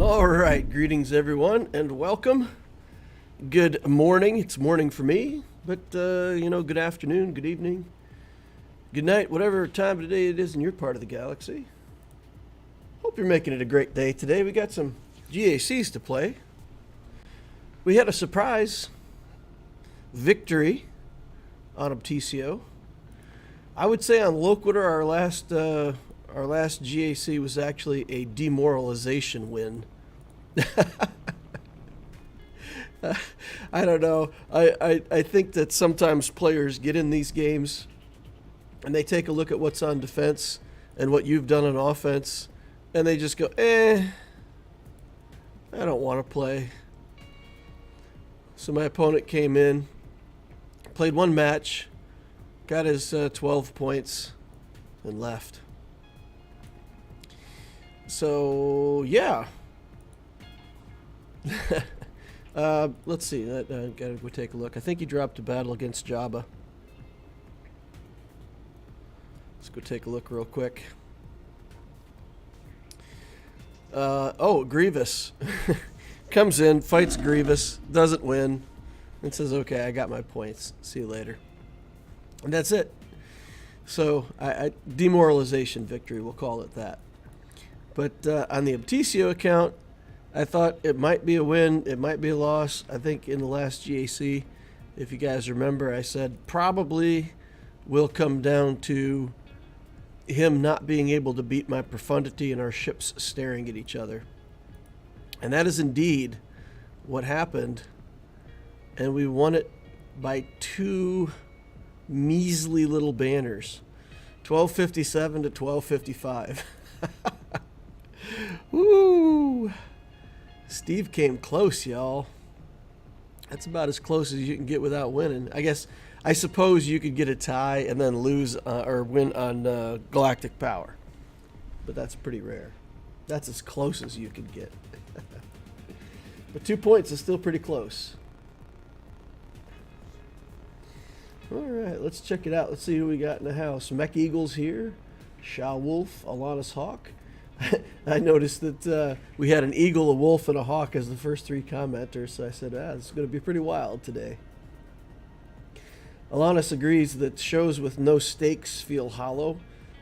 All right, greetings everyone, and welcome. Good morning. It's morning for me, but good afternoon, good evening, good night, whatever time of the day it is in your part of the galaxy. Hope you're making it a great day today. We got some GACs to play. We had a surprise victory on Obtisio. I would say on Loquitur, our last GAC was actually a demoralization win. I don't know. I think that sometimes players get in these games and they take a look at what's on defense and what you've done on offense, and they just go, I don't want to play. So my opponent came in, played one match, got his 12 points, and left. So, yeah. Let's see. Gotta go take a look. I think he dropped a battle against Jabba. Let's go take a look real quick. Grievous. Comes in, fights Grievous, doesn't win, and says, okay, I got my points. See you later. And that's it. So, demoralization victory, we'll call it that. But on the Obtisio account, I thought it might be a win, it might be a loss. I think in the last GAC, if you guys remember, I said probably will come down to him not being able to beat my profundity and our ships staring at each other. And that is indeed what happened. And we won it by 2 measly little banners. 1257 to 1255. Woo! Steve came close, y'all. That's about as close as you can get without winning. I suppose you could get a tie and then lose or win on Galactic Power. But that's pretty rare. That's as close as you could get. But 2 points is still pretty close. All right, let's check it out. Let's see who we got in the house. Mech Eagles here. Sha Wolf, Alanis Hawk. I noticed that we had an eagle, a wolf, and a hawk as the first 3 commenters, so I said, this is going to be pretty wild today. Alanis agrees that shows with no stakes feel hollow.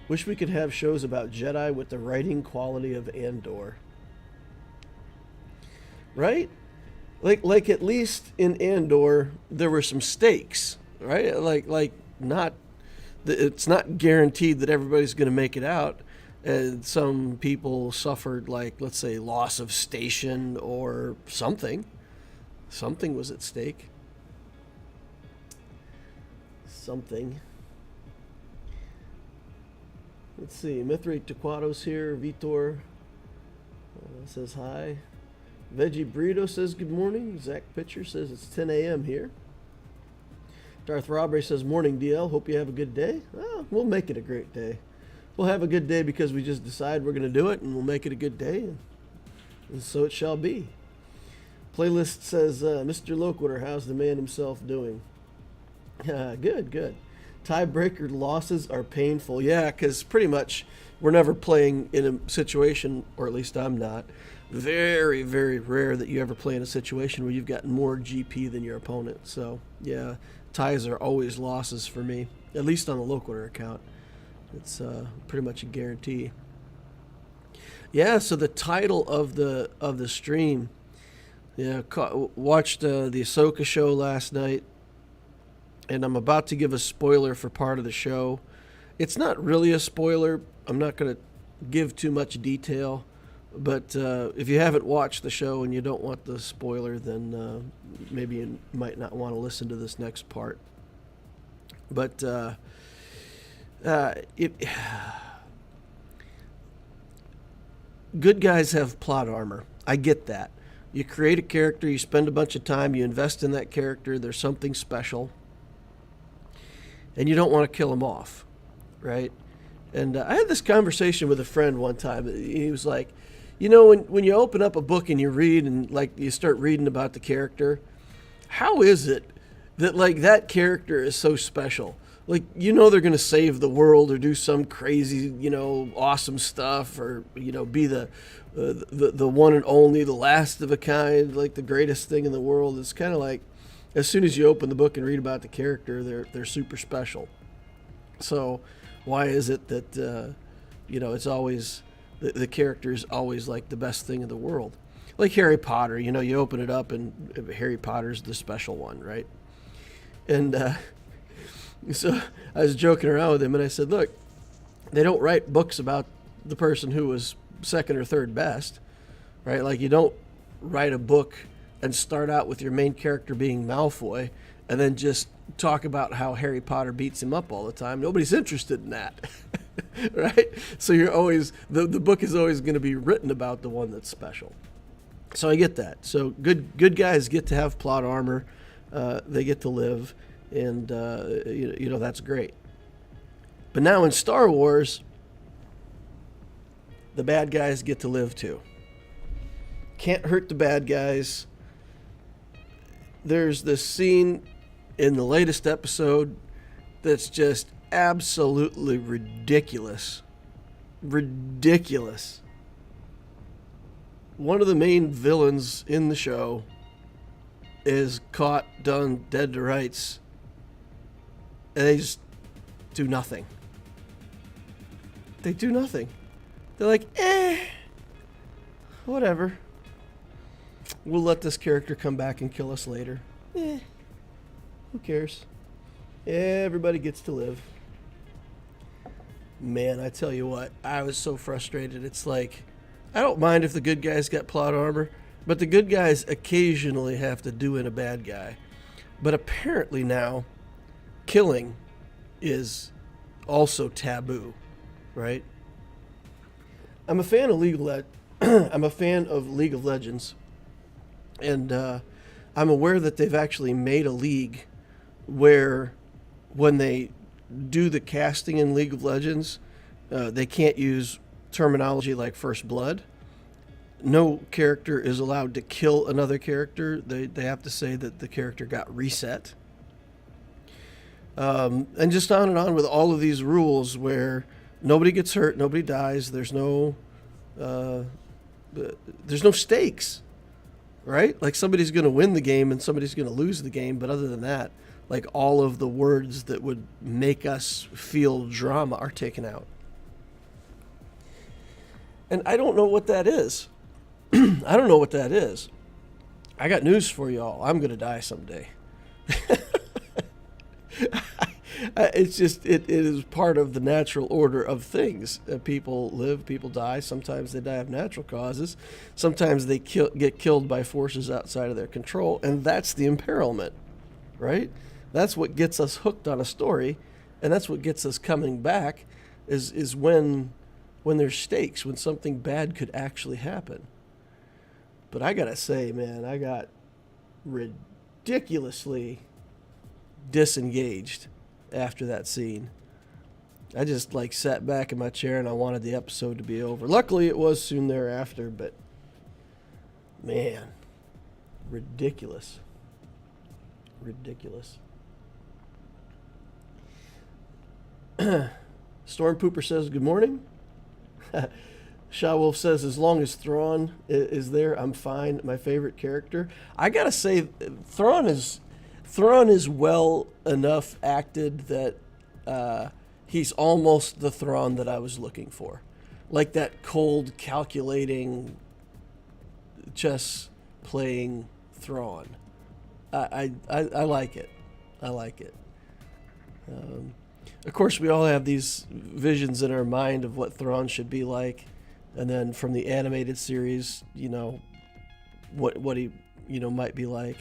Wish we could have shows about Jedi with the writing quality of Andor. Right? Like at least in Andor, there were some stakes, right? It's not guaranteed that everybody's going to make it out. And some people suffered, let's say, loss of station or something. Something was at stake. Something. Let's see. Mithrate Taquado's here. Vitor says hi. Veggie Burrito says good morning. Zach Pitcher says it's 10 a.m. here. Darth Robbery says morning, DL. Hope you have a good day. Well, we'll make it a great day. We'll have a good day because we just decide we're going to do it, and we'll make it a good day, and so it shall be. Playlist says, Mr. Loquitur, how's the man himself doing? Good. Tiebreaker losses are painful. Yeah, because pretty much we're never playing in a situation, or at least I'm not. Very, very rare that you ever play in a situation where you've got more GP than your opponent. So, yeah, ties are always losses for me, at least on the Loquitur account. It's pretty much a guarantee. Yeah, so the title of the stream, watched the Ahsoka show last night, and I'm about to give a spoiler for part of the show. It's not really a spoiler. I'm not going to give too much detail, but if you haven't watched the show and you don't want the spoiler, then maybe you might not want to listen to this next part. But good guys have plot armor. I get that. You create a character, you spend a bunch of time, you invest in that character, there's something special, and you don't want to kill them off, right? And I had this conversation with a friend one time. He was like, when you open up a book and you read and you start reading about the character, how is it that that character is so special? like, you know, they're going to save the world or do some crazy, you know, awesome stuff, or, you know, be the one and only, the last of a kind, like the greatest thing in the world. It's kind of like, as soon as you open the book and read about the character, they're super special. So why is it that, you know, it's always, the character is always like the best thing in the world? Like Harry Potter, you know, you open it up and Harry Potter's the special one, right? And so I was joking around with him, and I said, look, they don't write books about the person who was second or third best, right? Like, you don't write a book and start out with your main character being Malfoy and then just talk about how Harry Potter beats him up all the time. Nobody's interested in that, right? So you're always, the book is always going to be written about the one that's special. So I get that. So good guys get to have plot armor. They get to live, and you know, that's great. But now in Star Wars, the bad guys get to live too. Can't hurt the bad guys. There's this scene in the latest episode that's just absolutely ridiculous. Ridiculous. One of the main villains in the show is caught, done, dead to rights, and they just do nothing. They do nothing. They're like, whatever. We'll let this character come back and kill us later. Who cares? Everybody gets to live. Man, I tell you what, I was so frustrated. It's like, I don't mind if the good guys get plot armor, but the good guys occasionally have to do in a bad guy. But apparently now, killing is also taboo, right? I'm a fan of I'm a fan of League of Legends, and I'm aware that they've actually made a league where, when they do the casting in League of Legends, they can't use terminology like first blood. No character is allowed to kill another character. They have to say that the character got reset. And just on and on with all of these rules where nobody gets hurt, nobody dies, there's no stakes, right? Like, somebody's going to win the game and somebody's going to lose the game, but other than that, like, all of the words that would make us feel drama are taken out. And I don't know what that is. I don't know what that is. I got news for y'all. I'm going to die someday. It's just, it is part of the natural order of things. People live, people die. Sometimes they die of natural causes. Sometimes they get killed by forces outside of their control. And that's the imperilment, right? That's what gets us hooked on a story. And that's what gets us coming back is when there's stakes, when something bad could actually happen. But I gotta say, man, I got ridiculously disengaged after that scene. I just sat back in my chair and I wanted the episode to be over. Luckily it was soon thereafter, but man, ridiculous. Storm Pooper says good morning. Shaw Wolf says, as long as Thrawn is there, I'm fine. My favorite character. I gotta say, Thrawn is well enough acted that he's almost the Thrawn that I was looking for. Like that cold, calculating, chess playing Thrawn. I like it. I like it. Of course, we all have these visions in our mind of what Thrawn should be like. And then from the animated series, what he, might be like.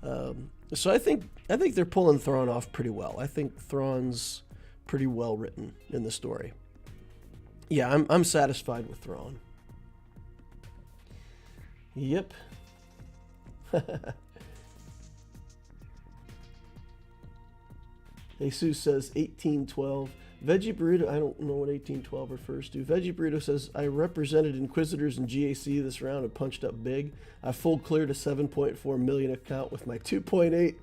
So I think they're pulling Thrawn off pretty well. I think Thrawn's pretty well written in the story. Yeah, I'm satisfied with Thrawn. Yep. Jesus says 1812. Veggie Burrito, I don't know what 1812 refers to. Veggie Burrito says, I represented Inquisitors in GAC this round and punched up big. I full cleared a 7.4 million account with my 2.8.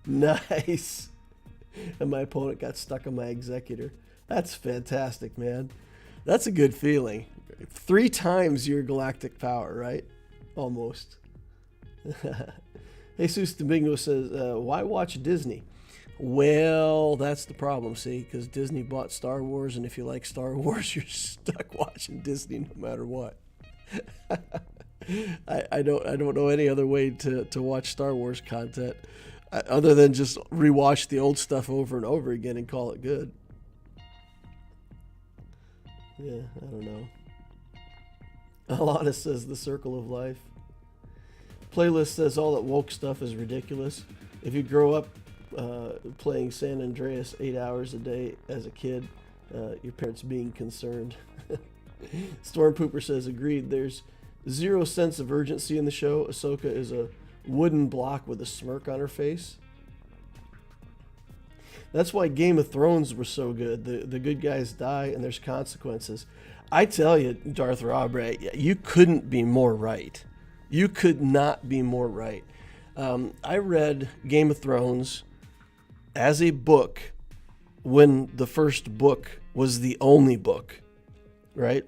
Nice. and my opponent got stuck on my executor. That's fantastic, man. That's a good feeling. 3 times your galactic power, right? Almost. Jesus Domingo says, why watch Disney? Well, that's the problem, see, because Disney bought Star Wars, and if you like Star Wars, you're stuck watching Disney no matter what. I don't know any other way to watch Star Wars content other than just rewatch the old stuff over and over again and call it good. Yeah, I don't know. Alana says the circle of life. Playlist says all that woke stuff is ridiculous. If you grow up playing San Andreas 8 hours a day as a kid, your parents being concerned. Storm Pooper says agreed. There's zero sense of urgency in the show. Ahsoka is a wooden block with a smirk on her face. That's why Game of Thrones was so good. The good guys die and there's consequences. I tell you, Darth Robre, you couldn't be more right. You could not be more right. I read Game of Thrones as a book when the first book was the only book, right?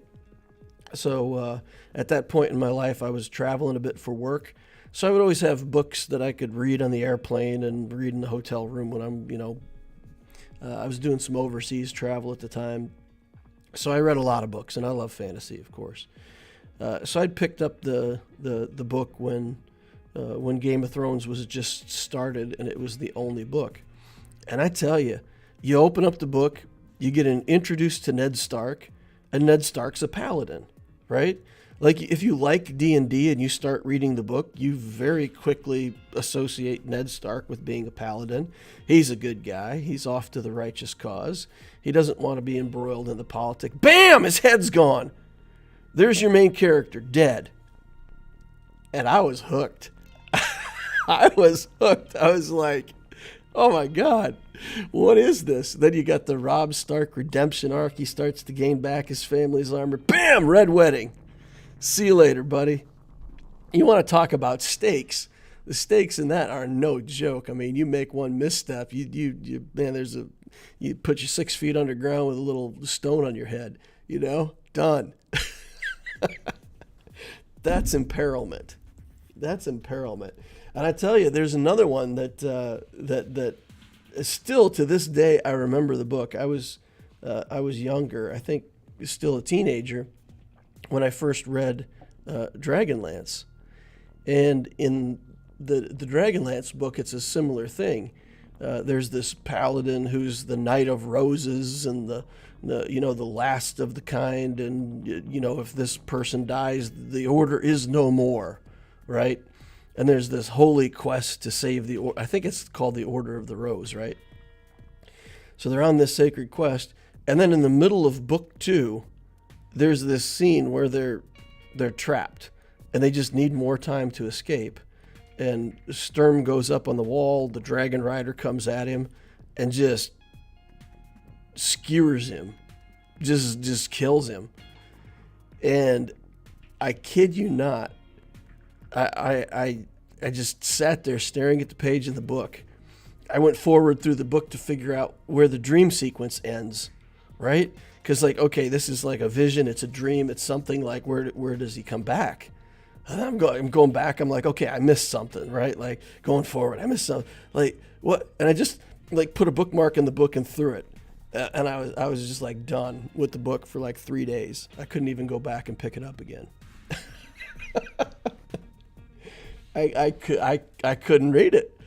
So at that point in my life, I was traveling a bit for work. So I would always have books that I could read on the airplane and read in the hotel room when I'm, I was doing some overseas travel at the time. So I read a lot of books, and I love fantasy, of course. So I'd picked up the book when Game of Thrones was just started, and it was the only book. And I tell you, you open up the book, you get introduced to Ned Stark, and Ned Stark's a paladin, right? Like if you like D&D and you start reading the book, you very quickly associate Ned Stark with being a paladin. He's a good guy. He's off to the righteous cause. He doesn't want to be embroiled in the politics. Bam! His head's gone. There's your main character, dead. And I was hooked. I was hooked. I was like, oh my God, what is this? Then you got the Robb Stark redemption arc. He starts to gain back his family's armor. Bam! Red wedding. See you later, buddy. You want to talk about stakes? The stakes in that are no joke. I mean, you make one misstep, you put you 6 feet underground with a little stone on your head. Done. That's imperilment. That's imperilment. And I tell you, there's another one that still to this day I remember the book. I was younger. I think still a teenager when I first read Dragonlance. And in the Dragonlance book, it's a similar thing. There's this paladin who's the Knight of Roses and the last of the kind, and if this person dies, the order is no more, right? And there's this holy quest to save I think it's called the Order of the Rose, right? So they're on this sacred quest, and then in the middle of book 2, there's this scene where they're trapped, and they just need more time to escape. And Sturm goes up on the wall, the Dragon Rider comes at him, and just skewers him, just kills him. And I kid you not, I just sat there staring at the page in the book. I went forward through the book to figure out where the dream sequence ends, right? Because okay, this is like a vision, it's a dream, it's something like where does he come back? And I'm going back. I'm like, okay, I missed something, right? Like going forward, I missed something. Like what? And I just put a bookmark in the book and threw it. And I was just done with the book for 3 days. I couldn't even go back and pick it up again. I couldn't read it.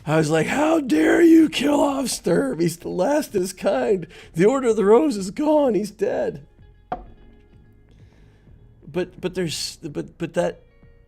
I was like, how dare you kill off Sturm? He's the last of his kind. The Order of the Rose is gone. He's dead. But that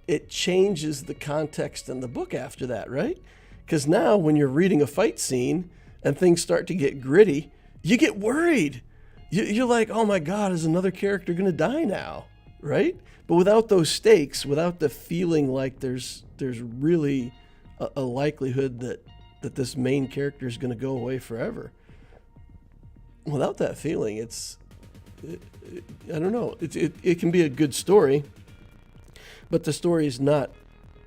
it changes the context in the book after that, right? Because now when you're reading a fight scene and things start to get gritty, you get worried. You're like, oh my God, is another character going to die now, right? But without those stakes, without the feeling like there's really a likelihood that this main character is going to go away forever. Without that feeling, I don't know. It can be a good story, but the story is not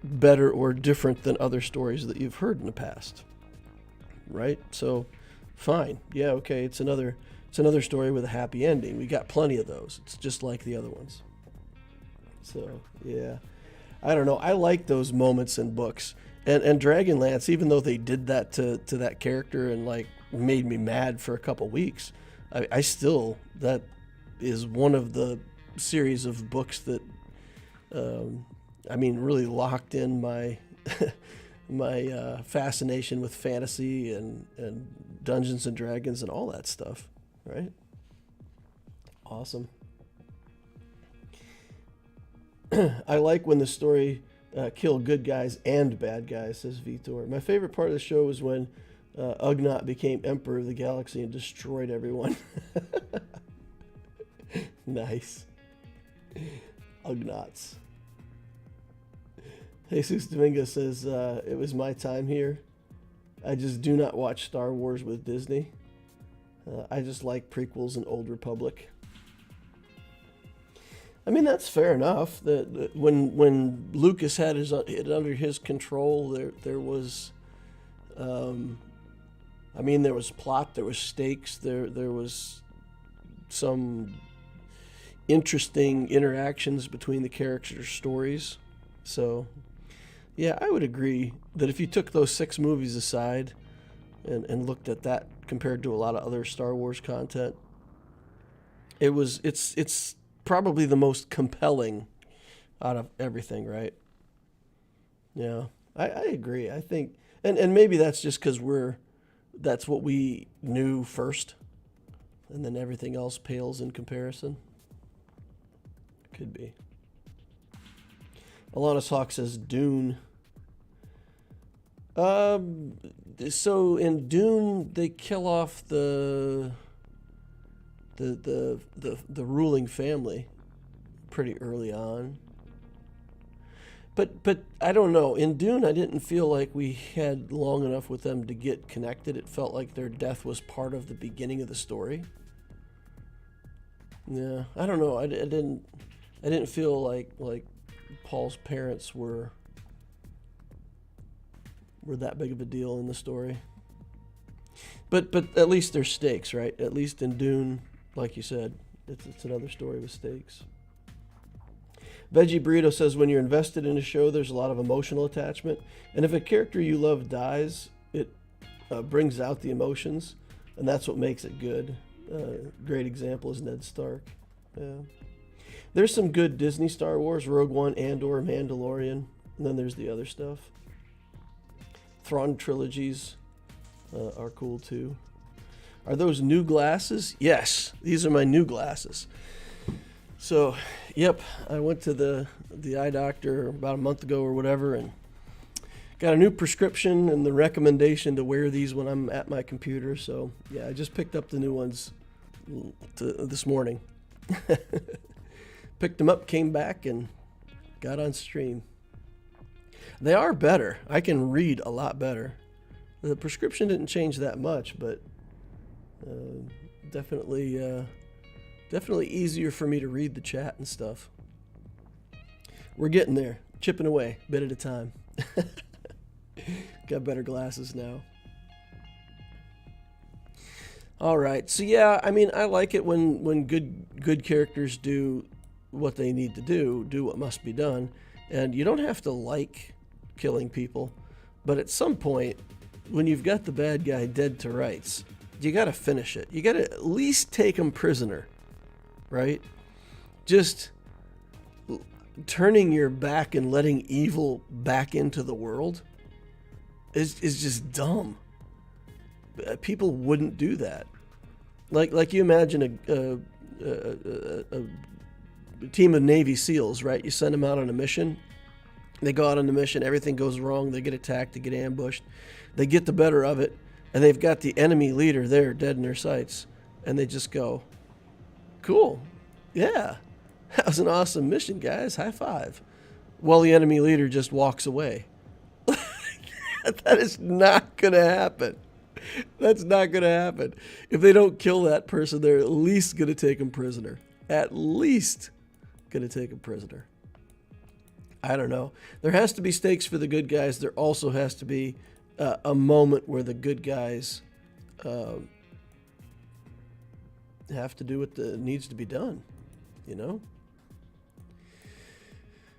better or different than other stories that you've heard in the past, right? So Fine. Yeah, okay. It's another story with a happy ending. We got plenty of those. It's just like the other ones. So, yeah. I don't know. I like those moments in books. And Dragonlance, even though they did that to that character and like made me mad for a couple weeks, I still, that is one of the series of books that really locked in my my fascination with fantasy and Dungeons and Dragons and all that stuff, right? Awesome. I like when the story killed good guys and bad guys, says Vitor. My favorite part of the show was when Ugnaught became Emperor of the Galaxy and destroyed everyone. Nice. Ugnaughts. Jesus Dominguez says, it was my time here. I just do not watch Star Wars with Disney. I just like prequels and Old Republic. I mean, that's fair enough. That when Lucas had it under his control, there was, there was plot, there was stakes, there was some interesting interactions between the characters' stories. So, yeah, I would agree that if you took those 6 movies aside and looked at that compared to a lot of other Star Wars content, it's probably the most compelling out of everything, right? Yeah, I agree. I think, and maybe that's just because that's what we knew first, and then everything else pales in comparison. Could be. Alanis Hawk says Dune. So in Dune, they kill off the ruling family pretty early on. But I don't know. In Dune, I didn't feel like we had long enough with them to get connected. It felt like their death was part of the beginning of the story. Yeah, I don't know. I didn't feel like Paul's parents were that big of a deal in the story. But at least there's stakes, right? At least in Dune, like you said, it's another story with stakes. Veggie Burrito says, when you're invested in a show, there's a lot of emotional attachment. And if a character you love dies, it brings out the emotions, and that's what makes it good. Great example is Ned Stark. Yeah. There's some good Disney Star Wars, Rogue One, Andor, Mandalorian, and then there's the other stuff. Thrawn trilogies are cool too. Are those new glasses? Yes, these are my new glasses. So, yep, I went to the eye doctor about a month ago or whatever and got a new prescription and the recommendation to wear these when I'm at my computer. So, yeah, I just picked up the new ones this morning. Picked them up, came back, and got on stream. They are better. I can read a lot better. The prescription didn't change that much, but definitely easier for me to read the chat and stuff. We're getting there, chipping away, bit at a time. Got better glasses now. All right, so yeah, I mean, I like it when good characters do what they need to do what must be done, and you don't have to like killing people, but at some point, when you've got the bad guy dead to rights, you got to finish it. You got to at least take him prisoner, right? Just turning your back and letting evil back into the world is just dumb. People wouldn't do that. Like you imagine a team of Navy SEALs, right? You send them out on a mission. They go out on the mission, everything goes wrong, they get attacked, they get ambushed, they get the better of it, and they've got the enemy leader there dead in their sights, and they just go, cool, yeah, that was an awesome mission, guys, high five. Well, the enemy leader just walks away. That is not going to happen. That's not going to happen. If they don't kill that person, they're at least going to take him prisoner. At least going to take him prisoner. I don't know. There has to be stakes for the good guys. There also has to be a moment where the good guys have to do what needs to be done, you know?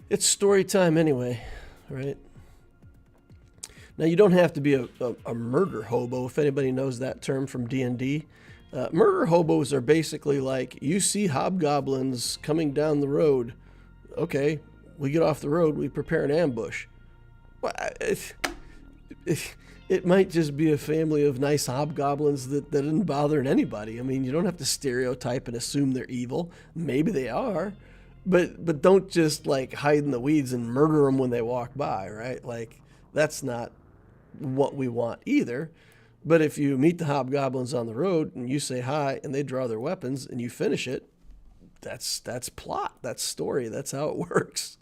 It's story time anyway, right? Now, you don't have to be a murder hobo, if anybody knows that term from D&D. Murder hobos are basically like, you see hobgoblins coming down the road. Okay, we get off the road, we prepare an ambush. Well, it might just be a family of nice hobgoblins that didn't bother anybody. I mean, you don't have to stereotype and assume they're evil. Maybe they are, but don't just like hide in the weeds and murder them when they walk by, right? Like, that's not what we want either. But if you meet the hobgoblins on the road and you say hi and they draw their weapons and you finish it, that's plot, that's story, that's how it works.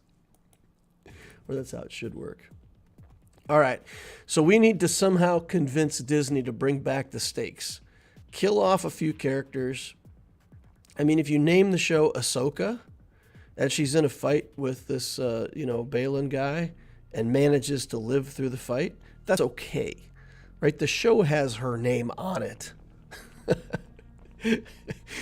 Or that's how it should work. All right, so we need to somehow convince Disney to bring back the stakes. Kill off a few characters. I mean, if you name the show Ahsoka, and she's in a fight with this, Balin guy, and manages to live through the fight, that's okay, right? The show has her name on it.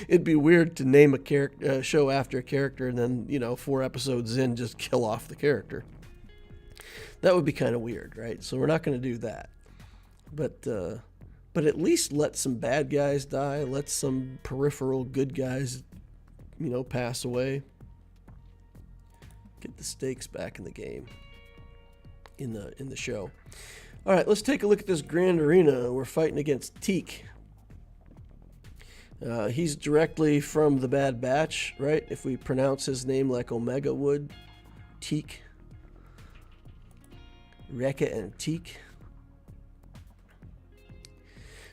It'd be weird to name a show after a character and then, 4 episodes in, just kill off the character. That would be kind of weird, right? So we're not going to do that. But at least let some bad guys die. Let some peripheral good guys, pass away. Get the stakes back in the game, in the show. All right, let's take a look at this Grand Arena. We're fighting against Teak. He's directly from the Bad Batch, right? If we pronounce his name like Omega would, Teak. Rekka and Teak.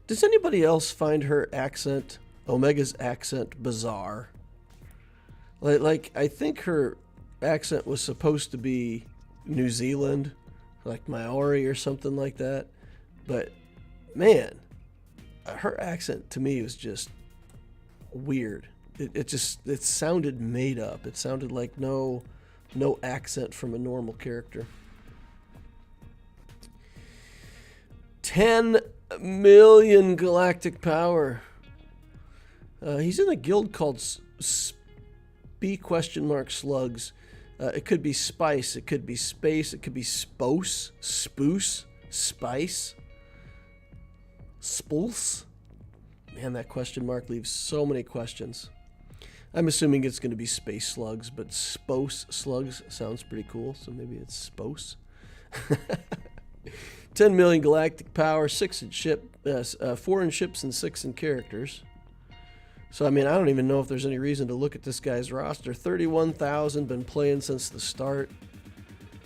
Does anybody else find her accent, Omega's accent, bizarre? Like I think her accent was supposed to be New Zealand, like Maori or something like that. But man, her accent to me was just weird. It sounded made up. It sounded like no accent from a normal character. 10 million galactic power. He's in a guild called slugs. It could be spice, it could be space, it could be spoose, spice, spulse. Man, that question mark leaves so many questions. I'm assuming it's going to be space slugs, but spose slugs sounds pretty cool, so maybe it's spose. 10 million galactic power, 4 in ships and 6 in characters. So, I mean, I don't even know if there's any reason to look at this guy's roster. 31,000, been playing since the start.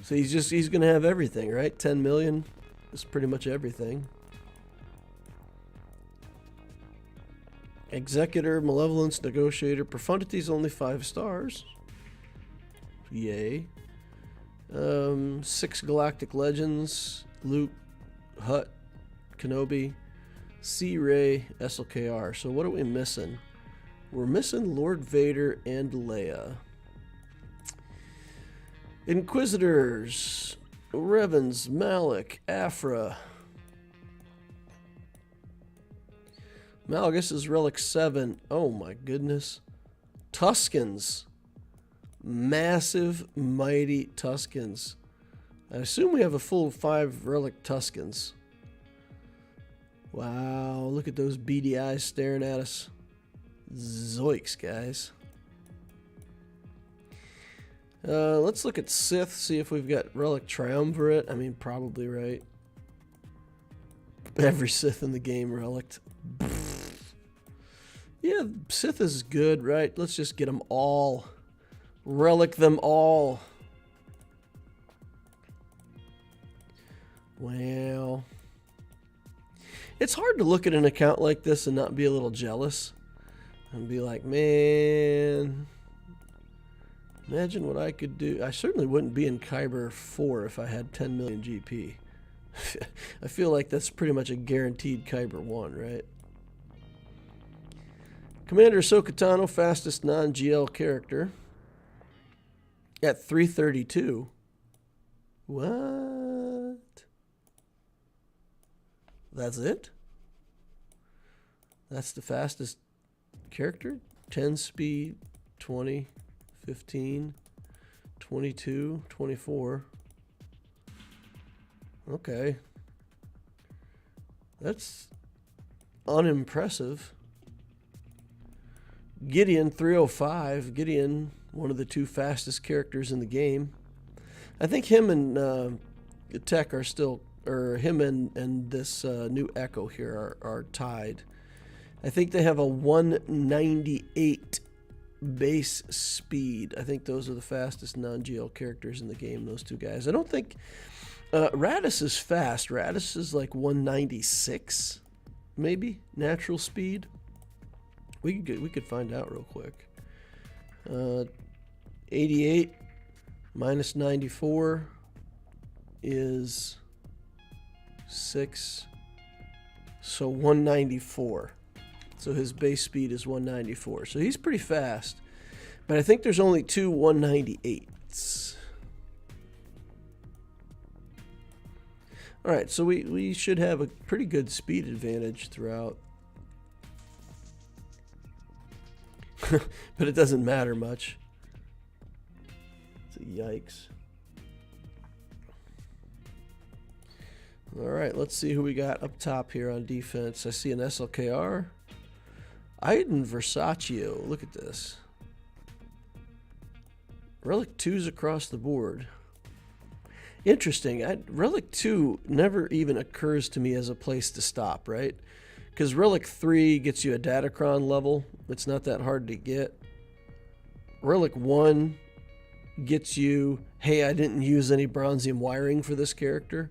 So he's going to have everything, right? 10 million is pretty much everything. Executor, Malevolence, Negotiator. Profundity's only 5 stars. Yay. 6 Galactic Legends. Luke, Hutt, Kenobi, C-Ray, SLKR. So what are we missing? We're missing Lord Vader and Leia. Inquisitors, Revens, Malik, Afra. Malgus is Relic 7. Oh my goodness. Tuskens. Massive, mighty Tuskens. I assume we have a full 5 Relic Tuskens. Wow, look at those beady eyes staring at us. Zoiks, guys. Let's look at Sith, see if we've got Relic Triumvirate. I mean, probably, right? Every Sith in the game relic. Yeah, Sith is good, right? Let's just get them all. Relic them all. Well, it's hard to look at an account like this and not be a little jealous and be like, man, imagine what I could do. I certainly wouldn't be in Kyber 4 if I had 10 million GP. I feel like that's pretty much a guaranteed Kyber 1, right? Commander Ahsoka Tano, fastest non-GL character at 332. What? That's it? That's the fastest character. 10 speed, 20, 15, 22, 24. Okay. That's unimpressive. Gideon, 305. Gideon, one of the 2 fastest characters in the game. I think him and Tech are still, or him and this new Echo here are tied. I think they have a 198 base speed. I think those are the fastest non-GL characters in the game, those 2 guys. I don't think Radis is fast. Radis is like 196, maybe, natural speed. We could find out real quick. 88 minus 94 is 6, so 194. So his base speed is 194. So he's pretty fast. But I think there's only 2 198s. All right, so we should have a pretty good speed advantage throughout. But it doesn't matter much. So yikes. All right, let's see who we got up top here on defense. I see an SLKR. Iden Versaccio. Look at this. Relic 2s across the board. Interesting. Relic 2 never even occurs to me as a place to stop, right? Because Relic 3 gets you a datacron level. It's not that hard to get. Relic 1 gets you, hey, I didn't use any bronzium wiring for this character.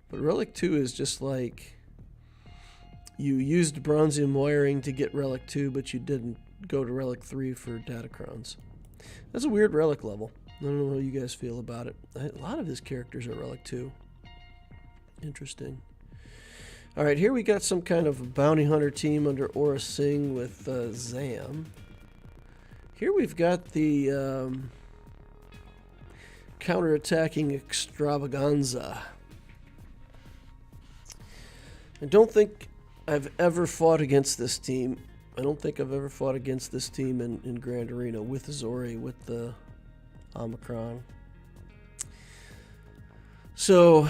But Relic 2 is just like, you used bronzium wiring to get Relic 2, but you didn't go to Relic 3 for datacrons. That's a weird Relic level. I don't know how you guys feel about it. A lot of his characters are Relic 2. Interesting. All right, here we got some kind of bounty hunter team under Aura Singh with Zam. Here we've got the counterattacking extravaganza. I don't think I've ever fought against this team. I don't think I've ever fought against this team in Grand Arena with Zori, with the Omicron. So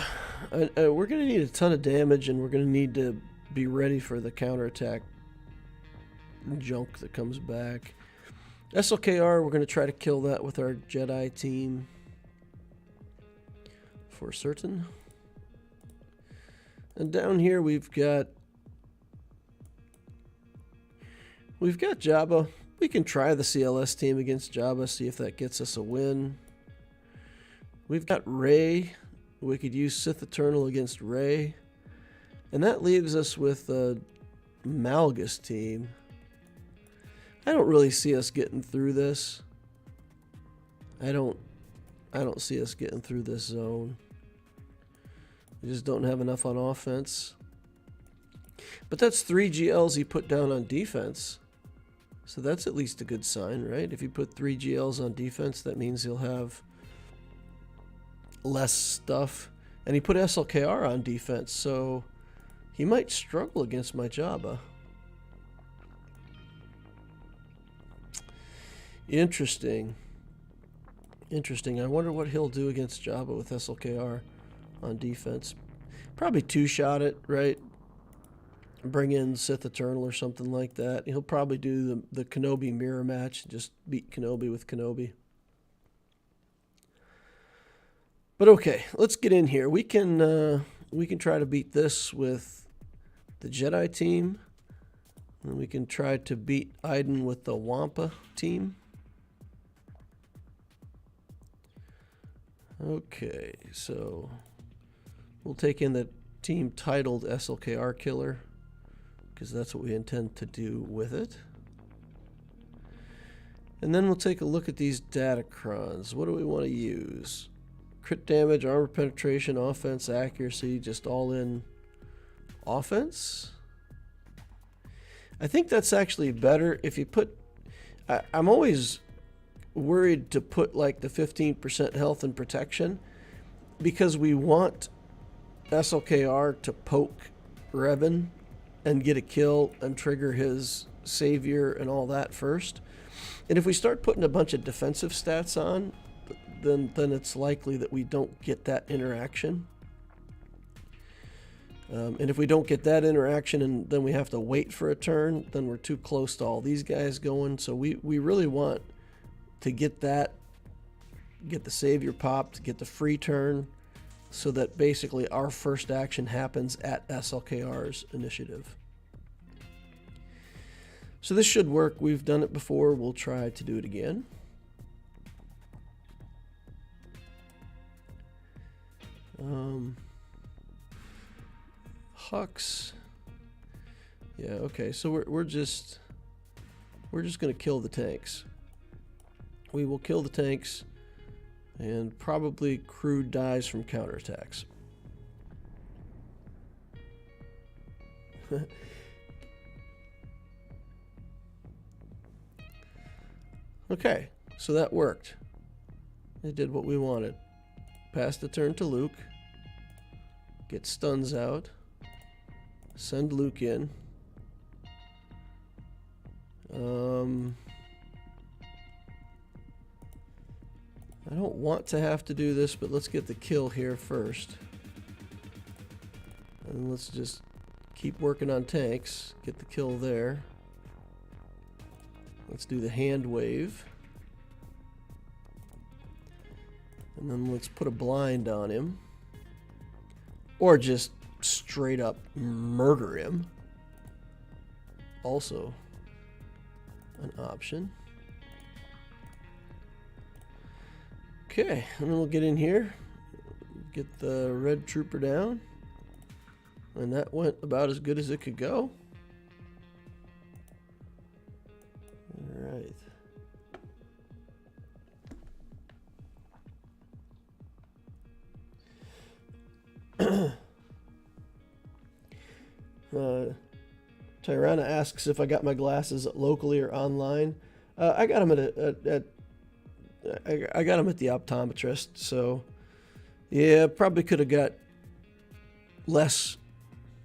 we're going to need a ton of damage, and we're going to need to be ready for the counterattack junk that comes back. SLKR, we're going to try to kill that with our Jedi team for certain. And down here we've got Jabba. We can try the CLS team against Jabba, see if that gets us a win. We've got Rey. We could use Sith Eternal against Rey. And that leaves us with a Malgus team. I don't really see us getting through this. I don't see us getting through this zone. We just don't have enough on offense. But that's 3 GLs he put down on defense. So that's at least a good sign, right? If you put 3 GLs on defense, that means he'll have less stuff. And he put SLKR on defense, so he might struggle against my Jabba. Interesting. Interesting. I wonder what he'll do against Jabba with SLKR on defense. Probably two-shot it, right? Bring in Sith Eternal or something like that. He'll probably do the Kenobi mirror match, just beat Kenobi with Kenobi. But okay, let's get in here. We can try to beat this with the Jedi team, and we can try to beat Iden with the Wampa team. Okay, so we'll take in the team titled SLKR Killer, because that's what we intend to do with it. And then we'll take a look at these datacrons. What do we want to use? Crit damage, armor penetration, offense, accuracy, just all in offense? I think that's actually better if you put... I'm always worried to put like the 15% health and protection, because we want SLKR to poke Revan and get a kill and trigger his savior and all that first. And if we start putting a bunch of defensive stats on, then it's likely that we don't get that interaction. And if we don't get that interaction and then we have to wait for a turn, then we're too close to all these guys going. So we really want to get the savior popped, get the free turn, so that basically our first action happens at SLKR's initiative. So this should work. We've done it before. We'll try to do it again. Hux. Yeah, okay. So we're just going to kill the tanks. We will kill the tanks, and probably crew dies from counterattacks. Okay, so that worked. It did what we wanted. Pass the turn to Luke. Get stuns out. Send Luke in. I don't want to have to do this, but let's get the kill here first. And let's just keep working on tanks. Get the kill there. Let's do the hand wave. And then let's put a blind on him. Or just straight up murder him. Also an option. Okay, and then we'll get in here, get the red trooper down, and that went about as good as it could go. All right. Tyrana asks if I got my glasses locally or online. I got them I got them at the optometrist, so yeah, probably could have got less,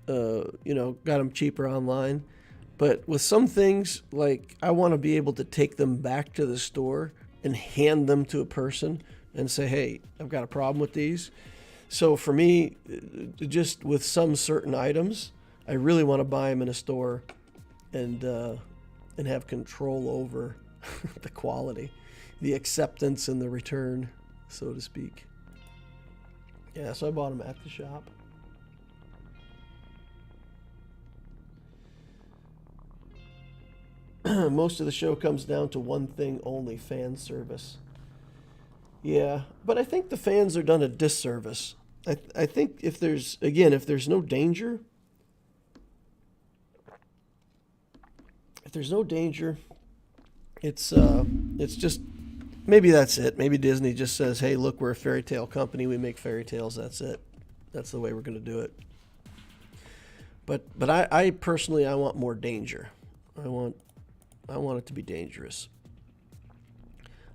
got them cheaper online. But with some things, like, I want to be able to take them back to the store and hand them to a person and say, hey, I've got a problem with these. So for me, just with some certain items, I really want to buy them in a store and have control over the quality, the acceptance and the return, so to speak. Yeah, so I bought them at the shop. Most of the show comes down to one thing only: fan service. Yeah, but I think the fans are done a disservice. I think if there's no danger, it's just, maybe that's it. Maybe Disney just says, hey, look, we're a fairy tale company. We make fairy tales. That's it. That's the way we're going to do it. But I personally, I want more danger. I want it to be dangerous.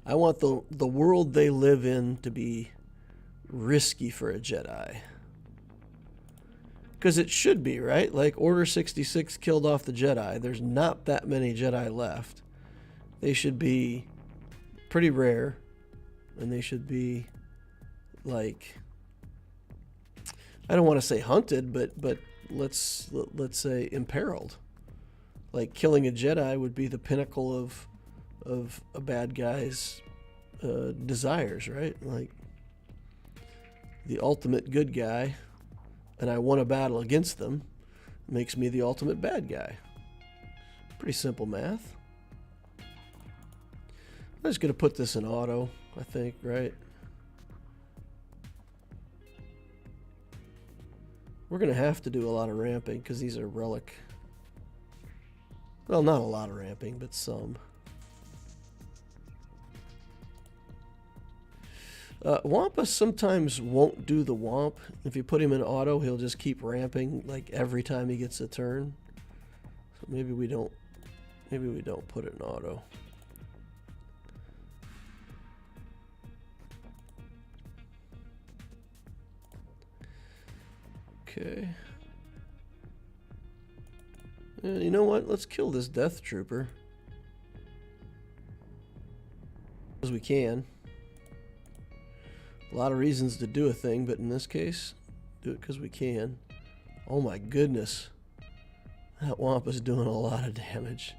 I want the world they live in to be risky for a Jedi. Because it should be, right? Like, Order 66 killed off the Jedi. There's not that many Jedi left. They should be pretty rare. And they should be, like, I don't want to say hunted, but let's say imperiled. Like, killing a Jedi would be the pinnacle of a bad guy's desires, right? Like, the ultimate good guy, and I won a battle against them, makes me the ultimate bad guy. Pretty simple math. I'm just going to put this in auto, I think, right? We're going to have to do a lot of ramping because these are relic. Well, not a lot of ramping, but some. Wampa sometimes won't do the womp. If you put him in auto, he'll just keep ramping like every time he gets a turn. So maybe we don't put it in auto. Okay. You know what? Let's kill this Death Trooper. As we can. A lot of reasons to do a thing, but in this case, do it because we can. Oh my goodness. That Wampa's doing a lot of damage.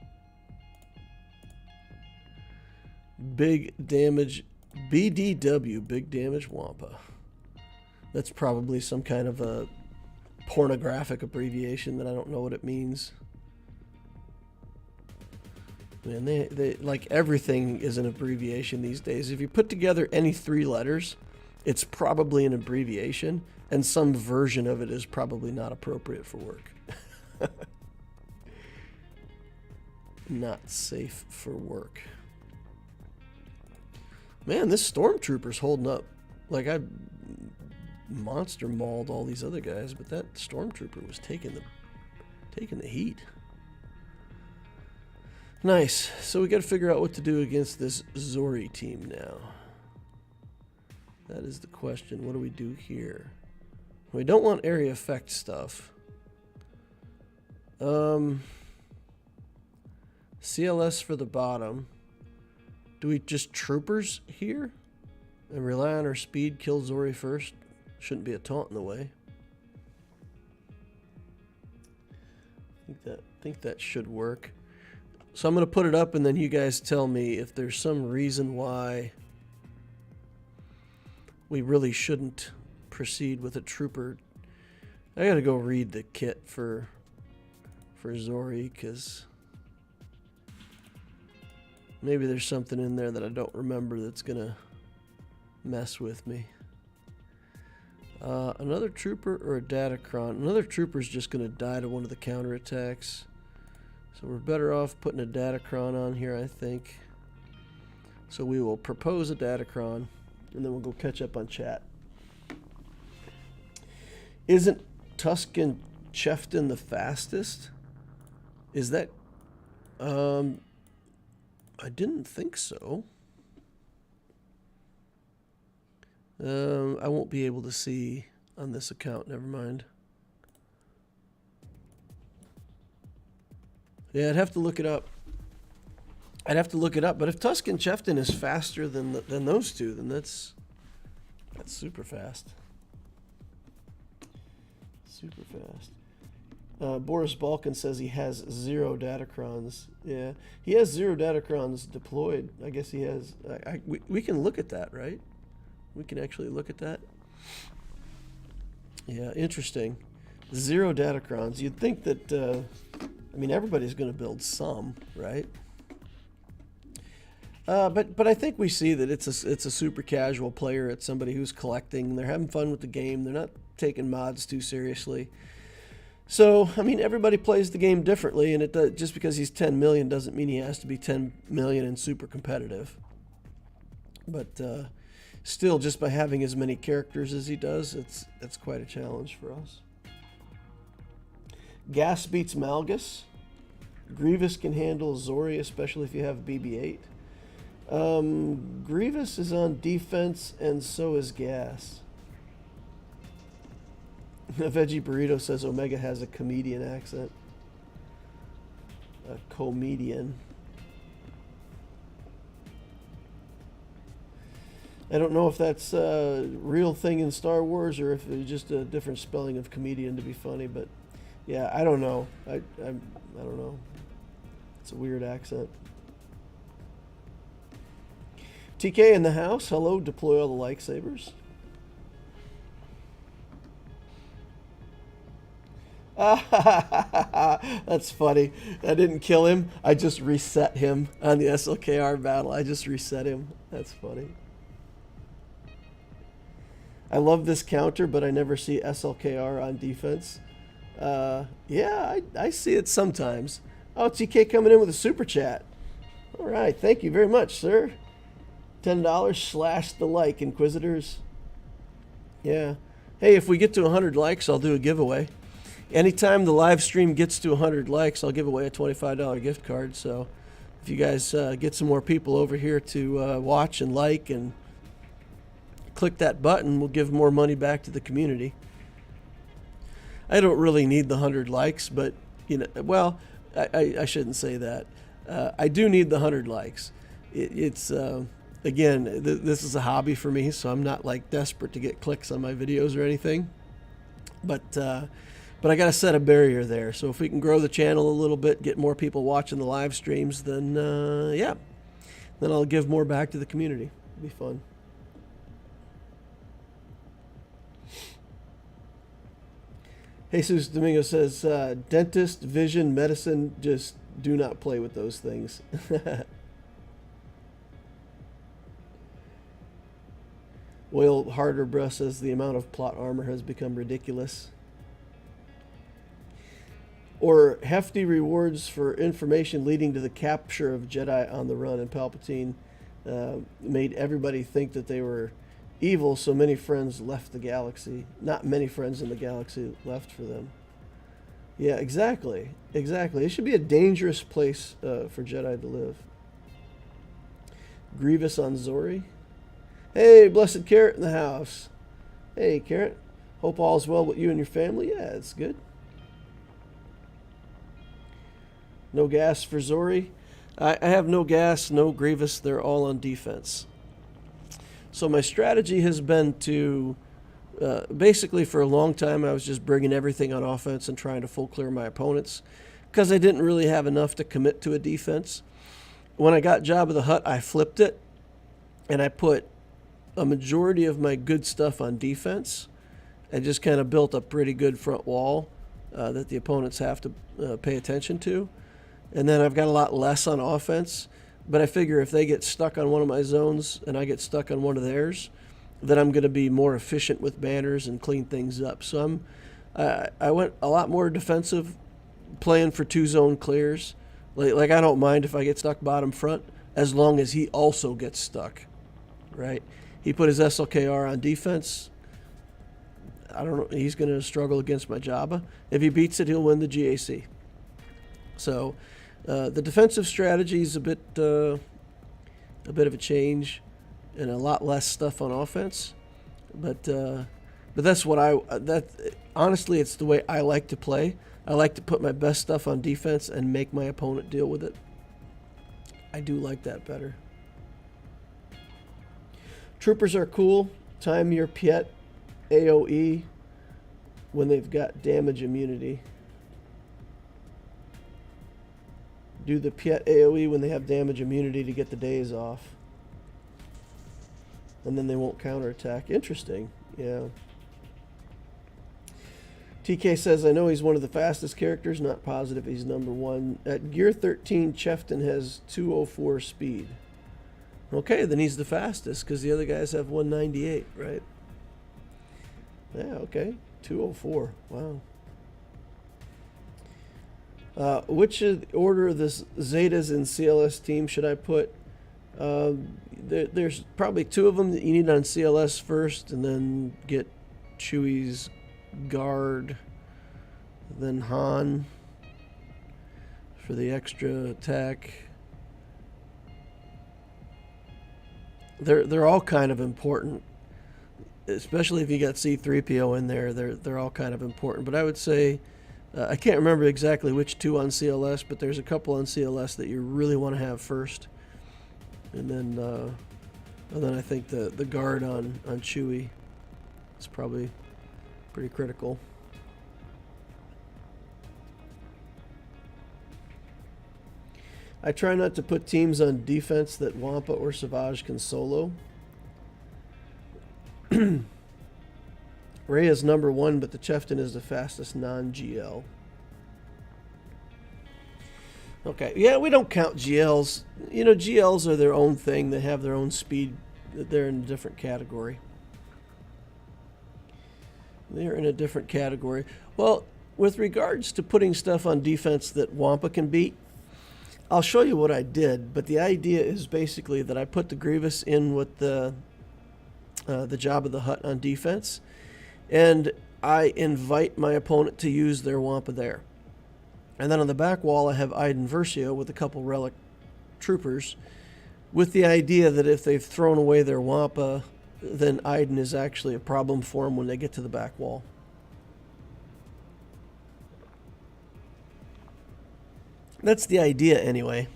Big damage. BDW, big damage Wampa. That's probably some kind of a pornographic abbreviation that I don't know what it means. Man, they like everything is an abbreviation these days. If you put together any 3 letters, it's probably an abbreviation, and some version of it is probably not appropriate for work. Not safe for work. Man, this Stormtrooper's holding up. Like, I monster mauled all these other guys, but that Stormtrooper was taking the heat. Nice. So we got to figure out what to do against this Zori team now. That is the question. What do we do here? We don't want area effect stuff. CLS for the bottom. Do we just troopers here and rely on our speed, kill Zori first? Shouldn't be a taunt in the way. I think that should work. So I'm going to put it up and then you guys tell me if there's some reason why we really shouldn't proceed with a trooper. I got to go read the kit for Zori because maybe there's something in there that I don't remember that's going to mess with me. Another trooper or a datacron. Another trooper's just going to die to one of the counterattacks. So we're better off putting a datacron on here, I think. So we will propose a datacron, and then we'll go catch up on chat. Isn't Tusken Cheftain the fastest? Is that... I didn't think so. I won't be able to see on this account, never mind. Yeah, I'd have to look it up. But if Tusken Cheftain is faster than those two, then that's super fast. Super fast. Boris Balkan says he has 0 datacrons. Yeah, he has 0 datacrons deployed. I guess he has. We can look at that, right? We can actually look at that. Yeah, interesting. 0 datacrons. You'd think that. I mean, everybody's going to build some, right? But I think we see that it's a super casual player. It's somebody who's collecting. They're having fun with the game. They're not taking mods too seriously. So, I mean, everybody plays the game differently, and just because he's 10 million doesn't mean he has to be 10 million and super competitive. But still, just by having as many characters as he does, it's quite a challenge for us. Gas beats Malgus. Grievous can handle Zori, especially if you have BB-8. Grievous is on defense, and so is Gas. Veggie Burrito says Omega has a comedian accent. A comedian. I don't know if that's a real thing in Star Wars or if it's just a different spelling of comedian to be funny, but yeah, I don't know. I don't know. It's a weird accent. TK in the house. Hello. Deploy all the lightsabers. That's funny. I didn't kill him. I just reset him on the SLKR battle. I just reset him. That's funny. I love this counter, but I never see SLKR on defense. Yeah, I see it sometimes. Oh, TK coming in with a super chat. All right, thank you very much, sir. $10 slash the like, Inquisitors. Yeah. Hey, if we get to 100 likes, I'll do a giveaway. Anytime the live stream gets to 100 likes, I'll give away a $25 gift card. So if you guys get some more people over here to watch and like and click that button, we'll give more money back to the community. I don't really need the 100 likes, but you know, well, I shouldn't say that. I do need the 100 likes. It's again, this is a hobby for me, so I'm not like desperate to get clicks on my videos or anything. But I got to set a barrier there. So if we can grow the channel a little bit, get more people watching the live streams, then yeah, then I'll give more back to the community. It'll be fun. Jesus Domingo says, dentist, vision, medicine, just do not play with those things. Will Harder Breath says the amount of plot armor has become ridiculous. Or hefty rewards for information leading to the capture of Jedi on the run, and Palpatine made everybody think that they were evil, so many friends left the galaxy. Not many friends in the galaxy left for them. Yeah, exactly. Exactly. It should be a dangerous place for Jedi to live. Grievous on Zori. Hey, Blessed Carrot in the house. Hey, Carrot. Hope all is well with you and your family. Yeah, it's good. No gas for Zori. I have no gas, no Grievous. They're all on defense. So my strategy has been to, basically for a long time, I was just bringing everything on offense and trying to full clear my opponents because I didn't really have enough to commit to a defense. When I got Jabba the Hutt, I flipped it, and I put a majority of my good stuff on defense and just kind of built a pretty good front wall that the opponents have to pay attention to. And then I've got a lot less on offense. But I figure if they get stuck on one of my zones and I get stuck on one of theirs, then I'm going to be more efficient with banners and clean things up. So I went a lot more defensive, playing for 2-zone clears. Like I don't mind if I get stuck bottom front, as long as he also gets stuck, right? He put his SLKR on defense. I don't know. He's going to struggle against my Jabba. If he beats it, he'll win the GAC. So the defensive strategy is a bit of a change, and a lot less stuff on offense. But that's what honestly, it's the way I like to play. I like to put my best stuff on defense and make my opponent deal with it. I do like that better. Troopers are cool. Time your Piet AoE when they've got damage immunity. Do the Piet AoE when they have damage immunity to get the days off. And then they won't counterattack. Interesting. Yeah. TK says, I know he's one of the fastest characters, not positive he's number one. At gear 13, Chefton has 204 speed. Okay, then he's the fastest because the other guys have 198, right? Yeah, okay. 204. Wow. Which order of the Zetas in CLS team should I put? There's probably 2 of them that you need on CLS first, and then get Chewie's guard, then Han for the extra attack. They're all kind of important, especially if you got C-3PO in there. They're all kind of important, but I would say I can't remember exactly which 2 on CLS, but there's a couple on CLS that you really want to have first, and then I think the guard on Chewie is probably pretty critical. I try not to put teams on defense that Wampa or Savage can solo. Rey is number 1, but the Chefton is the fastest non-GL. Okay, yeah, we don't count GLs. You know, GLs are their own thing. They have their own speed. They're in a different category. They're in a different category. Well, with regards to putting stuff on defense that Wampa can beat, I'll show you what I did, but the idea is basically that I put the Grievous in with the Jabba the Hutt on defense, and I invite my opponent to use their Wampa there. And then on the back wall, I have Iden Versio with a couple relic troopers, with the idea that if they've thrown away their Wampa, then Iden is actually a problem for them when they get to the back wall. That's the idea anyway.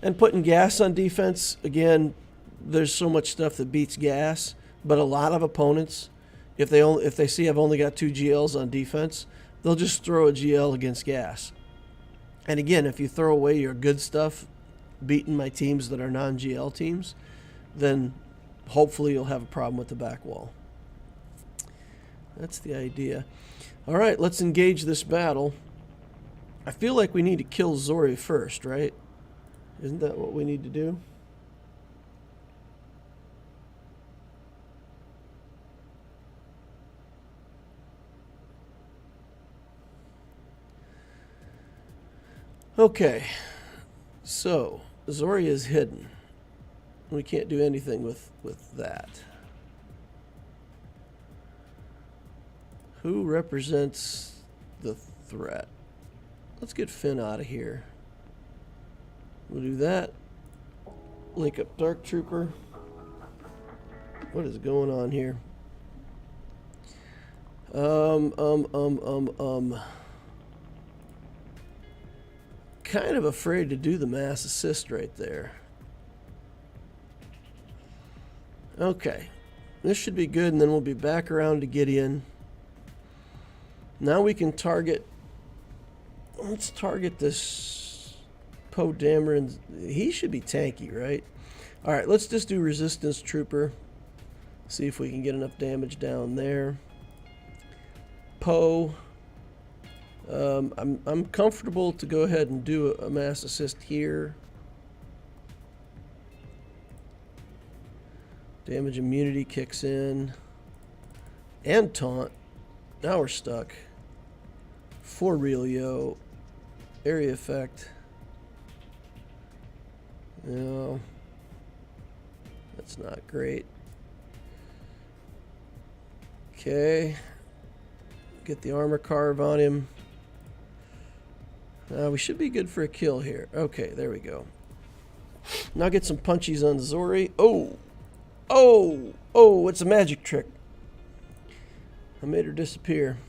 And putting gas on defense, again, there's so much stuff that beats gas, but a lot of opponents, if they see I've only got 2 GLs on defense, they'll just throw a GL against gas. And again, if you throw away your good stuff, beating my teams that are non-GL teams, then hopefully you'll have a problem with the back wall. That's the idea. All right, let's engage this battle. I feel like we need to kill Zori first, right? Isn't that what we need to do? Okay, so Zori is hidden. We can't do anything with that. Who represents the threat? Let's get Finn out of here. We'll do that. Link up Dark Trooper. What is going on here? Kind of afraid to do the mass assist right there. Okay. This should be good, and then we'll be back around to Gideon. Now we can target... Let's target this Poe Dameron. He should be tanky, right? Alright, let's just do Resistance Trooper. See if we can get enough damage down there. Poe. I'm comfortable to go ahead and do a mass assist here. Damage immunity kicks in. And taunt. Now we're stuck. For Realio. Area effect. No. That's not great. Okay. Get the armor carve on him. We should be good for a kill here. Okay, there we go. Now get some punchies on Zori. Oh! Oh! Oh, it's a magic trick. I made her disappear.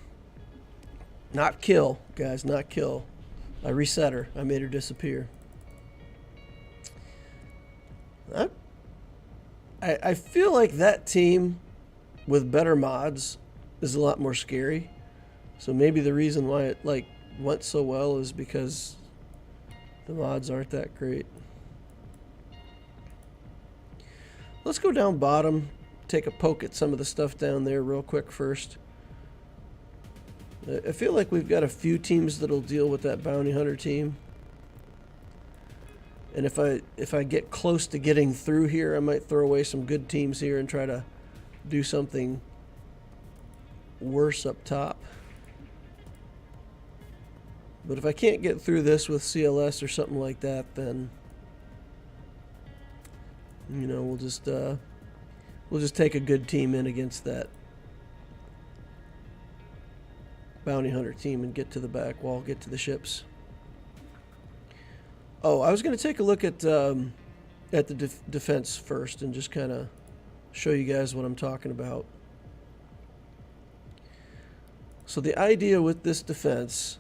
Not kill, guys, not kill. I reset her. I made her disappear. I feel like that team with better mods is a lot more scary. So maybe the reason why it went so well is because the mods aren't that great. Let's go down bottom, take a poke at some of the stuff down there real quick first. I feel like we've got a few teams that'll deal with that bounty hunter team. And if I get close to getting through here, I might throw away some good teams here and try to do something worse up top. But if I can't get through this with CLS or something like that, then you know, we'll just take a good team in against that bounty hunter team and get to the back wall, get to the ships. Oh, I was going to take a look at the defense first and just kind of show you guys what I'm talking about. So the idea with this defense,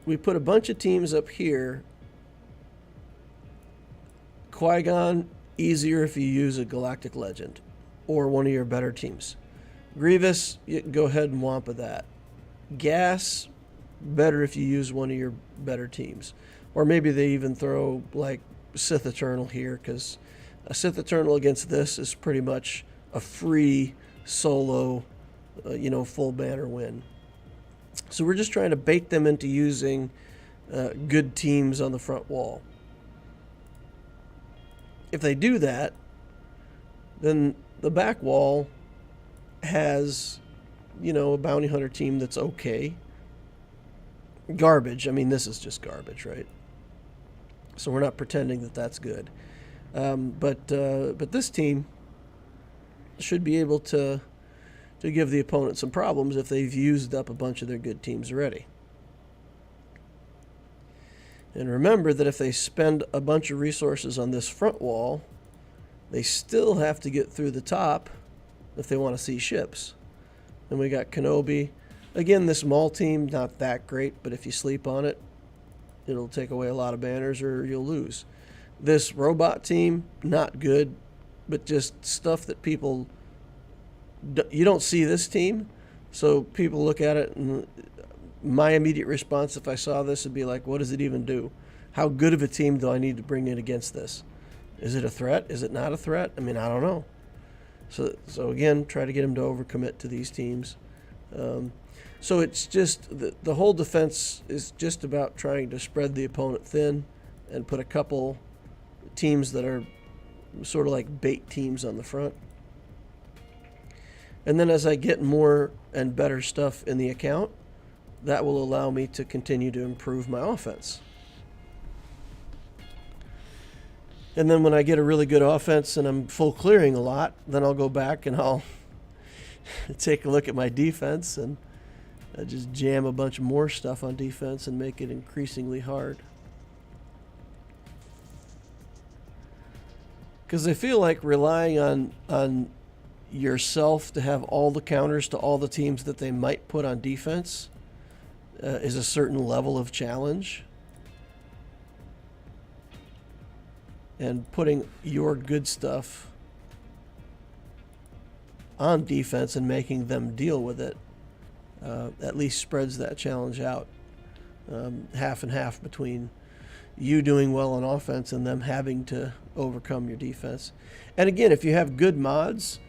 we put a bunch of teams up here. Qui-Gon, easier if you use a Galactic Legend or one of your better teams. Grievous, you can go ahead and wampa that. Gas, better if you use one of your better teams. Or maybe they even throw like Sith Eternal here, because a Sith Eternal against this is pretty much a free solo, full banner win. So we're just trying to bait them into using good teams on the front wall. If they do that, then the back wall has, a bounty hunter team that's okay. Garbage. I mean, this is just garbage, right? So we're not pretending that that's good. But this team should be able to give the opponent some problems if they've used up a bunch of their good teams already. And remember that if they spend a bunch of resources on this front wall, they still have to get through the top if they want to see ships. And we got Kenobi. Again, this Maul team, not that great, but if you sleep on it, it'll take away a lot of banners or you'll lose. This robot team, not good, but just stuff that people... You don't see this team, so people look at it, and my immediate response if I saw this would be like, what does it even do? How good of a team do I need to bring in against this? Is it a threat? Is it not a threat? I mean, I don't know. So again, try to get them to overcommit to these teams. So it's just, the whole defense is just about trying to spread the opponent thin and put a couple teams that are sort of like bait teams on the front. And then as I get more and better stuff in the account, that will allow me to continue to improve my offense. And then when I get a really good offense and I'm full clearing a lot, then I'll go back and I'll take a look at my defense and just jam a bunch more stuff on defense and make it increasingly hard. Because I feel like relying on yourself to have all the counters to all the teams that they might put on defense is a certain level of challenge. And putting your good stuff on defense and making them deal with it at least spreads that challenge out. Half and half between you doing well on offense and them having to overcome your defense. And again, if you have good mods,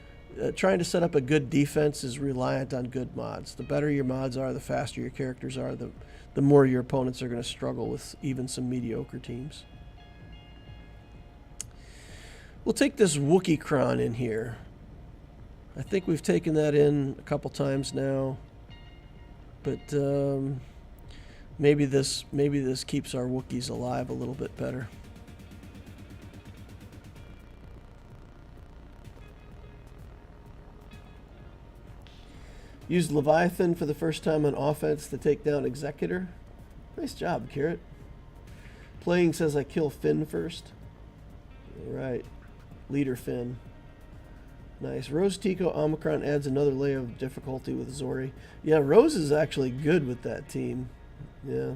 trying to set up a good defense is reliant on good mods. The better your mods are, the faster your characters are, the more your opponents are going to struggle with even some mediocre teams. We'll take this Wookiee Kron in here. I think we've taken that in a couple times now, but maybe this keeps our Wookiees alive a little bit better. Used Leviathan for the first time on offense to take down Executor. Nice job, Carrot. Playing says I kill Finn first. All right. Leader Finn. Nice. Rose Tico Omicron adds another layer of difficulty with Zori. Yeah, Rose is actually good with that team. Yeah.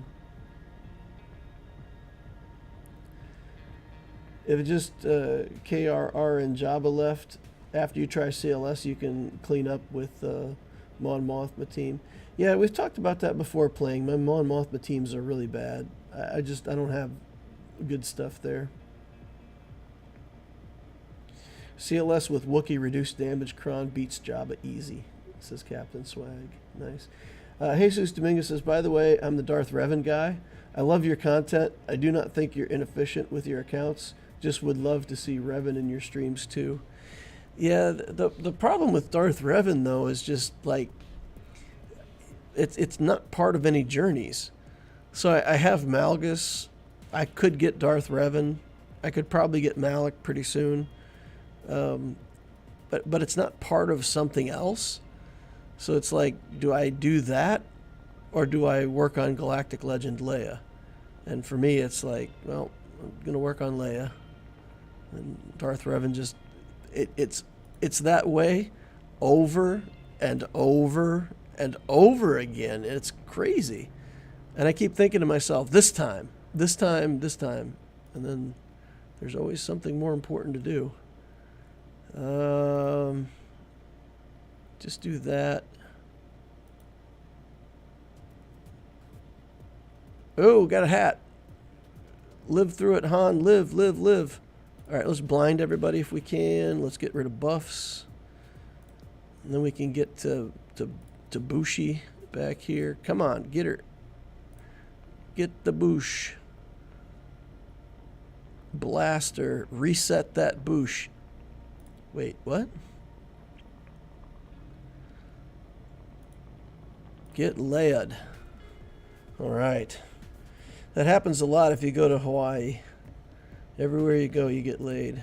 If it's just KRR and Jabba left, after you try CLS, you can clean up with Mon Mothma team. Yeah, we've talked about that before playing. My Mon Mothma teams are really bad. I don't have good stuff there. CLS with Wookiee reduced damage Kron beats Jabba easy, says Captain Swag. Nice. Jesus Dominguez says, by the way, I'm the Darth Revan guy. I love your content. I do not think you're inefficient with your accounts. Just would love to see Revan in your streams too. Yeah, the problem with Darth Revan, though, is just, like, it's not part of any journeys. So I have Malgus. I could get Darth Revan. I could probably get Malak pretty soon. But it's not part of something else. So it's like, do I do that? Or do I work on Galactic Legend Leia? And for me, it's like, well, I'm going to work on Leia. And Darth Revan just... It's that way over and over and over again. It's crazy. And I keep thinking to myself, this time. And then there's always something more important to do. Just do that. Oh, got a hat. Live through it, Han. Live. All right, let's blind everybody if we can. Let's get rid of buffs. And then we can get to Bushi back here. Come on, get her. Get the Bush. Blaster. Reset that Bush. Wait, what? Get laid. All right. That happens a lot if you go to Hawaii. Everywhere you go, you get laid.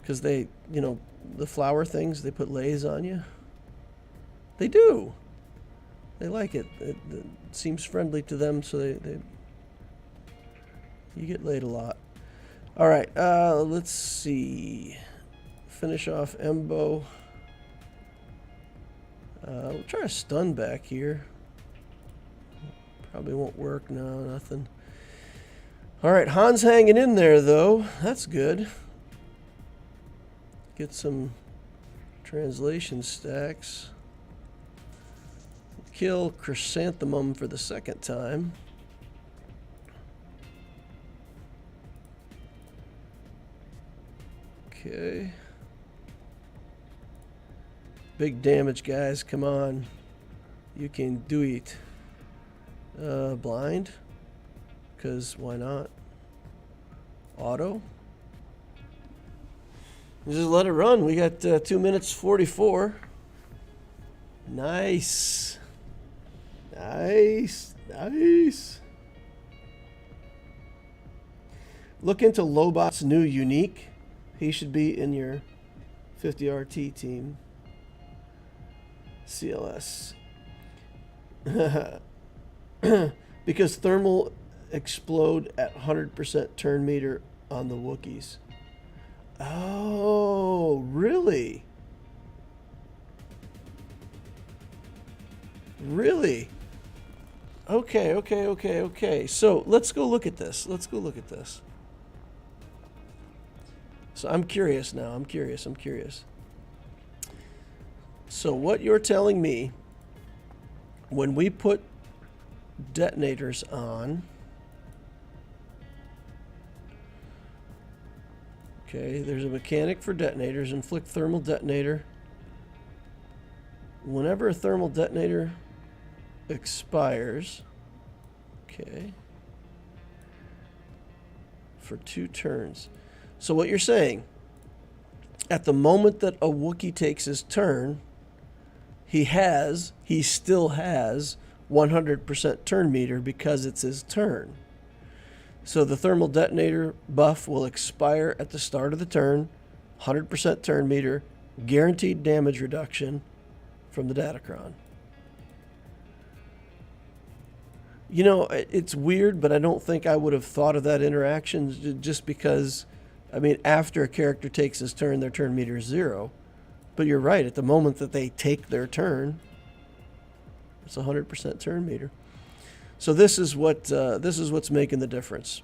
Because they, the flower things, they put lays on you. They do. They like it. It seems friendly to them, so you get laid a lot. All right, let's see. Finish off Embo. We'll try a stun back here. Probably won't work. No, nothing. All right, Han's hanging in there, though. That's good. Get some translation stacks. Kill Chrysanthemum for the second time. Okay. Big damage, guys. Come on. You can do it. Blind. Because why not? Auto. Just let it run. We got 2 minutes 44. Nice. Nice. Nice. Look into Lobot's new unique. He should be in your 50 RT team. CLS. Because thermal explode at 100% turn meter on the Wookiees. Oh, really? Really? Okay. So let's go look at this. So I'm curious now. I'm curious. So what you're telling me, when we put detonators on, okay, there's a mechanic for detonators, inflict thermal detonator. Whenever a thermal detonator expires, okay, for 2 turns. So what you're saying, at the moment that a Wookiee takes his turn, he still has 100% turn meter because it's his turn. So the thermal detonator buff will expire at the start of the turn, 100% turn meter, guaranteed damage reduction from the datacron. You know, it's weird, but I don't think I would have thought of that interaction just because, I mean, after a character takes his turn, their turn meter is 0. But you're right, at the moment that they take their turn, it's 100% turn meter. So this is what's making the difference.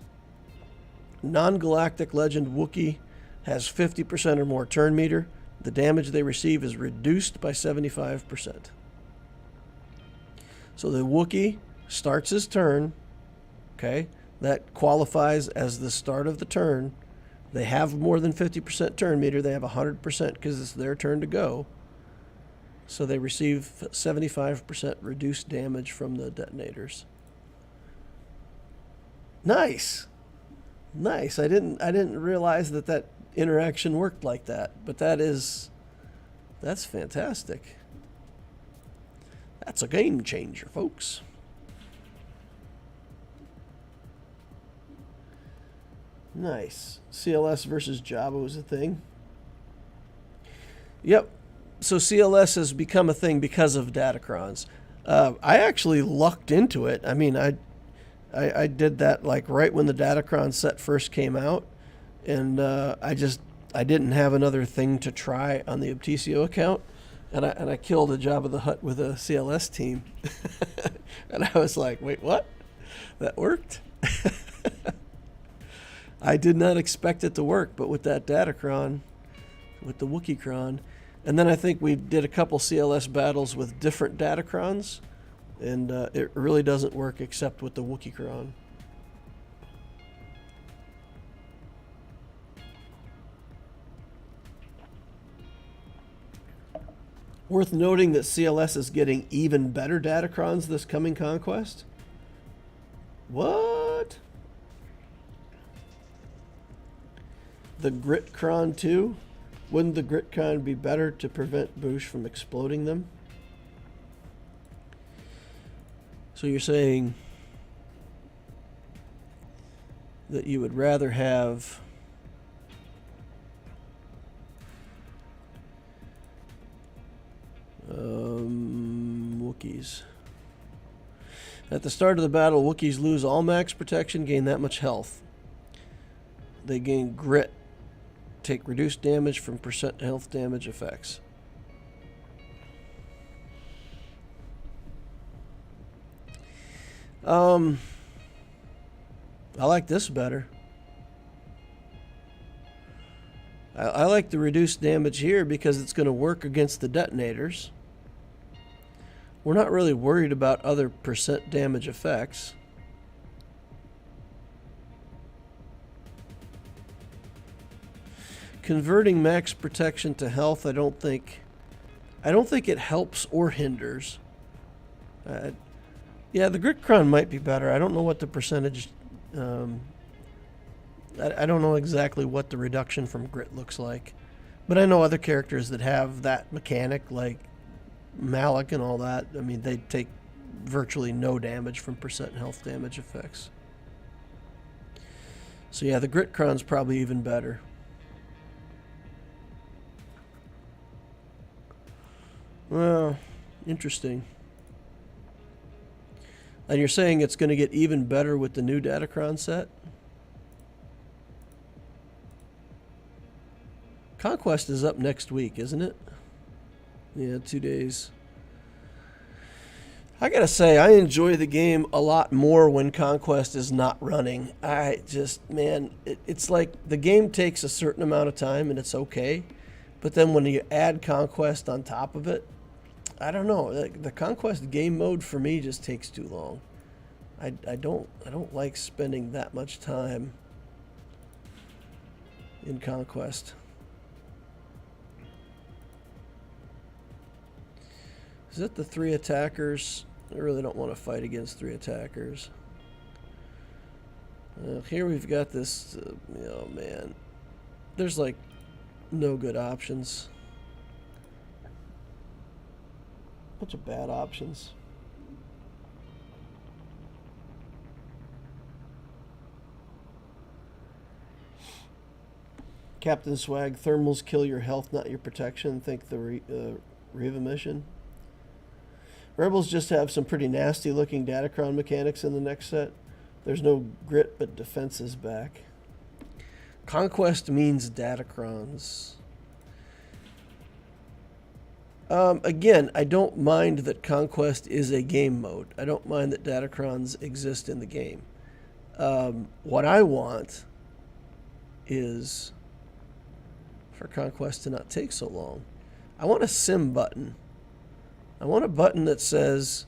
Non-galactic legend Wookiee has 50% or more turn meter. The damage they receive is reduced by 75%. So the Wookiee starts his turn, okay? That qualifies as the start of the turn. They have more than 50% turn meter. They have 100% because it's their turn to go. So they receive 75% reduced damage from the detonators. Nice. I didn't realize that interaction worked like that, but that's fantastic. That's a game changer, folks. Nice. CLS versus Jabba was a thing. Yep. So CLS has become a thing because of datacrons. I actually lucked into it. I mean, I did that like right when the datacron set first came out, and I didn't have another thing to try on the Obtisio account, and I killed a Jabba the Hutt with a CLS team, and I was like, wait, what? That worked? I did not expect it to work, but with that datacron, with the Wookiee-cron, and then I think we did a couple CLS battles with different datacrons, and it really doesn't work except with the Wookiee-cron. Worth noting that CLS is getting even better datacrons this coming Conquest. What? The Gritcron too? Wouldn't the Gritcron be better to prevent Boosh from exploding them? So you're saying that you would rather have Wookiees. At the start of the battle, Wookiees lose all max protection, gain that much health. They gain grit, take reduced damage from percent health damage effects. I like this better. I like the reduced damage here because it's going to work against the detonators. We're not really worried about other percent damage effects. Converting max protection to health, I don't think it helps or hinders. Yeah, the Gritcron might be better. I don't know what the percentage. I don't know exactly what the reduction from grit looks like, but I know other characters that have that mechanic, like Malik and all that. I mean, they take virtually no damage from percent health damage effects. So yeah, the Gritcron's probably even better. Well, interesting. And you're saying it's going to get even better with the new datacron set? Conquest is up next week, isn't it? Yeah, 2 days. I gotta say, I enjoy the game a lot more when Conquest is not running. I just, man, it's like the game takes a certain amount of time and it's okay. But then when you add Conquest on top of it, I don't know. The Conquest game mode for me just takes too long. I don't like spending that much time in Conquest. Is it the 3 attackers? I really don't want to fight against 3 attackers. Here we've got this. Oh man, there's like no good options. Bunch of bad options. Captain Swag, thermals kill your health, not your protection. Think the Riva mission. Rebels just have some pretty nasty looking datacron mechanics in the next set. There's no grit, but defense is back. Conquest means datacrons. Again, I don't mind that Conquest is a game mode. I don't mind that datacrons exist in the game. What I want is for Conquest to not take so long. I want a sim button. I want a button that says,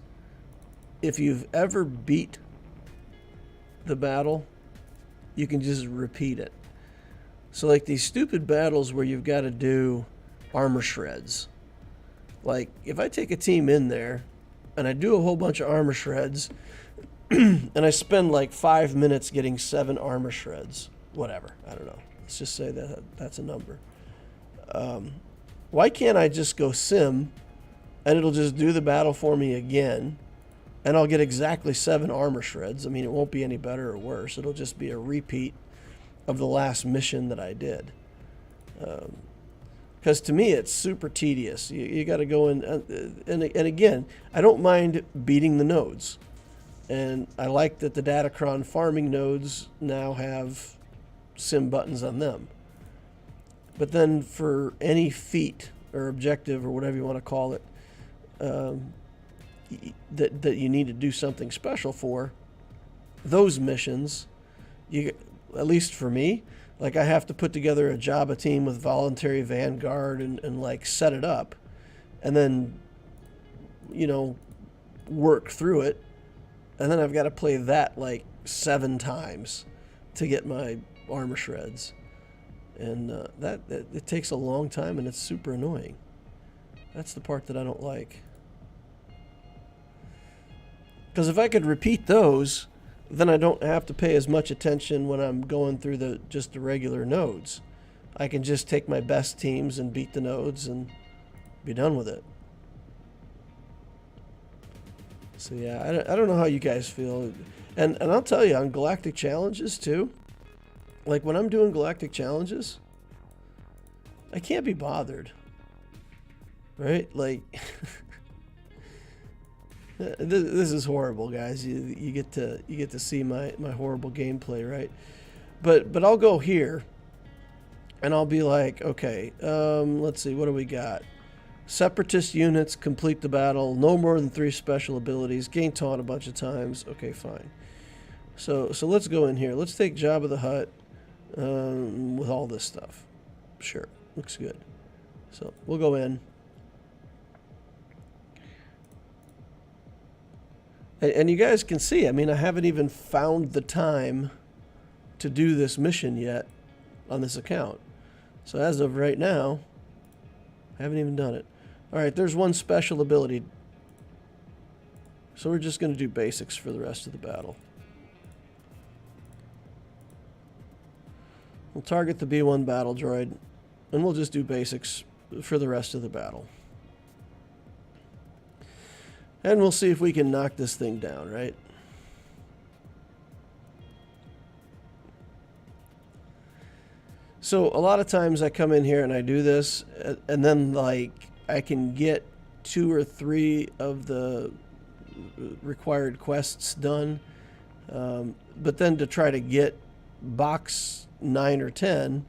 if you've ever beat the battle, you can just repeat it. So like these stupid battles where you've got to do armor shreds. Like if I take a team in there and I do a whole bunch of armor shreds and I spend like 5 minutes getting 7 armor shreds, whatever, I don't know. Let's just say that that's a number. Why can't I just go sim and it'll just do the battle for me again, and I'll get exactly 7 armor shreds. I mean, it won't be any better or worse. It'll just be a repeat of the last mission that I did. Because to me, it's super tedious. You got to go in, and again, I don't mind beating the nodes. And I like that the datacron farming nodes now have sim buttons on them. But then for any feat or objective or whatever you want to call it, that you need to do something special for, those missions, at least for me, like I have to put together a Jabba team with voluntary vanguard and like set it up and then, you know, work through it. And then I've got to play that like 7 times to get my armor shreds. And that it takes a long time and it's super annoying. That's the part that I don't like. Because if I could repeat those, then I don't have to pay as much attention when I'm going through just the regular nodes. I can just take my best teams and beat the nodes and be done with it. So yeah, I don't know how you guys feel. And I'll tell you, on Galactic Challenges too, like when I'm doing Galactic Challenges, I can't be bothered. Right? Like... This is horrible, guys. You get to see my horrible gameplay, right? But I'll go here, and I'll be like, okay, let's see, what do we got? Separatist units complete the battle. No more than 3 special abilities. Gain taunt a bunch of times. Okay, fine. So let's go in here. Let's take Jabba the Hutt with all this stuff. Sure, looks good. So we'll go in. And you guys can see, I mean, I haven't even found the time to do this mission yet on this account. So as of right now, I haven't even done it. All right, there's one special ability. So we're just going to do basics for the rest of the battle. We'll target the B1 battle droid, and we'll just do basics for the rest of the battle. And we'll see if we can knock this thing down, right? So a lot of times I come in here and I do this, and then like I can get 2 or 3 of the required quests done. But then to try to get box 9 or 10,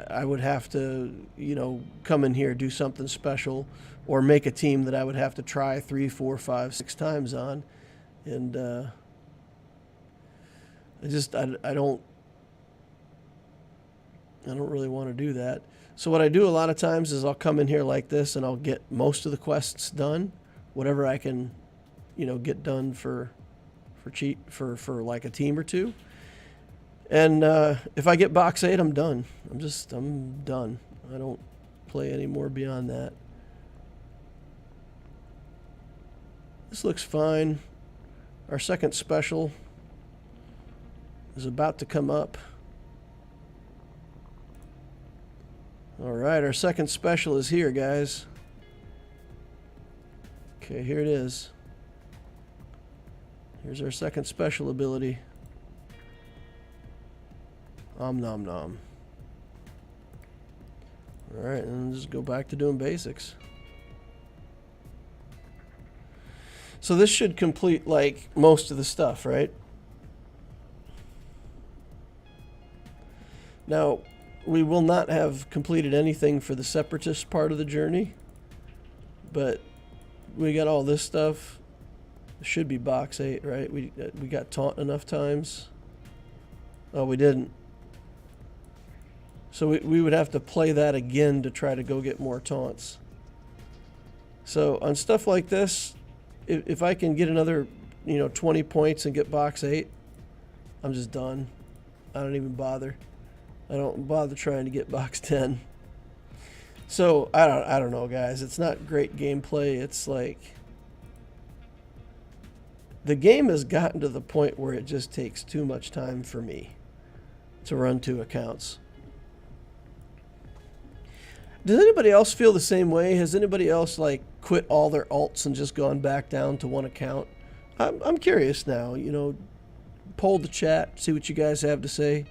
I would have to, you know, come in here, do something special, or make a team that I would have to try 3, 4, 5, 6 times on. And I don't really want to do that. So what I do a lot of times is I'll come in here like this and I'll get most of the quests done, whatever I can, you know, get done for like a team or 2. And if I get box 8, I'm done. I'm done. I don't play any more beyond that. This looks fine. Our second special is about to come up. All right, our second special is here, guys. Okay, here it is. Here's our second special ability. Om nom nom. All right, and just go back to doing basics. So this should complete like most of the stuff, right? Now, we will not have completed anything for the separatist part of the journey, but we got all this stuff. It should be box 8, right? We got taunt enough times. Oh, we didn't. So we would have to play that again to try to go get more taunts. So on stuff like this, if I can get another, 20 points and get box 8, I'm just done. I don't even bother. I don't bother trying to get box 10. So I don't know, guys. It's not great gameplay. It's like the game has gotten to the point where it just takes too much time for me to run 2 accounts. Does anybody else feel the same way? Has anybody else like quit all their alts and just gone back down to 1 account? I'm curious now. Poll the chat, see what you guys have to say.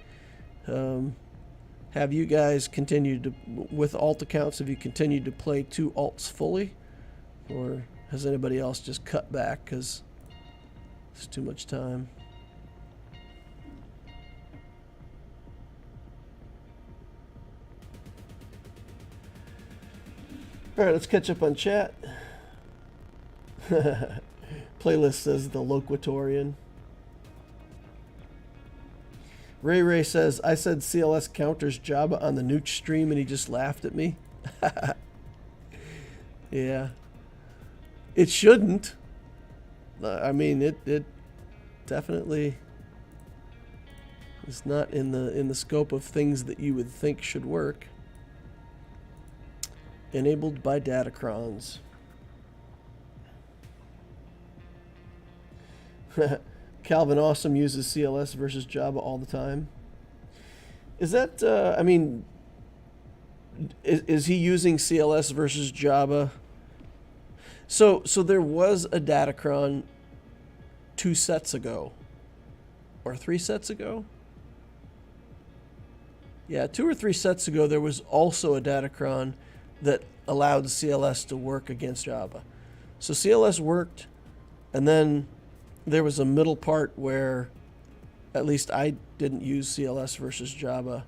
Have you guys continued to, with alt accounts, have you continued to play 2 alts fully? Or has anybody else just cut back because it's too much time? All right, let's catch up on chat. Playlist says the Loquitorian. Ray says, I said CLS counters Jabba on the Nuke stream and he just laughed at me. Yeah. It shouldn't. I mean, it definitely is not in the scope of things that you would think should work. Enabled by datacrons. Calvin Awesome uses CLS versus Jabba all the time. Is that, I mean, is he using CLS versus Jabba? So there was a datacron 2 sets ago. Or 3 sets ago? Yeah, 2 or 3 sets ago there was also a datacron that allowed CLS to work against Jabba. So CLS worked, and then there was a middle part where at least I didn't use CLS versus Jabba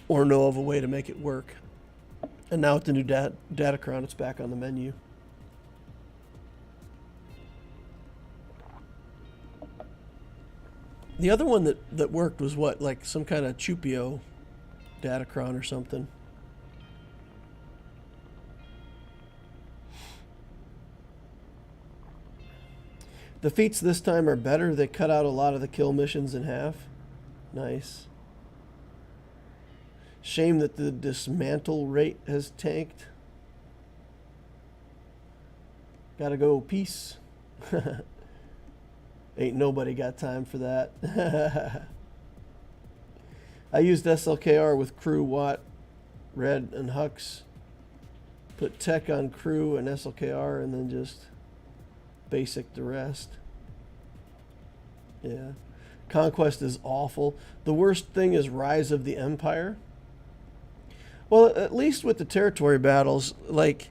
or know of a way to make it work. And now with the new datacron, it's back on the menu. The other one that worked was what, like some kind of Chupio datacron or something. The feats this time are better. They cut out a lot of the kill missions in half. Nice. Shame that the dismantle rate has tanked. Gotta go, peace. Ain't nobody got time for that. I used SLKR with crew, Watt, Red, and Hux. Put tech on crew and SLKR and then just basic the rest. Yeah. Conquest is awful. The worst thing is Rise of the Empire. Well, at least with the territory battles, like,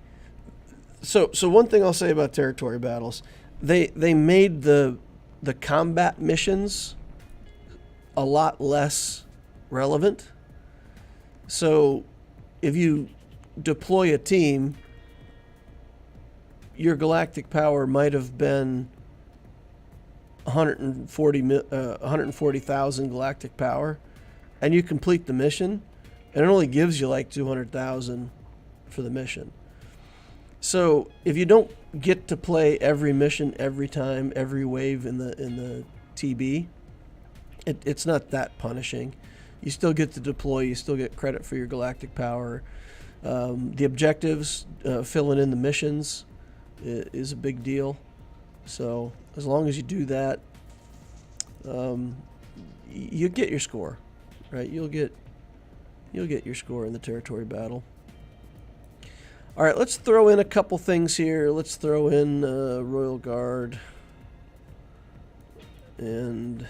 so one thing I'll say about territory battles, they made the combat missions a lot less relevant. So if you deploy a team, your galactic power might have been 140,000 galactic power, and you complete the mission, and it only gives you like 200,000 for the mission. So if you don't get to play every mission every time, every wave in the TB, it's not that punishing. You still get to deploy. You still get credit for your galactic power. The objectives, filling in the missions, is a big deal. So as long as you do that, you get your score, right? You'll get your score in the territory battle. All right, let's throw in a couple things here. Let's throw in Royal Guard and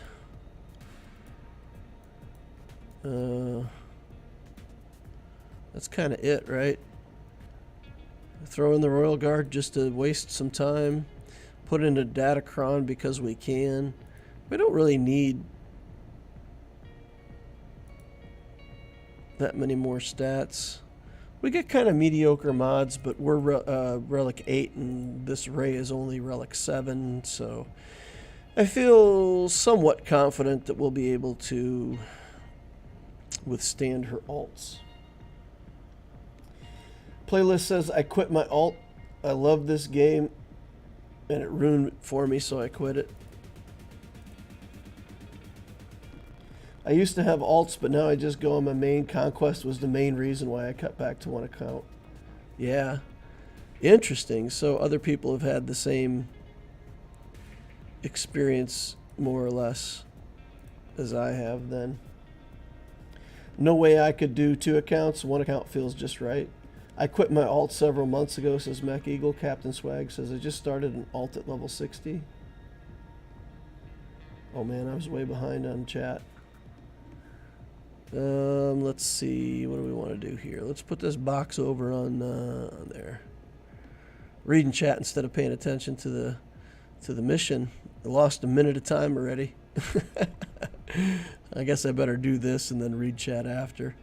that's kind of it, right? Throw in the Royal Guard just to waste some time. Put in a datacron because we can. We don't really need that many more stats. We get kind of mediocre mods, but we're Relic 8 and this Rey is only Relic 7, so I feel somewhat confident that we'll be able to withstand her ults. Playlist says, I quit my alt. I love this game and it ruined it for me, so I quit it. I used to have alts, but now I just go on my main. Conquest was the main reason why I cut back to one account. Yeah. Interesting. So other people have had the same experience, more or less, as I have then. No way I could do 2 accounts. 1 account feels just right. I quit my alt several months ago, says Mech Eagle. Captain Swag says, I just started an alt at level 60. Oh man, I was way behind on chat. Let's see, what do we want to do here? Let's put this box over on there. Reading chat instead of paying attention to the mission. I lost a minute of time already. I guess I better do this and then read chat after.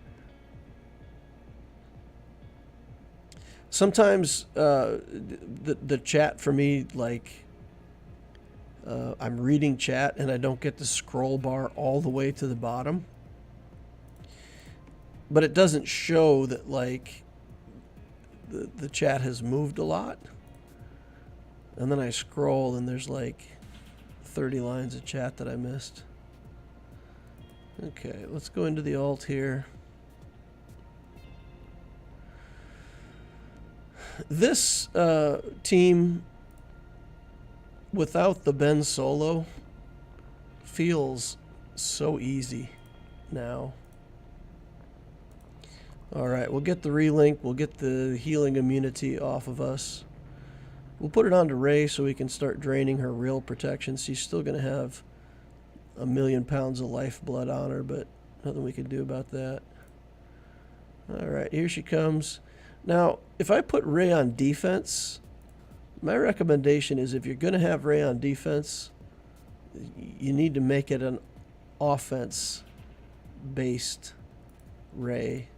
Sometimes the chat for me, like, I'm reading chat and I don't get the scroll bar all the way to the bottom. But it doesn't show that, like, the chat has moved a lot. And then I scroll and there's like 30 lines of chat that I missed. Okay, let's go into the alt here. This team, without the Ben Solo, feels so easy now. Alright, we'll get the relink, we'll get the healing immunity off of us. We'll put it on to Rey so we can start draining her real protection. She's still going to have 1,000,000 pounds of lifeblood on her, but nothing we can do about that. Alright, here she comes. Now, if I put Rey on defense, my recommendation is if you're going to have Rey on defense, you need to make it an offense-based Rey.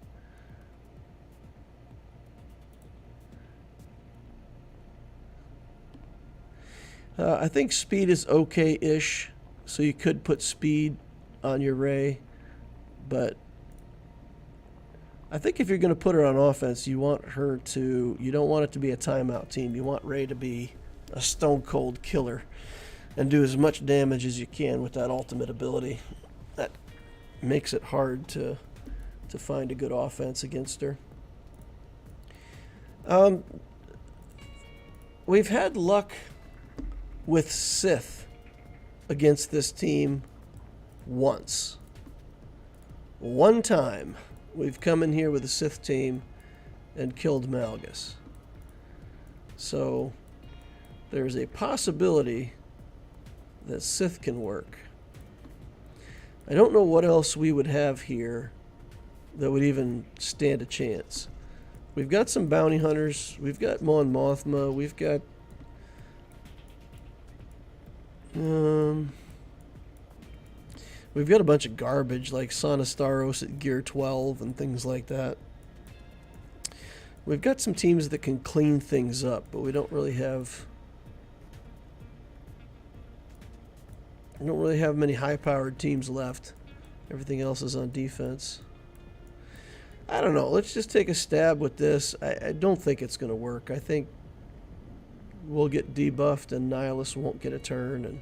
I think speed is okay-ish, so you could put speed on your Rey, but I think if you're going to put her on offense, you want her to, you don't want it to be a timeout team. You want Rey to be a stone-cold killer and do as much damage as you can with that ultimate ability. That makes it hard to find a good offense against her. We've had luck with Sith against this team once. One time we've come in here with a Sith team and killed Malgus. So there's a possibility that Sith can work. I don't know what else we would have here that would even stand a chance. We've got some bounty hunters. We've got Mon Mothma. We've got a bunch of garbage like Sonastaros at gear 12 and things like that. We've got some teams that can clean things up, but we don't really have many high-powered teams left. Everything else is on defense. I don't know. Let's just take a stab with this. I don't think it's going to work. I think we'll get debuffed and Nihilus won't get a turn. And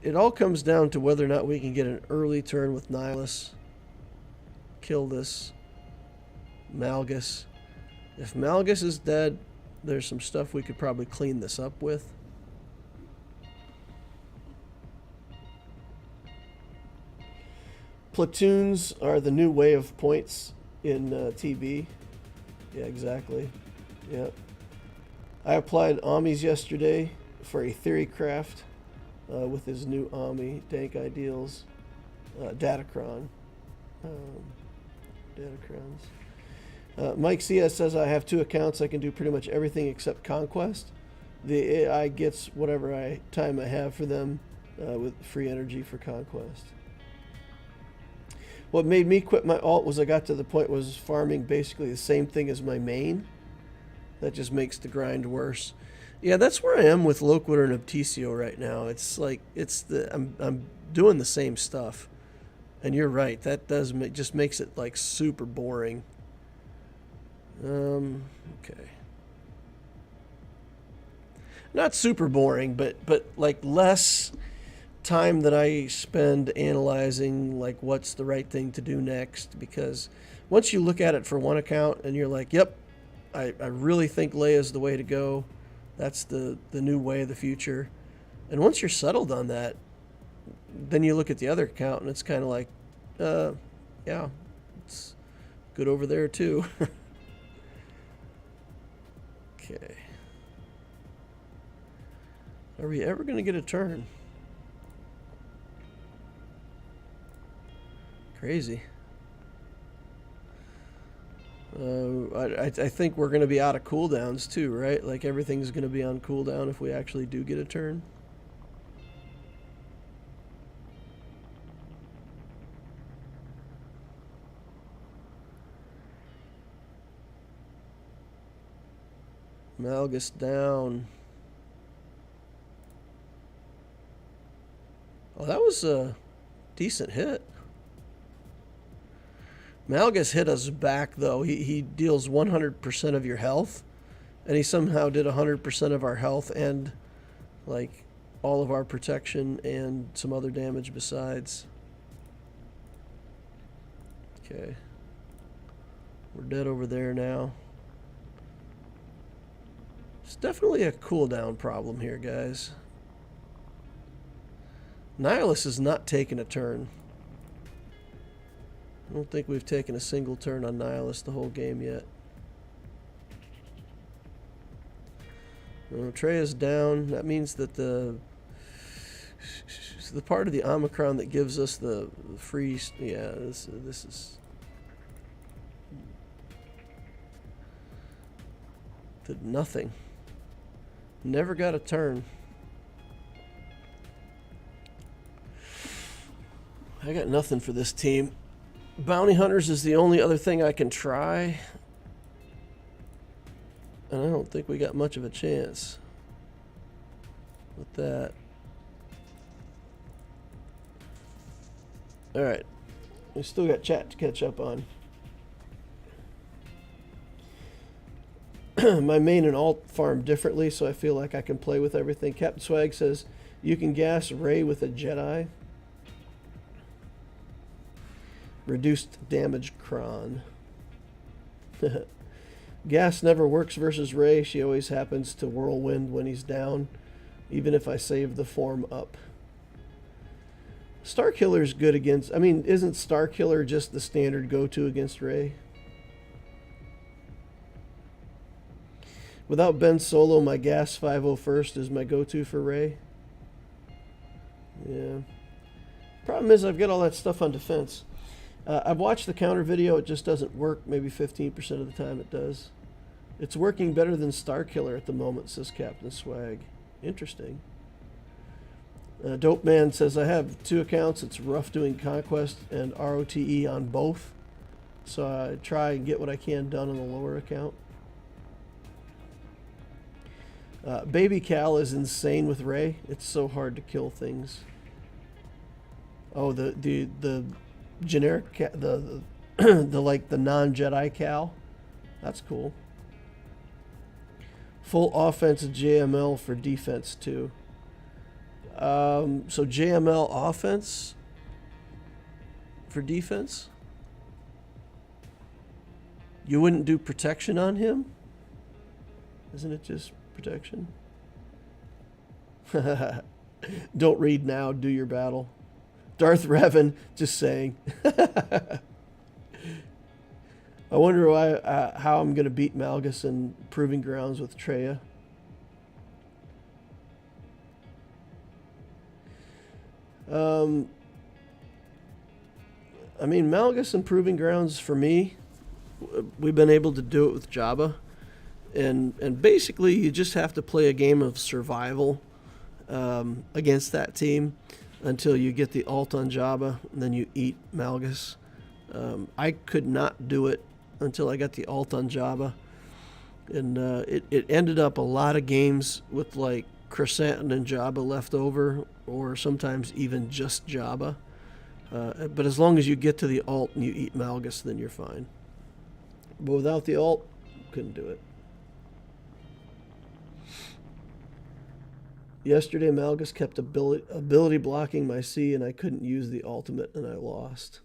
it all comes down to whether or not we can get an early turn with Nihilus. Kill this Malgus. If Malgus is dead, there's some stuff we could probably clean this up with. Platoons are the new way of points in TB. Yeah, exactly. Yep. I applied Amis yesterday for a theory craft with his new Ami dank ideals. Datacron. Datacrons. Mike CS says I have 2 accounts. I can do pretty much everything except Conquest. The AI gets whatever time I have for them with free energy for Conquest. What made me quit my alt was I got to the point where I was farming basically the same thing as my main. That just makes the grind worse. Yeah, that's where I am with Loquitur and Obtisio right now. It's like I'm doing the same stuff, and you're right. That just makes it like super boring. Okay. Not super boring, but like less time that I spend analyzing like what's the right thing to do next, because once you look at it for one account and you're like, yep, I really think Leia's the way to go, that's the new way of the future, and once you're settled on that, then you look at the other account and it's kind of like, yeah, it's good over there too. Okay, are we ever going to get a turn? Crazy. I think we're going to be out of cooldowns too, right? Like everything's going to be on cooldown if we actually do get a turn. Malgus down. Oh, that was a decent hit. Malgus hit us back, though. He deals 100% of your health, and he somehow did 100% of our health and, like, all of our protection and some other damage besides. Okay. We're dead over there now. It's definitely a cooldown problem here, guys. Nihilus is not taking a turn. I don't think we've taken a single turn on Nihilus the whole game yet. Treya's down. That means that the part of the Omicron that gives us the free... Yeah, this is... Did nothing. Never got a turn. I got nothing for this team. Bounty Hunters is the only other thing I can try. And I don't think we got much of a chance. with that. All right, we still got chat to catch up on. My main and alt farm differently, so I feel like I can play with everything. Captain Swag says you can gas Rey with a Jedi. Reduced damage cron. Gas never works versus Rey. She always happens to whirlwind when he's down, even if I save the form up. Starkiller's good against... I mean, isn't Starkiller just the standard go-to against Rey? Without Ben Solo, my gas 501st is my go-to for Rey. Yeah. Problem is, I've got all that stuff on defense. I've watched the counter video. It just doesn't work. Maybe 15% of the time it does. It's working better than Starkiller at the moment, says Captain Swag. Interesting. Dope Man says, I have 2 accounts. It's rough doing Conquest and ROTE on both. So I try and get what I can done on the lower account. Baby Cal is insane with Rey. It's so hard to kill things. Oh, the generic the like the non-Jedi Cal. That's cool. Full offense JML for defense too. So JML offense for defense. You wouldn't do protection on him? Isn't it just protection? Don't read now, do your battle. Darth Revan, just saying. I wonder why, how I'm going to beat Malgus in Proving Grounds with Traya. I mean, Malgus and Proving Grounds, for me, we've been able to do it with Jabba. And basically, you just have to play a game of survival against that team until you get the ult on Jabba, and then you eat Malgus. I could not do it until I got the ult on Jabba. And it ended up a lot of games with, like, Chrysanthemum and Jabba left over, or sometimes even just Jabba. But as long as you get to the ult and you eat Malgus, then you're fine. But without the ult, couldn't do it. Yesterday, Malgus kept ability blocking my C, and I couldn't use the ultimate, and I lost.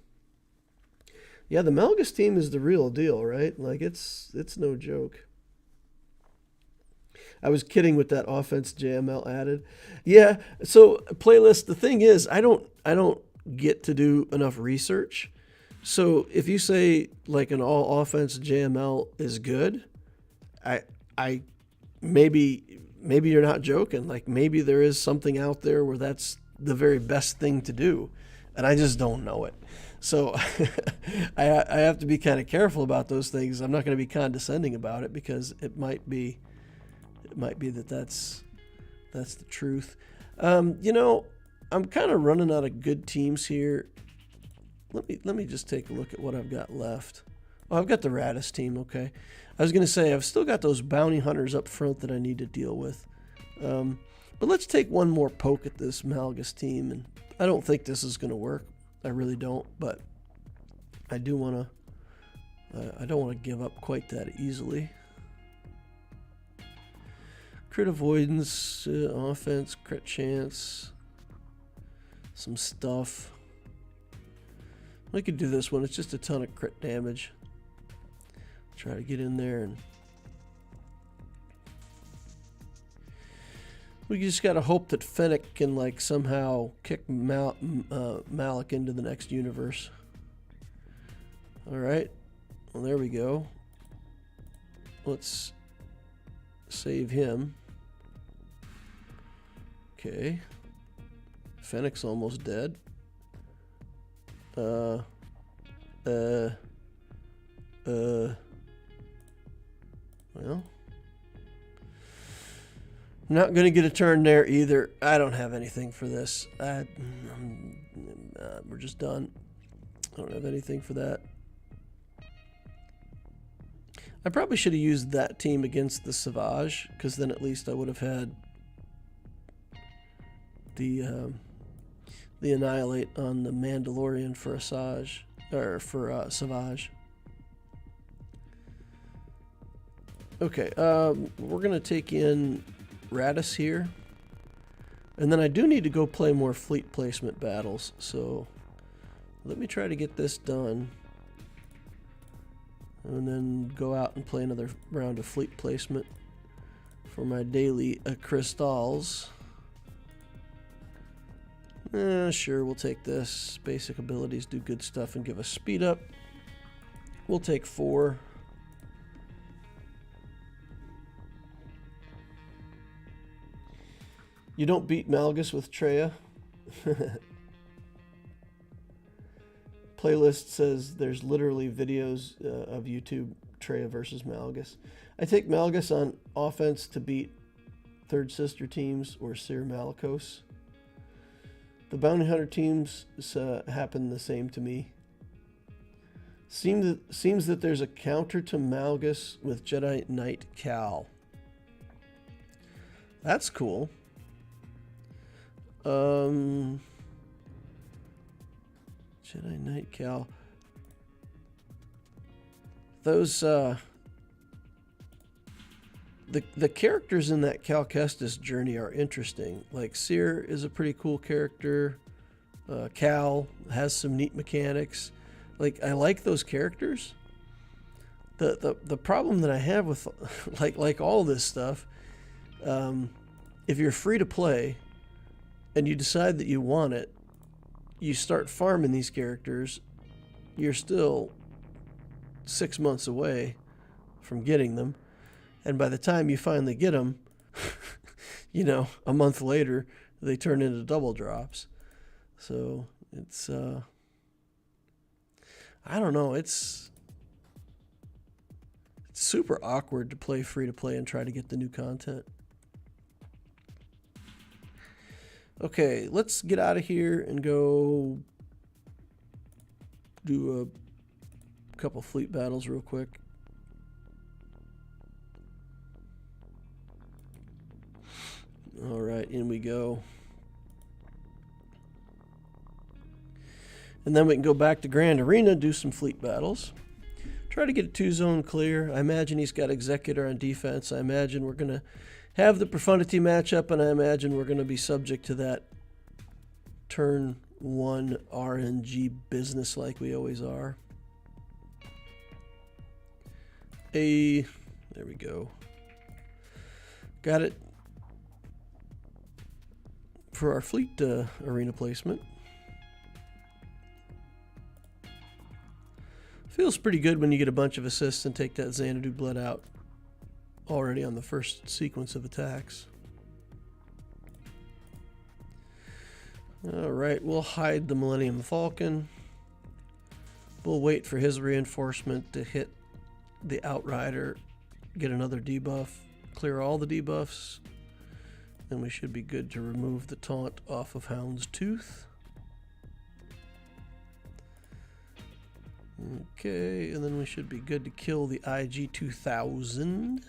Yeah, the Malgus team is the real deal, right? Like, it's no joke. I was kidding with that offense JML added. Yeah, so playlist, the thing is, I don't get to do enough research. So if you say like an all offense JML is good, I maybe you're not joking. Like, maybe there is something out there where that's the very best thing to do, and I just don't know it. So I have to be kind of careful about those things. I'm not going to be condescending about it, because it might be that's the truth. You know, I'm kind of running out of good teams here. Let me just take a look at what I've got left. Oh, I've got the Radis team, okay. I was going to say, I've still got those bounty hunters up front that I need to deal with. But let's take one more poke at this Malgus team. And I don't think this is going to work. I really don't. But I do want to... I don't want to give up quite that easily. Crit avoidance, offense, crit chance. Some stuff. I could do this one. It's just a ton of crit damage. Try to get in there, and we just gotta hope that Fennec can, like, somehow kick Malik into the next universe. All right, well, there we go. Let's save him. Okay, Fennec's almost dead. Well, I'm not going to get a turn there either. I don't have anything for this. We're just done. I don't have anything for that. I probably should have used that team against the Savage, because then at least I would have had the Annihilate on the Mandalorian for Asajj, or for Savage. Okay, we're gonna take in Radis here, and then I do need to go play more fleet placement battles, so let me try to get this done, and then go out and play another round of fleet placement for my daily crystals. Sure, we'll take this. Basic abilities do good stuff and give us speed up. We'll take 4. You don't beat Malgus with Traya. Playlist says there's literally videos of YouTube Traya versus Malgus. I take Malgus on offense to beat Third Sister teams or Seer Malicos. The Bounty Hunter teams happen the same to me. Seems that there's a counter to Malgus with Jedi Knight Cal. That's cool. Jedi Knight Cal. Those the characters in that Cal Kestis journey are interesting. Like Seer is a pretty cool character. Cal has some neat mechanics. Like, I like those characters. The problem that I have with like all this stuff, if you're free to play and you decide that you want it, you start farming these characters, you're still 6 months away from getting them. And by the time you finally get them, you know, a month later, they turn into double drops. So it's, I don't know, it's super awkward to play free to play and try to get the new content. Okay, let's get out of here and go do a couple fleet battles real quick. All right, in we go. And then we can go back to Grand Arena, do some fleet battles. Try to get a 2-zone clear. I imagine he's got Executor on defense. I imagine we're going to have the Profundity matchup, and I imagine we're going to be subject to that turn 1 RNG business like we always are. There we go. Got it. For our fleet arena placement. Feels pretty good when you get a bunch of assists and take that Xanadu blood out already on the first sequence of attacks. Alright, we'll hide the Millennium Falcon. We'll wait for his reinforcement to hit the Outrider, get another debuff, clear all the debuffs. Then we should be good to remove the taunt off of Hound's Tooth. Okay, and then we should be good to kill the IG-2000.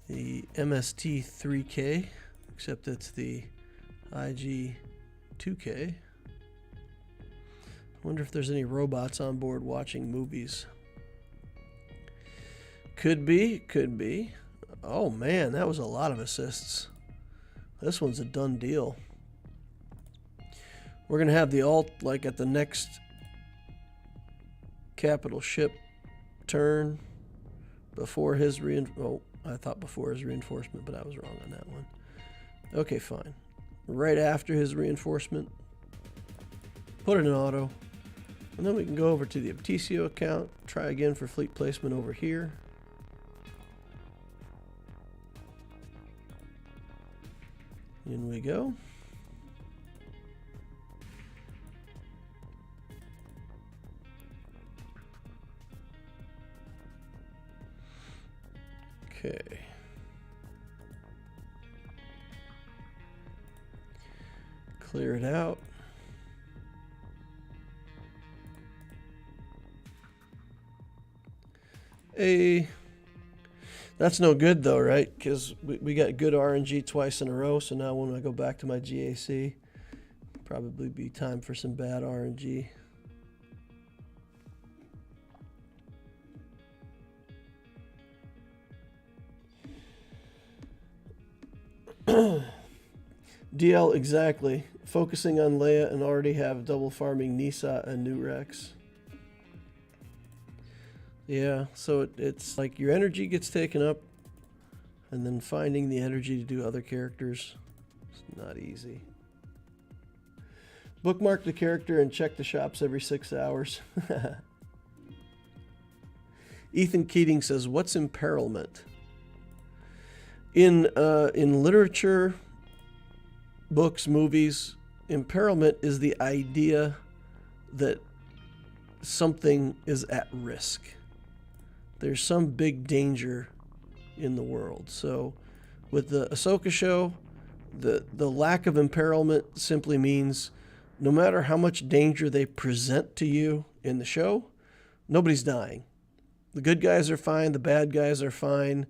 The MST-3K, except it's the IG-2K. I wonder if there's any robots on board watching movies. Could be, could be. Oh man, that was a lot of assists. This one's a done deal. We're going to have the alt like at the next capital ship turn before his I thought before his reinforcement, but I was wrong on that one. Okay, fine. Right after his reinforcement, put it in auto, and then we can go over to the Apticio account, try again for fleet placement over here. In we go. Okay. Clear it out. That's no good though, right? Because we got good RNG twice in a row, so now when I go back to my GAC, probably be time for some bad RNG. DL, exactly. Focusing on Leia and already have double farming Nisa and New Rex. Yeah, so it's like your energy gets taken up, and then finding the energy to do other characters is not easy. Bookmark the character and check the shops every 6 hours. Ethan Keating says, "What's imperilment?" In literature, books, movies, imperilment is the idea that something is at risk. There's some big danger in the world. So with the Ahsoka show, the lack of imperilment simply means no matter how much danger they present to you in the show, nobody's dying. The good guys are fine, the bad guys are fine,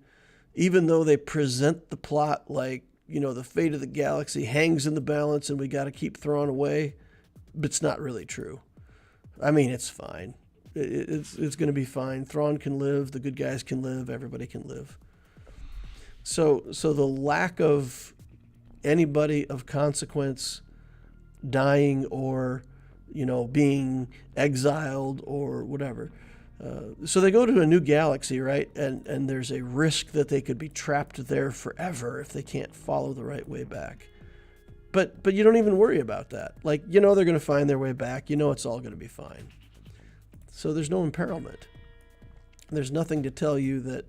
even though they present the plot like, you know, the fate of the galaxy hangs in the balance and we got to keep throwing away, but it's not really true. I mean, it's fine. It's going to be fine. Thrawn can live, the good guys can live, everybody can live. So the lack of anybody of consequence dying or, you know, being exiled or whatever. So they go to a new galaxy, right? And there's a risk that they could be trapped there forever if they can't follow the right way back. But you don't even worry about that. Like, you know, they're going to find their way back. You know, it's all going to be fine. So there's no imperilment. There's nothing to tell you that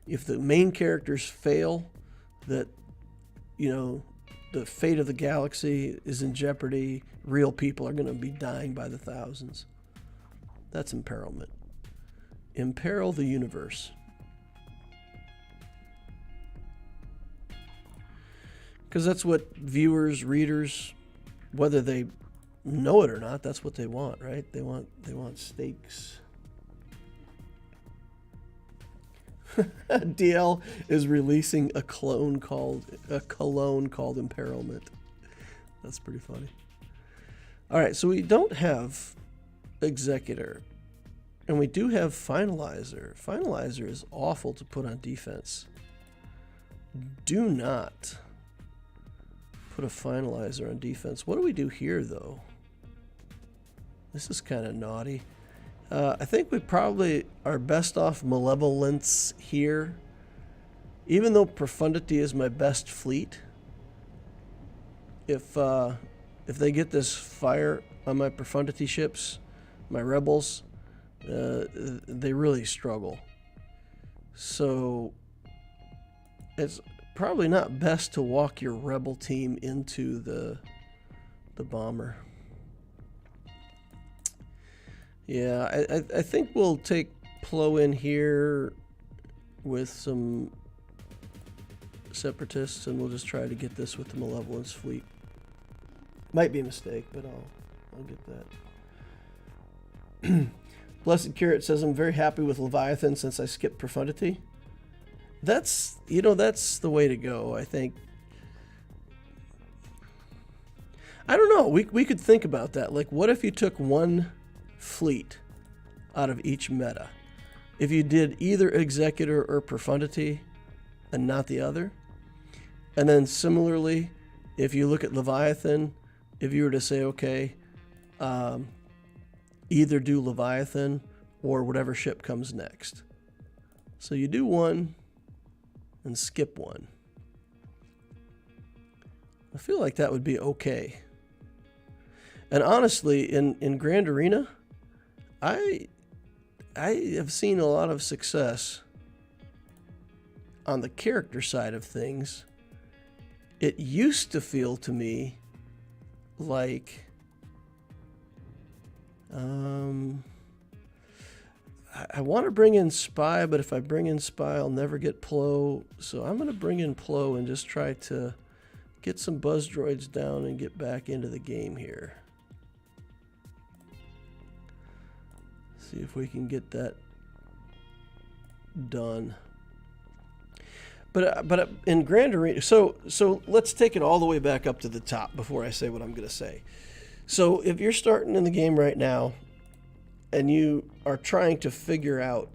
if the main characters fail, that, you know, the fate of the galaxy is in jeopardy. Real people are going to be dying by the thousands. That's imperilment. Imperil the universe. Because that's what viewers, readers, whether they know it or not, that's what they want, right? They want stakes. DL is releasing a cologne called Imperilment. That's pretty funny. All right, so we don't have Executor, and we do have Finalizer. Finalizer is awful to put on defense. Do not put a Finalizer on defense. What do we do here, though? This is kind of naughty. I think we probably are best off Malevolence here. Even though Profundity is my best fleet, if they get this fire on my Profundity ships, my rebels, they really struggle. So it's probably not best to walk your rebel team into the bomber. Yeah, I think we'll take Plo in here with some separatists, and we'll just try to get this with the Malevolence fleet. Might be a mistake, but I'll get that. Blessed Carrot says, I'm very happy with Leviathan since I skipped Profundity. That's the way to go, I think. I don't know. We could think about that. Like, what if you took one fleet out of each meta? If you did either Executor or Profundity and not the other. And then similarly, if you look at Leviathan, if you were to say, okay, either do Leviathan or whatever ship comes next. So you do one and skip one. I feel like that would be okay. And honestly, in Grand Arena, I have seen a lot of success on the character side of things. It used to feel to me like I want to bring in Spy, but if I bring in Spy, I'll never get Plo. So I'm going to bring in Plo and just try to get some buzz droids down and get back into the game here. See if we can get that done. But in Grand Arena, so let's take it all the way back up to the top before I say what I'm going to say. So if you're starting in the game right now and you are trying to figure out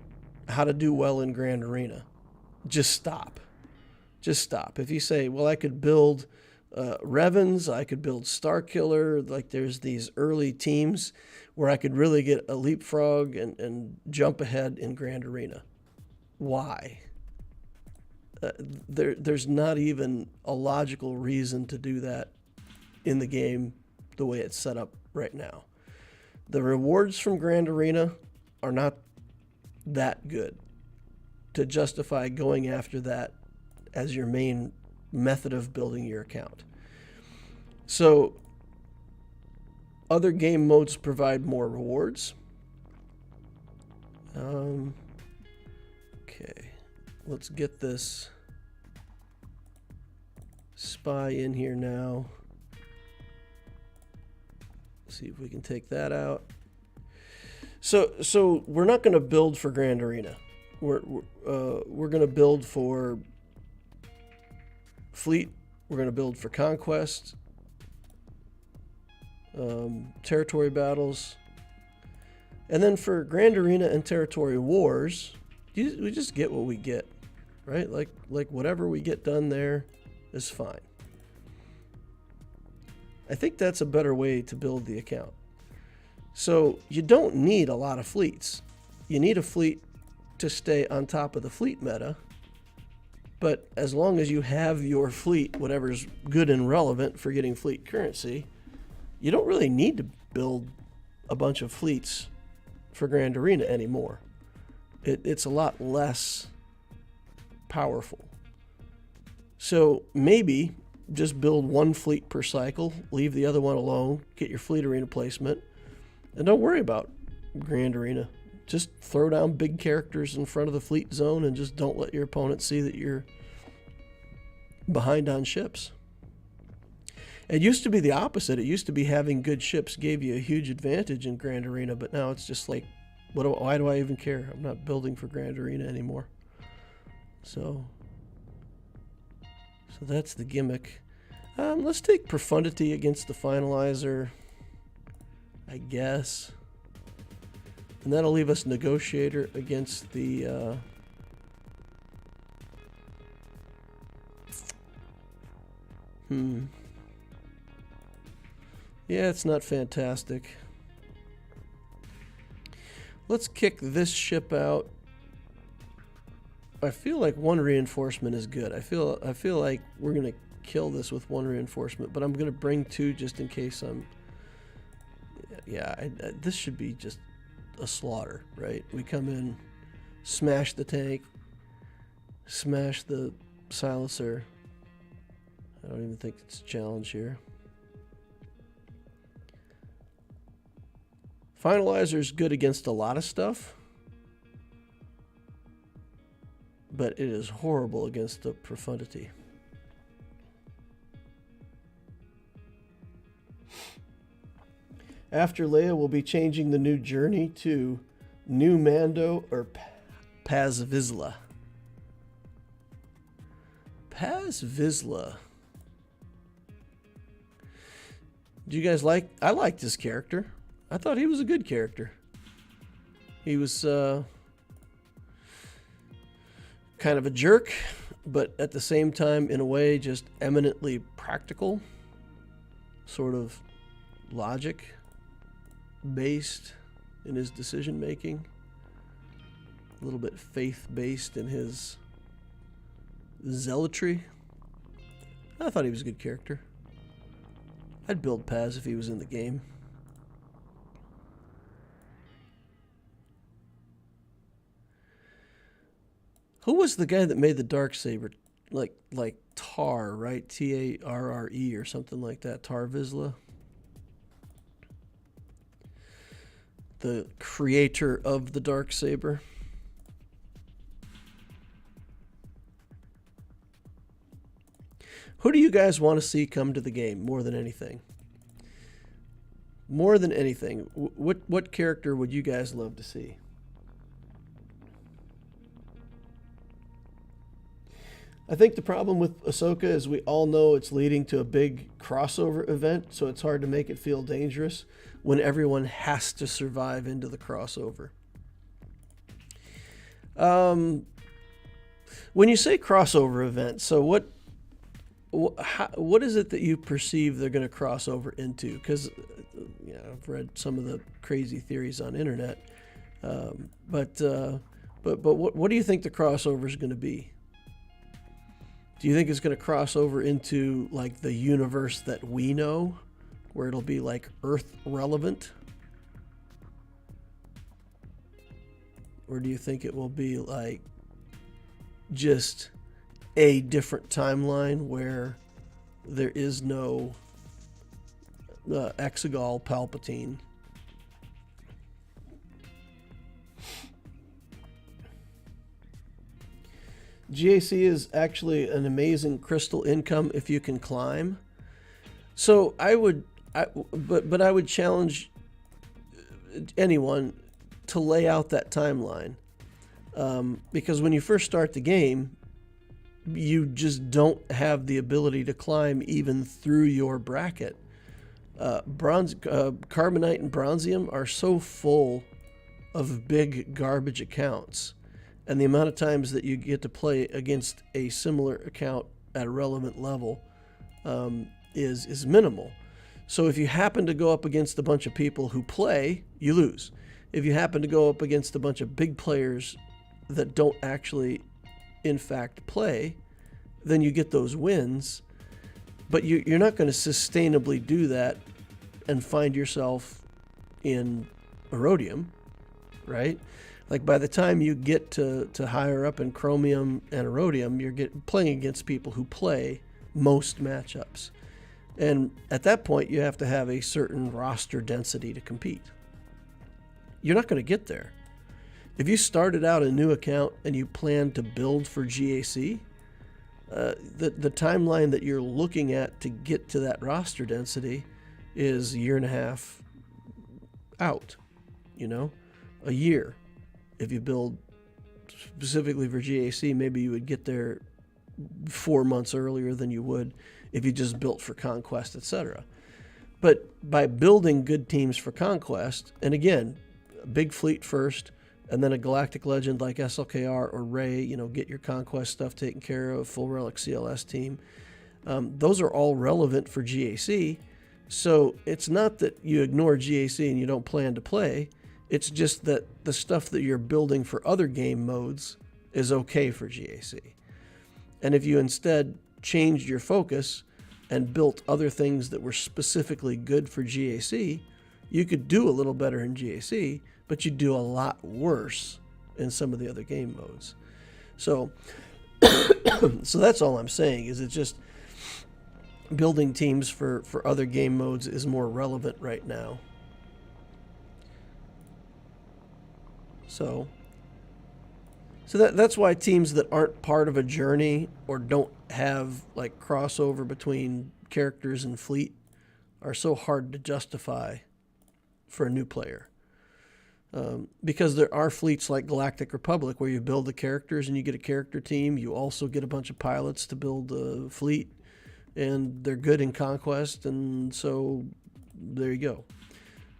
how to do well in Grand Arena, just stop. Just stop. If you say, well, I could build Revens, I could build Starkiller, like there's these early teams where I could really get a leapfrog and jump ahead in Grand Arena. Why? There's not even a logical reason to do that in the game the way it's set up right now. The rewards from Grand Arena are not that good to justify going after that as your main method of building your account. So other game modes provide more rewards. Okay, let's get this spy in here now. See if we can take that out. So we're not going to build for Grand Arena. We're going to build for Fleet. We're going to build for Conquest, territory battles, and then for Grand Arena and territory wars, we just get what we get, right? Like whatever we get done there is fine. I think that's a better way to build the account. So you don't need a lot of fleets. You need a fleet to stay on top of the fleet meta. But as long as you have your fleet, whatever's good and relevant for getting fleet currency, you don't really need to build a bunch of fleets for Grand Arena anymore. It's a lot less powerful. So maybe just build one fleet per cycle, leave the other one alone, get your fleet arena placement, and don't worry about Grand Arena. Just throw down big characters in front of the fleet zone and just don't let your opponent see that you're behind on ships. It used to be the opposite. It used to be having good ships gave you a huge advantage in Grand Arena, but now it's just like, why do I even care? I'm not building for Grand Arena anymore. So that's the gimmick. Let's take Profundity against the Finalizer, I guess. And that'll leave us Negotiator against the... Yeah, it's not fantastic. Let's kick this ship out. I feel like one reinforcement is good. I feel like we're going to kill this with one reinforcement, but I'm going to bring two just in case I'm... Yeah, this should be just a slaughter, right? We come in, smash the tank, smash the silencer. I don't even think it's a challenge here. Finalizer's good against a lot of stuff, but it is horrible against the Profundity. After Leia, we'll be changing the new journey to New Mando or Paz Vizsla. Paz Vizsla. Do you guys like... I liked this character. I thought he was a good character. He was kind of a jerk, but at the same time, in a way, just eminently practical. Sort of logic-based in his decision-making. A little bit faith-based in his zealotry. I thought he was a good character. I'd build Paz if he was in the game. Who was the guy that made the Darksaber? Like Tar, right? Tarre or something like that. Tar Vizsla. The creator of the Darksaber. Who do you guys want to see come to the game more than anything? More than anything, what character would you guys love to see? I think the problem with Ahsoka is we all know it's leading to a big crossover event, so it's hard to make it feel dangerous when everyone has to survive into the crossover. When you say crossover event, so what is it that you perceive they're going to cross over into? Because I've read some of the crazy theories on internet, but what do you think the crossover is going to be? Do you think it's going to cross over into like the universe that we know, where it'll be like Earth relevant? Or do you think it will be like just a different timeline where there is no Exegol Palpatine? GAC is actually an amazing crystal income if you can climb. So I would challenge anyone to lay out that timeline, because when you first start the game, you just don't have the ability to climb even through your bracket. Carbonite and Bronzium are so full of big garbage accounts, and the amount of times that you get to play against a similar account at a relevant level is minimal. So if you happen to go up against a bunch of people who play, you lose. If you happen to go up against a bunch of big players that don't actually, in fact, play, then you get those wins. But you're not going to sustainably do that and find yourself in Erodium, right? Like by the time you get to higher up in Chromium and Erodium, you're playing against people who play most matchups. And at that point, you have to have a certain roster density to compete. You're not going to get there. If you started out a new account and you plan to build for GAC, the timeline that you're looking at to get to that roster density is a year and a half out, a year. If you build specifically for GAC, maybe you would get there 4 months earlier than you would if you just built for Conquest, etc. But by building good teams for Conquest, and again, a big fleet first, and then a Galactic Legend like SLKR or Rey, get your Conquest stuff taken care of, full Relic CLS team. Those are all relevant for GAC. So it's not that you ignore GAC and you don't plan to play. It's just that the stuff that you're building for other game modes is okay for GAC. And if you instead changed your focus and built other things that were specifically good for GAC, you could do a little better in GAC, but you'd do a lot worse in some of the other game modes. So, so that's all I'm saying, is it's just building teams for other game modes is more relevant right now. So that's why teams that aren't part of a journey or don't have like crossover between characters and fleet are so hard to justify for a new player. Because there are fleets like Galactic Republic where you build the characters and you get a character team. You also get a bunch of pilots to build a fleet, and they're good in Conquest, and so there you go.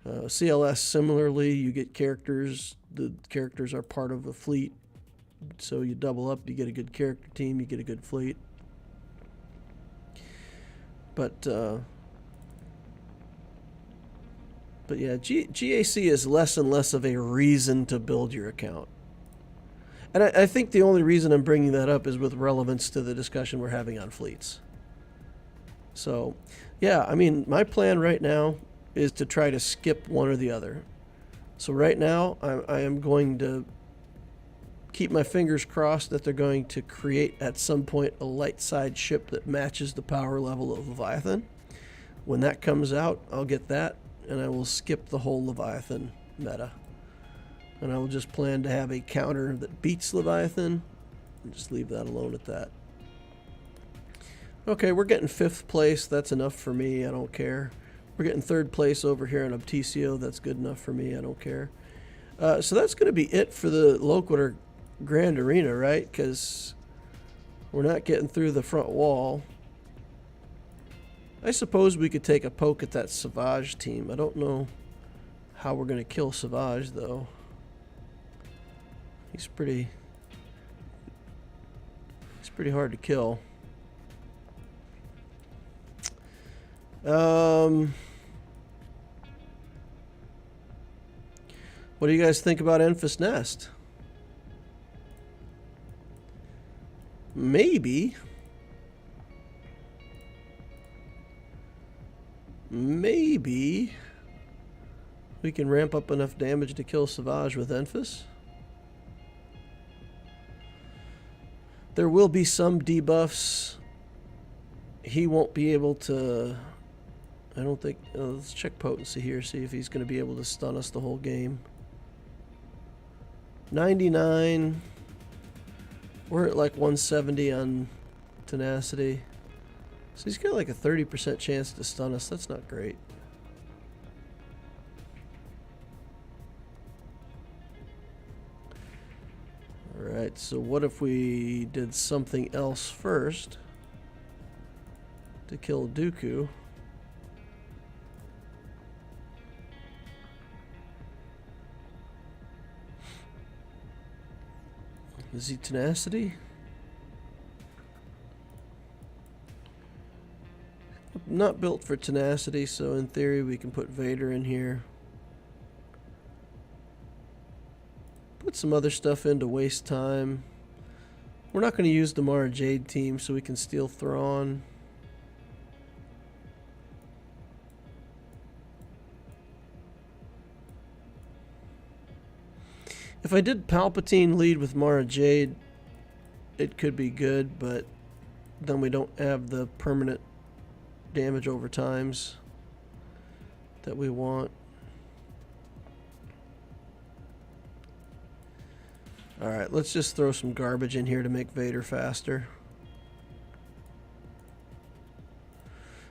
CLS, similarly, you get characters. The characters are part of a fleet, so you double up. You get a good character team. You get a good fleet. But yeah, GAC is less and less of a reason to build your account. And I think the only reason I'm bringing that up is with relevance to the discussion we're having on fleets. So, yeah, I mean, my plan right now is to try to skip one or the other. So right now, I am going to keep my fingers crossed that they're going to create at some point a light side ship that matches the power level of Leviathan. When that comes out, I'll get that, and I will skip the whole Leviathan meta. And I will just plan to have a counter that beats Leviathan, and just leave that alone at that. Okay, we're getting 5th place. That's enough for me. I don't care. We're getting 3rd place over here in Obtisio. That's good enough for me. I don't care. So that's going to be it for the Loquitur Grand Arena, right? Because We're not getting through the front wall. I suppose we could take a poke at that Savage team. I don't know how we're going to kill Savage, though. He's pretty hard to kill. What do you guys think about Enfys Nest? Maybe we can ramp up enough damage to kill Savage with Enfys. There will be some debuffs. He won't be able to... I don't think... let's check potency here, see if he's going to be able to stun us the whole game. 99. We're at like 170 on tenacity. So he's got like a 30% chance to stun us. That's not great. Alright, so what if we did something else first to kill Dooku? Is he tenacity? Not built for tenacity, so in theory we can put Vader in here. Put some other stuff in to waste time. We're not going to use the Mara Jade team, so we can steal Thrawn. If I did Palpatine lead with Mara Jade, it could be good, but then we don't have the permanent damage over times that we want. Alright, let's just throw some garbage in here to make Vader faster.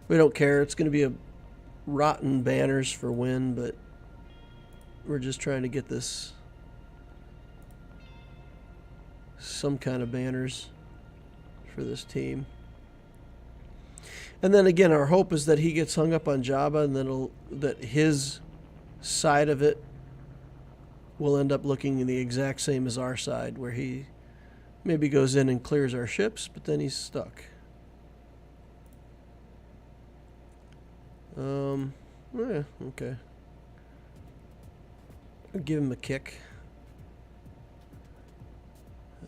We don't care. It's going to be a rotten banners for win, but we're just trying to get this some kind of banners for this team. And then again, our hope is that he gets hung up on Jabba, and then that his side of it will end up looking the exact same as our side, where he maybe goes in and clears our ships, but then he's stuck. Yeah, okay. I'll give him a kick.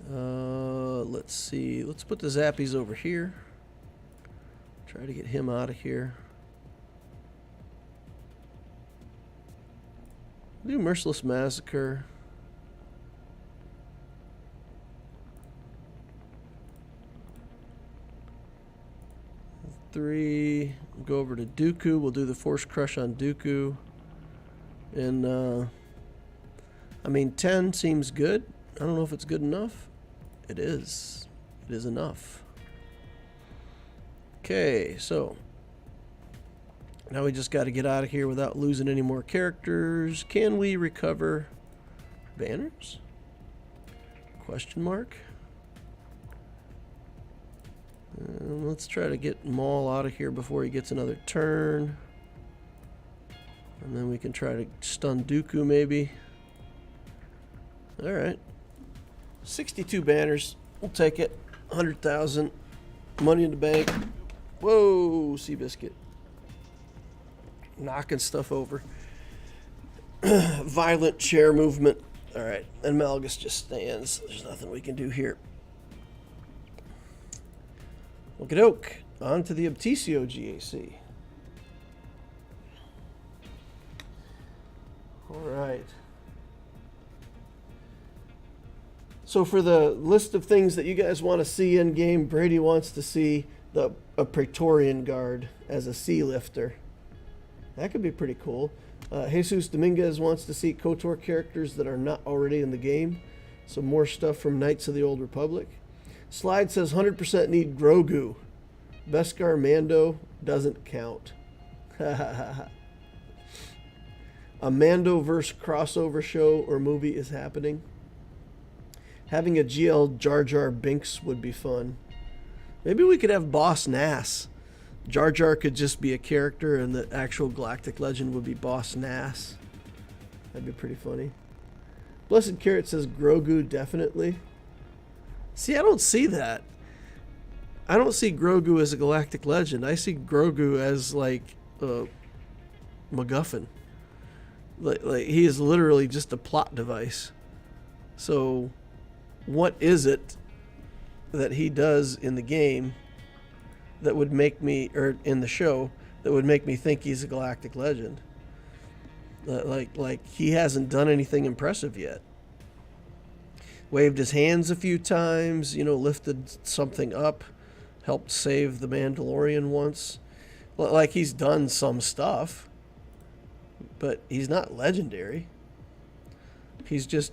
Let's see. Let's put the Zappies over here. Try to get him out of here. Do Merciless Massacre. Three. Go over to Dooku. We'll do the Force Crush on Dooku. And, I mean, 10 seems good. I don't know if it's good enough. It is. It is enough. Okay, so now we just got to get out of here without losing any more characters. Can we recover banners? Question mark. Let's try to get Maul out of here before he gets another turn. And then we can try to stun Dooku maybe. Alright. 62 banners. We'll take it. 100,000. Money in the bank. Whoa, Seabiscuit. Knocking stuff over. Violent chair movement. Alright, and Malgus just stands. There's nothing we can do here. Okie-doke. On to the Obtesio GAC. Alright. So for the list of things that you guys want to see in game, Brady wants to see a Praetorian Guard as a sea lifter. That could be pretty cool. Jesus Dominguez wants to see KOTOR characters that are not already in the game. So more stuff from Knights of the Old Republic. Slide says 100% need Grogu. Beskar Mando doesn't count. A Mandoverse crossover show or movie is happening. Having a GL Jar Jar Binks would be fun. Maybe we could have Boss Nass. Jar Jar could just be a character, and the actual Galactic Legend would be Boss Nass. That'd be pretty funny. Blessed Carrot says Grogu definitely. See, I don't see that. I don't see Grogu as a Galactic Legend. I see Grogu as like a MacGuffin. Like he is literally just a plot device. So, what is it that he does in the game that would make me, or in the show, that would make me think he's a Galactic Legend? Like he hasn't done anything impressive yet. Waved his hands a few times, lifted something up, helped save the Mandalorian once. Like he's done some stuff, but he's not legendary. He's just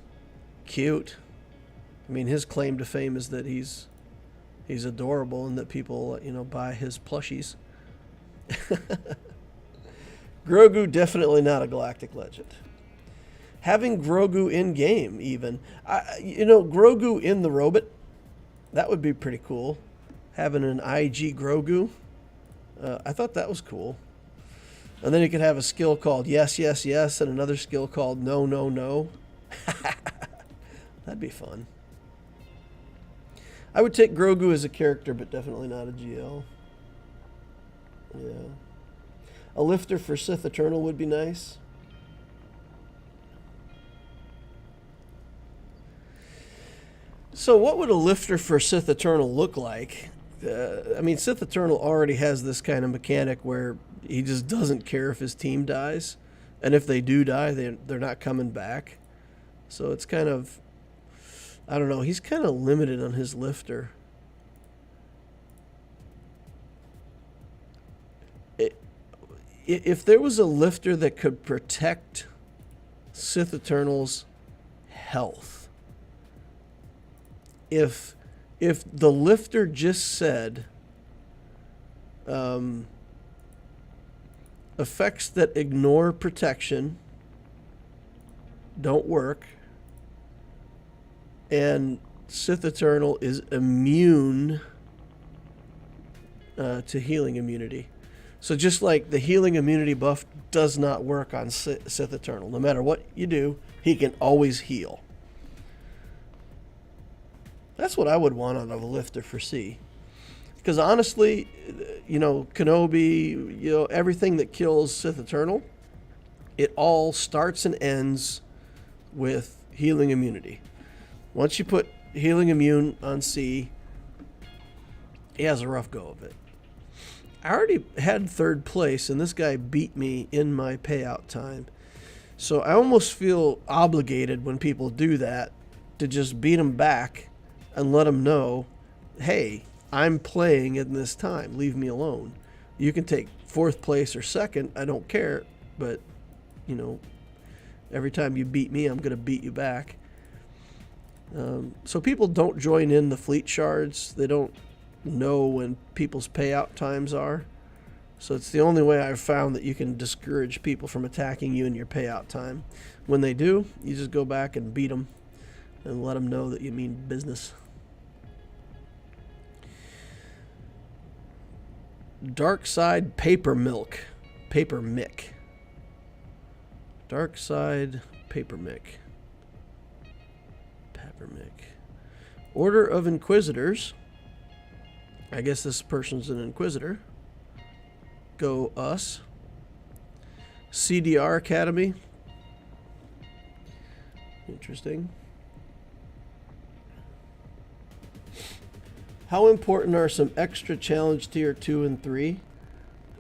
cute. I mean, his claim to fame is that he's adorable and that people, buy his plushies. Grogu, definitely not a Galactic Legend. Having Grogu in game, even. Grogu in the robot, that would be pretty cool. Having an IG Grogu, I thought that was cool. And then you could have a skill called Yes, Yes, Yes, and another skill called No, No, No. That'd be fun. I would take Grogu as a character, but definitely not a GL. Yeah. A lifter for Sith Eternal would be nice. So what would a lifter for Sith Eternal look like? Sith Eternal already has this kind of mechanic where he just doesn't care if his team dies. And if they do die, they're not coming back. So it's kind of, I don't know, he's kind of limited on his lifter. If there was a lifter that could protect Sith Eternal's health, if the lifter just said effects that ignore protection don't work, and Sith Eternal is immune to healing immunity. So just like the healing immunity buff does not work on Sith Eternal. No matter what you do, he can always heal. That's what I would want out of a lifter for C. Because honestly, Kenobi, everything that kills Sith Eternal, it all starts and ends with healing immunity. Once you put healing immune on C, he has a rough go of it. I already had third place, and this guy beat me in my payout time. So I almost feel obligated when people do that to just beat them back and let them know, hey, I'm playing in this time. Leave me alone. You can take fourth place or second. I don't care. But, every time you beat me, I'm going to beat you back. So people don't join in the fleet shards. They don't know when people's payout times are. So it's the only way I've found that you can discourage people from attacking you in your payout time. When they do, you just go back and beat them and let them know that you mean business. Dark Side Paper Mick. Dark Side Paper Mick. Order of Inquisitors. I guess this person's an Inquisitor. Go us. CDR Academy. Interesting. How important are some extra challenge tier 2 and 3?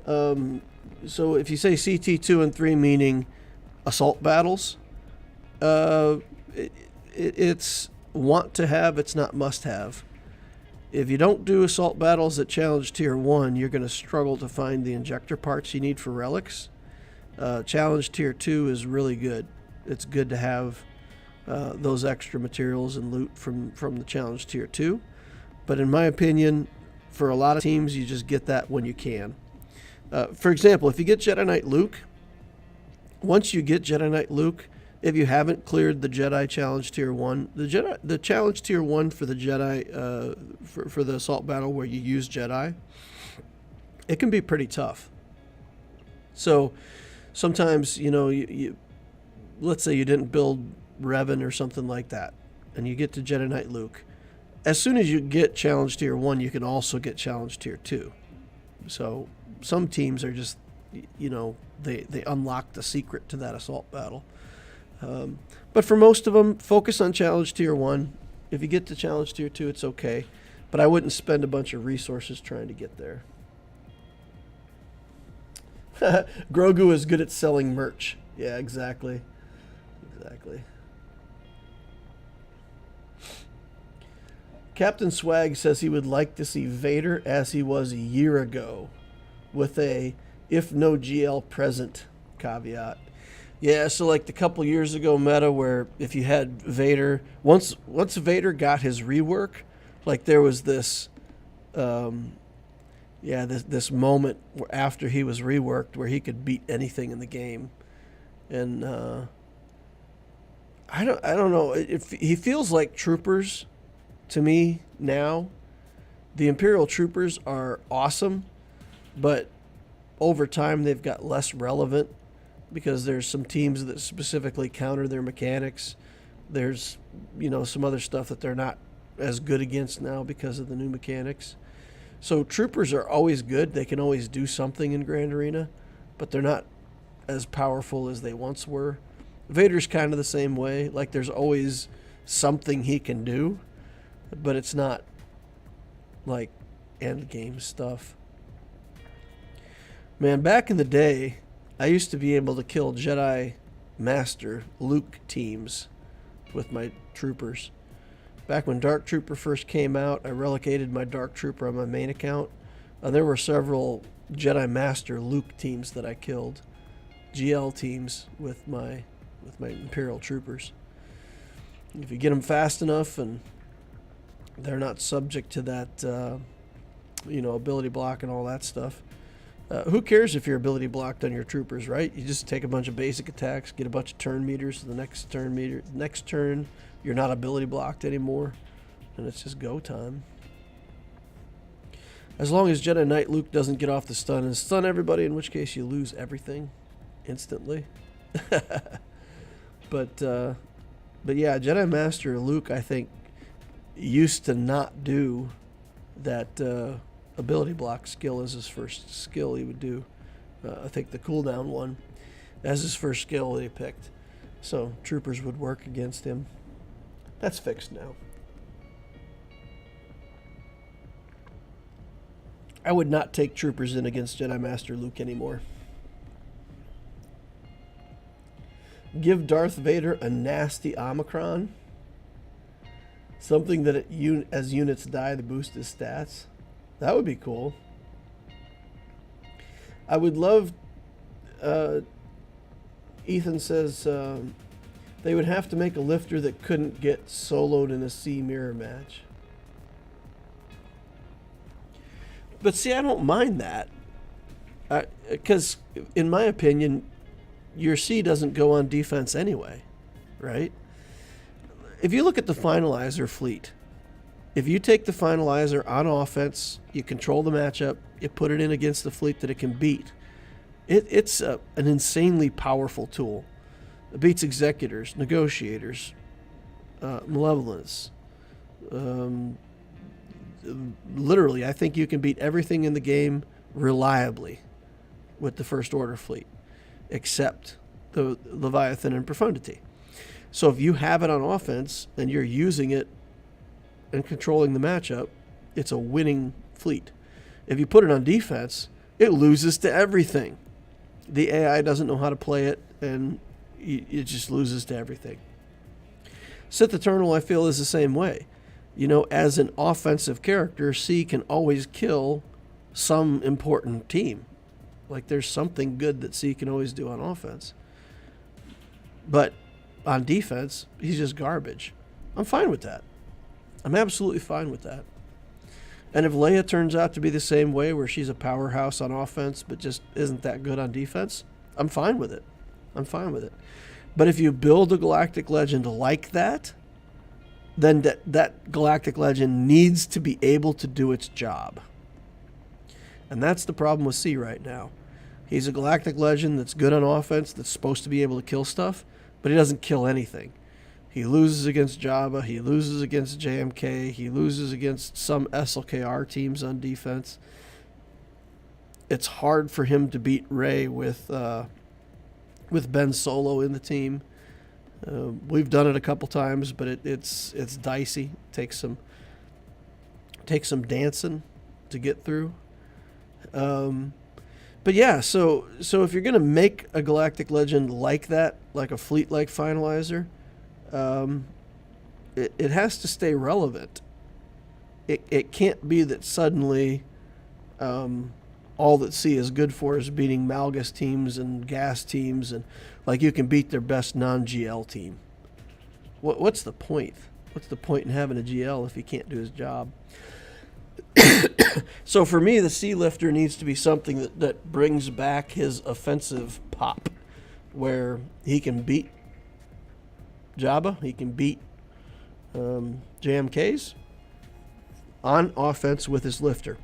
So if you say CT 2 and 3, meaning assault battles, it's want to have, it's not must have. If you don't do assault battles at challenge tier 1, you're going to struggle to find the injector parts you need for relics. Challenge tier 2 is really good. It's good to have those extra materials and loot from the challenge tier 2. But in my opinion, for a lot of teams, you just get that when you can. For example, if you get Jedi Knight Luke, once you get Jedi Knight Luke, if you haven't cleared the Jedi Challenge Tier 1, the Challenge Tier 1 for the Jedi, for the Assault Battle where you use Jedi, it can be pretty tough. So sometimes, you let's say you didn't build Revan or something like that, and you get to Jedi Knight Luke. As soon as you get Challenge Tier 1, you can also get Challenge Tier 2. So some teams are just, they unlock the secret to that assault battle. But for most of them, focus on Challenge Tier 1. If you get to Challenge Tier 2, it's okay. But I wouldn't spend a bunch of resources trying to get there. Grogu is good at selling merch. Yeah, exactly. Exactly. Captain Swag says he would like to see Vader as he was a year ago, with a "if no GL present" caveat. Yeah, so like the couple years ago meta where if you had Vader, once Vader got his rework, like there was this, this moment where after he was reworked where he could beat anything in the game, and I don't know. If he feels like troopers. To me, now, the Imperial troopers are awesome, but over time they've got less relevant because there's some teams that specifically counter their mechanics. There's, some other stuff that they're not as good against now because of the new mechanics. So troopers are always good. They can always do something in Grand Arena, but they're not as powerful as they once were. Vader's kind of the same way. Like there's always something he can do, but it's not like end game stuff. Man, back in the day, I used to be able to kill Jedi Master Luke teams with my troopers. Back when Dark Trooper first came out, I relocated my Dark Trooper on my main account. There were several Jedi Master Luke teams that I killed, GL teams with my Imperial troopers. If you get them fast enough and they're not subject to that, ability block and all that stuff. Who cares if you're ability blocked on your troopers, right? You just take a bunch of basic attacks, get a bunch of turn meters. So the next turn, you're not ability blocked anymore, and it's just go time. As long as Jedi Knight Luke doesn't get off the stun and stun everybody, in which case you lose everything instantly. But yeah, Jedi Master Luke, I think, used to not do that ability block skill as his first skill he would do. I think the cooldown one as his first skill that he picked. So troopers would work against him. That's fixed now. I would not take troopers in against Jedi Master Luke anymore. Give Darth Vader a nasty Omicron. Something that as units die to boost his stats. That would be cool. I would love... Ethan says they would have to make a lifter that couldn't get soloed in a C mirror match. But see, I don't mind that. Because, in my opinion, your C doesn't go on defense anyway, right? If you look at the Finalizer fleet, if you take the Finalizer on offense, you control the matchup, you put it in against the fleet that it can beat, it's an insanely powerful tool. It beats Executors, Negotiators, Malevolence. Literally, I think you can beat everything in the game reliably with the First Order fleet, except the Leviathan and Profundity. So if you have it on offense and you're using it and controlling the matchup, it's a winning fleet. If you put it on defense, it loses to everything. The AI doesn't know how to play it, and it just loses to everything. Sith Eternal, I feel, is the same way. As an offensive character, C can always kill some important team. Like, there's something good that C can always do on offense. But on defense, he's just garbage. I'm fine with that. I'm absolutely fine with that. And if Leia turns out to be the same way, where she's a powerhouse on offense but just isn't that good on defense, I'm fine with it. I'm fine with it. But if you build a Galactic Legend like that, then that Galactic Legend needs to be able to do its job. And that's the problem with C right now. He's a Galactic Legend that's good on offense, that's supposed to be able to kill stuff, but he doesn't kill anything. He loses against Jabba, he loses against JMK, he loses against some SLKR teams on defense. It's hard for him to beat Rey with Ben Solo in the team. We've done it a couple times, but it's dicey. Takes some dancing to get through. But yeah, so if you're gonna make a Galactic Legend like that, like a fleet-like finalizer, it has to stay relevant. It can't be that suddenly all that C is good for is beating Malgus teams and gas teams, and like you can beat their best non-GL team. What's the point? What's the point in having a GL if he can't do his job? So for me, the C lifter needs to be something that brings back his offensive pop, where he can beat Jabba, he can beat JMKs on offense with his lifter.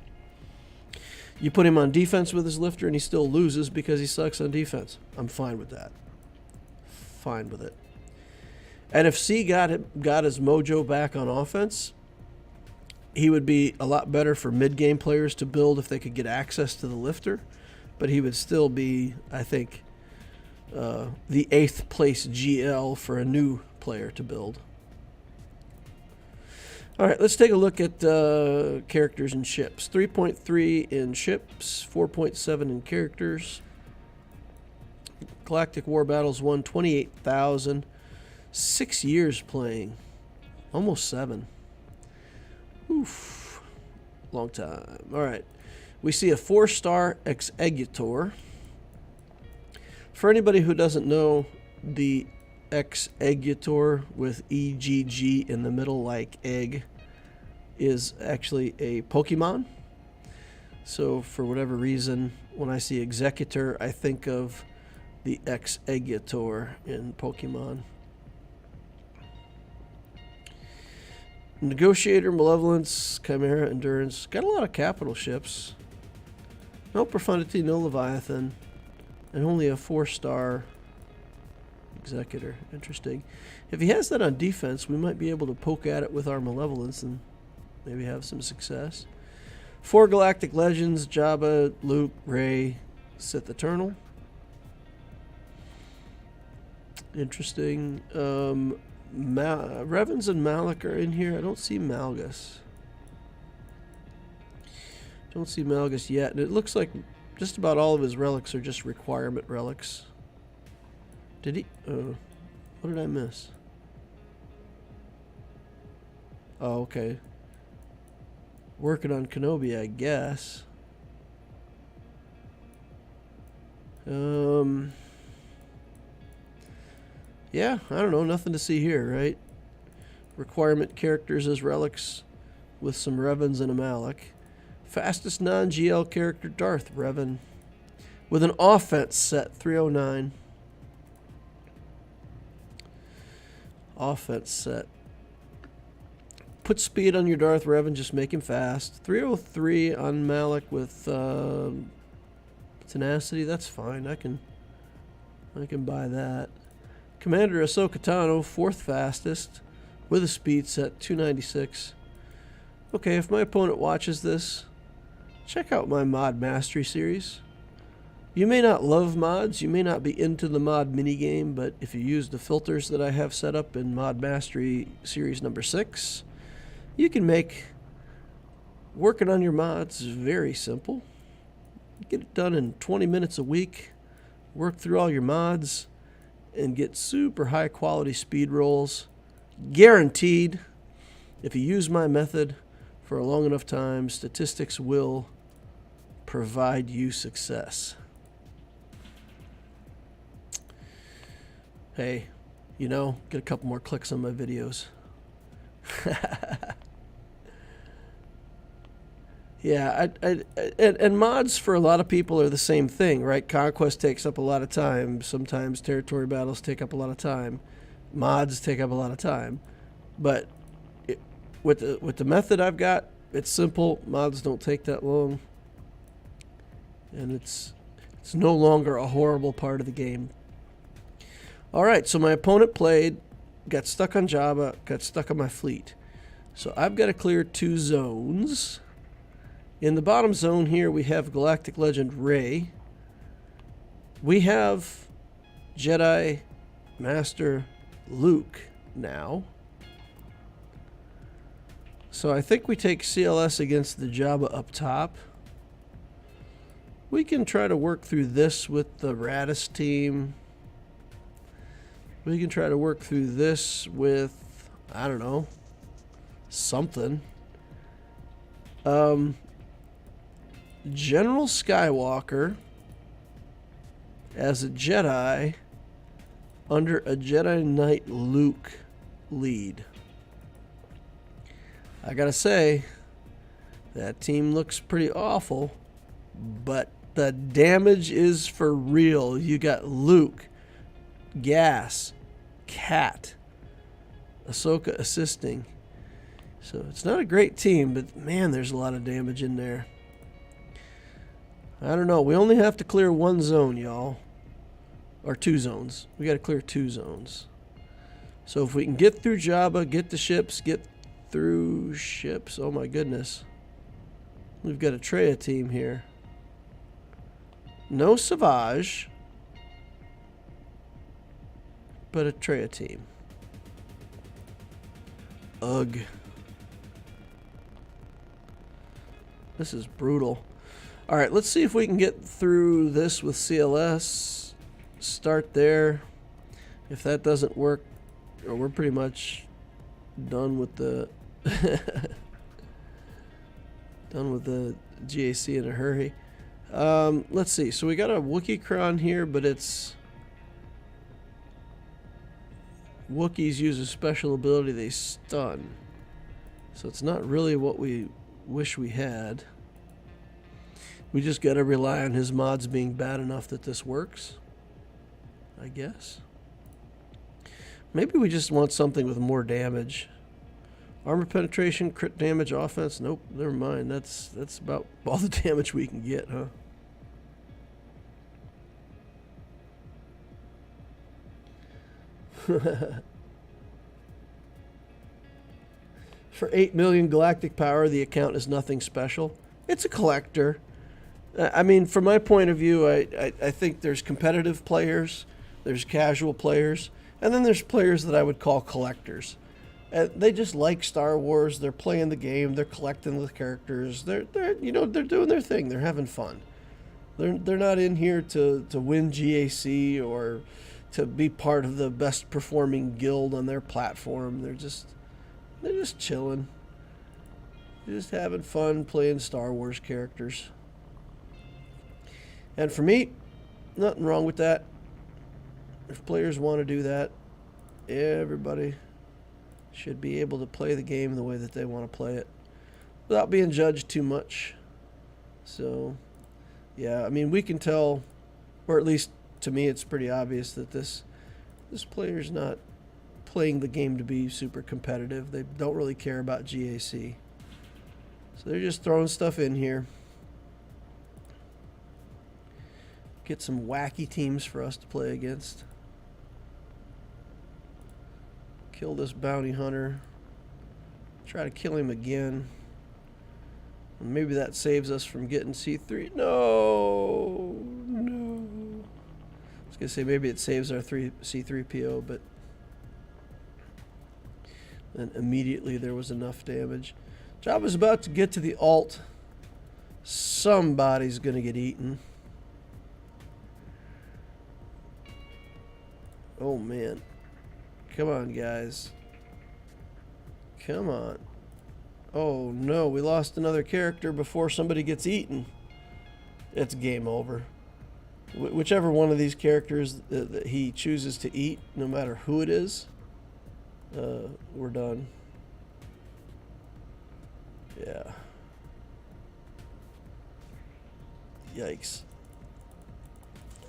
You put him on defense with his lifter and he still loses because he sucks on defense. I'm fine with that. Fine with it. And if C got his mojo back on offense, he would be a lot better for mid-game players to build if they could get access to the lifter. But he would still be, I think, the 8th place GL for a new player to build. All right, let's take a look at characters and ships. 3.3 in ships, 4.7 in characters. Galactic War Battles won 28,000. 6 years playing. Almost 7. Oof. Long time. All right. We see a 4-star Executor. For anybody who doesn't know, the Executor with EGG in the middle like egg is actually a Pokemon. So for whatever reason, when I see Executor, I think of the Executor in Pokemon. Negotiator, Malevolence, Chimera, Endurance. Got a lot of capital ships. No Profundity, no Leviathan, and only a 4-star Executor. Interesting. If he has that on defense, we might be able to poke at it with our Malevolence and maybe have some success. 4 Galactic Legends, Jabba, Luke, Rey, Sith Eternal. Interesting. Revans and Malak are in here. I don't see Malgus. Don't see Malgus yet. And it looks like just about all of his relics are just requirement relics. Did he? What did I miss? Oh, okay. Working on Kenobi, I guess. Yeah, I don't know. Nothing to see here, right? Requirement characters as relics with some Revans and a Malak. Fastest non-GL character, Darth Revan. With an offense set, 309. Offense set. Put speed on your Darth Revan, just make him fast. 303 on Malak with tenacity, that's fine. I can buy that. Commander Ahsoka Tano, 4th fastest, with a speed set, 296. Okay, if my opponent watches this, check out my Mod Mastery series. You may not love mods, you may not be into the mod minigame, but if you use the filters that I have set up in Mod Mastery series number 6, you can make working on your mods very simple. Get it done in 20 minutes a week, work through all your mods, and get super high quality speed rolls. Guaranteed. If you use my method for a long enough time, statistics will provide you success. Hey, you know, get a couple more clicks on my videos. Yeah, and mods for a lot of people are the same thing, right? Conquest takes up a lot of time. Sometimes territory battles take up a lot of time. Mods take up a lot of time. But with the method I've got, it's simple. Mods don't take that long. And it's no longer a horrible part of the game. All right, so my opponent played, got stuck on Jabba, got stuck on my fleet. So I've got to clear 2 zones. In the bottom zone here, we have Galactic Legend Rey. We have Jedi Master Luke now. So I think we take CLS against the Jabba up top. We can try to work through this with the Radis team. We can try to work through this with, I don't know, something. General Skywalker as a Jedi under a Jedi Knight Luke lead. I gotta say, that team looks pretty awful, but the damage is for real. You got Luke, Gas, Cat, Ahsoka assisting. So it's not a great team, but man, there's a lot of damage in there. I don't know. We only have to clear 1 zone, y'all. Or 2 zones. We got to clear 2 zones. So if we can get through Jabba, get the ships, get through ships. Oh my goodness. We've got a Traya team here. No Savage, but a Traya team. Ugh. This is brutal. All right, let's see if we can get through this with CLS. Start there. If that doesn't work, or we're pretty much done with the done with the GAC in a hurry. Let's see. So we got a Wookiee here, but it's Wookiees use a special ability, they stun. So it's not really what we wish we had. We just got to rely on his mods being bad enough that this works, I guess. Maybe we just want something with more damage. Armor penetration, crit damage, offense. Nope, never mind. That's about all the damage we can get, huh? For 8 million galactic power, the account is nothing special. It's a collector. I mean, from my point of view, I think there's competitive players, there's casual players, and then there's players that I would call collectors. They just like Star Wars. They're playing the game. They're collecting the characters. They're doing their thing. They're having fun. They're not in here to win GAC or to be part of the best performing guild on their platform. They're just chilling. They're just having fun playing Star Wars characters. And for me, nothing wrong with that. If players want to do that, everybody should be able to play the game the way that they want to play it without being judged too much. So, yeah, I mean, we can tell, or at least to me, it's pretty obvious that this player's not playing the game to be super competitive. They don't really care about GAC. So they're just throwing stuff in here. Get some wacky teams for us to play against. Kill this bounty hunter. Try to kill him again. And maybe that saves us from getting C3. No. I was going to say maybe it saves our C3PO, but then immediately there was enough damage. Jabba's about to get to the alt. Somebody's going to get eaten. Oh, man. Come on, guys. Come on. Oh, no. We lost another character before somebody gets eaten. It's game over. Whichever one of these characters that he chooses to eat, no matter who it is, we're done. Yeah. Yikes.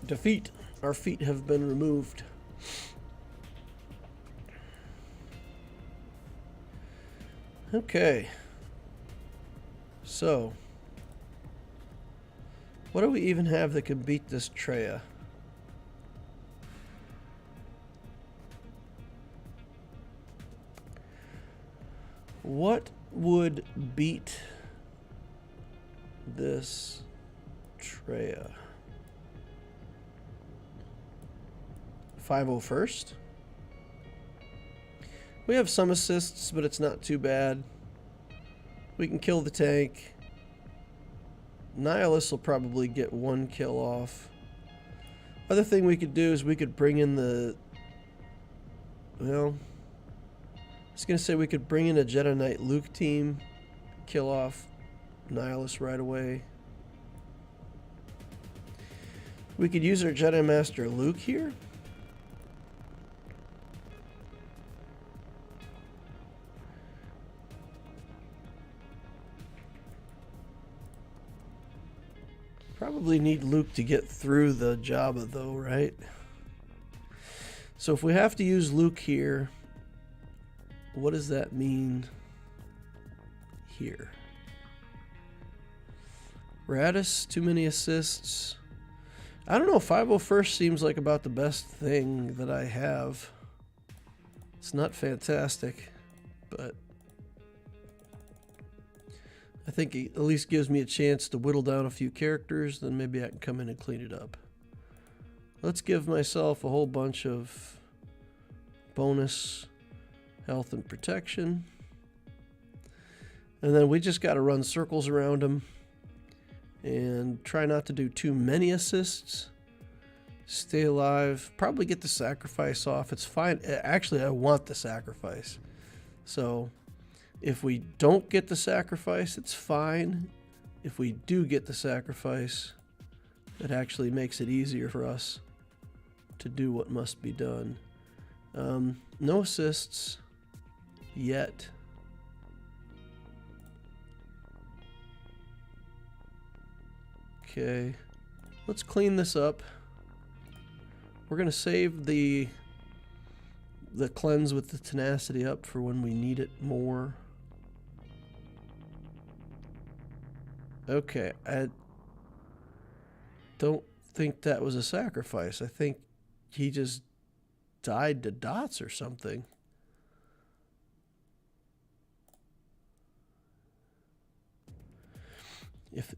Defeat. Our feet have been removed. Okay. So, what do we even have that can beat this Treya? What would beat this Treya? 501st? We have some assists, but it's not too bad. We can kill the tank. Nihilus will probably get 1 kill off. Other thing we could do is we could bring in the... Well, I was going to say we could bring in a Jedi Knight Luke team, kill off Nihilus right away. We could use our Jedi Master Luke here. Probably need Luke to get through the Jabba though, right? So if we have to use Luke here, what does that mean here? Radis, too many assists. I don't know, 501st seems like about the best thing that I have. It's not fantastic, but I think it at least gives me a chance to whittle down a few characters, then maybe I can come in and clean it up. Let's give myself a whole bunch of bonus health and protection. And then we just got to run circles around him and try not to do too many assists. Stay alive. Probably get the sacrifice off. It's fine. Actually, I want the sacrifice. So if we don't get the sacrifice, it's fine. If we do get the sacrifice, it actually makes it easier for us to do what must be done. No assists yet. Okay, let's clean this up. We're gonna save the cleanse with the tenacity up for when we need it more. Okay, I don't think that was a sacrifice. I think he just died to dots or something.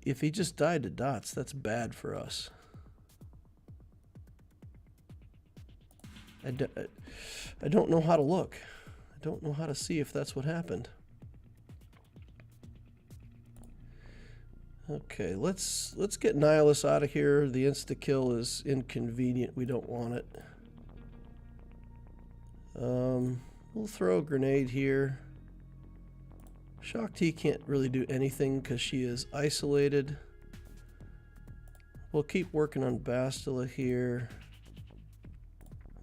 If he just died to dots, that's bad for us. I don't know how to look. I don't know how to see if that's what happened. Okay, let's get Nihilus out of here. The insta-kill is inconvenient. We don't want it. We'll throw a grenade here. Shaak Ti can't really do anything because she is isolated. We'll keep working on Bastila here.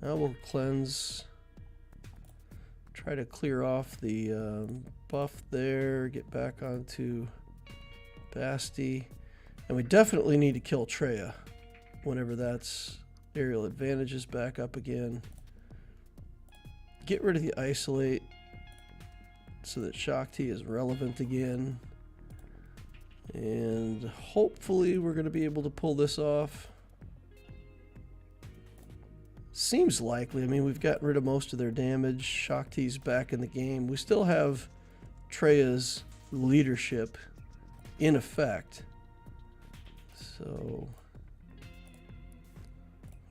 Now we'll cleanse. Try to clear off the buff there. Get back onto Basti. And we definitely need to kill Treya whenever that's aerial advantages back up again. Get rid of the isolate so that Shaak Ti is relevant again. And hopefully we're going to be able to pull this off. Seems likely. I mean, we've gotten rid of most of their damage. Shaak Ti's back in the game. We still have Treya's leadership in effect. So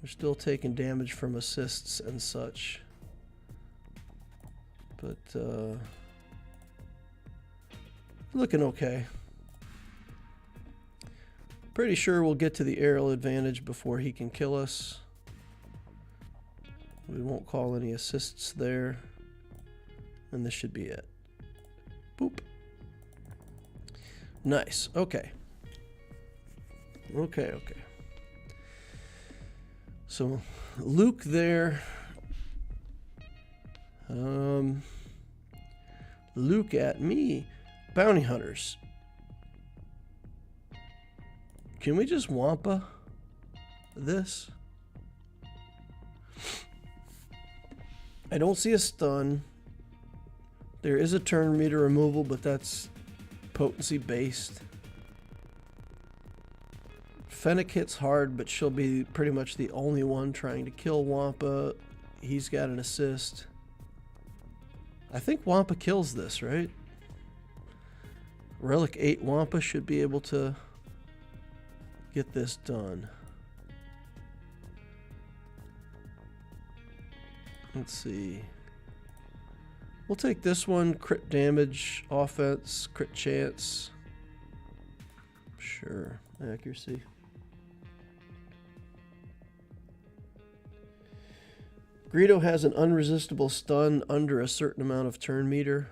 we're still taking damage from assists and such. But looking okay. Pretty sure we'll get to the aerial advantage before he can kill us. We won't call any assists there. And this should be it. Boop. Nice. Okay. Okay. So Luke there. Luke at me. Bounty hunters. Can we just Wampa this? I don't see a stun. There is a turn meter removal, but that's potency based. Fennec hits hard, but she'll be pretty much the only one trying to kill Wampa. He's got an assist. I think Wampa kills this, right? Relic 8 Wampa should be able to get this done. Let's see. We'll take this one. Crit damage, offense, crit chance. Sure. Accuracy. Greedo has an unresistible stun under a certain amount of turn meter.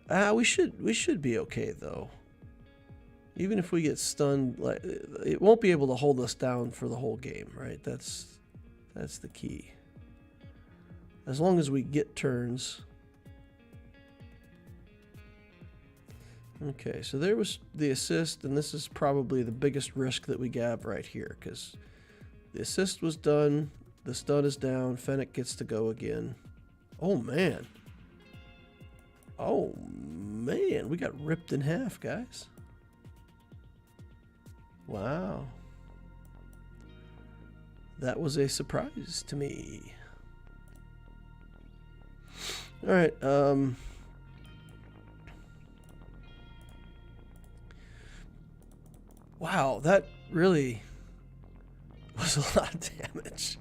We should be okay though. Even if we get stunned, like, it won't be able to hold us down for the whole game, right? That's the key. As long as we get turns. Okay, so there was the assist, and this is probably the biggest risk that we have right here, because the assist was done, the stun is down, Fennec gets to go again. Oh man. Oh man, we got ripped in half, guys. Wow. That was a surprise to me. All right, wow, that really was a lot of damage.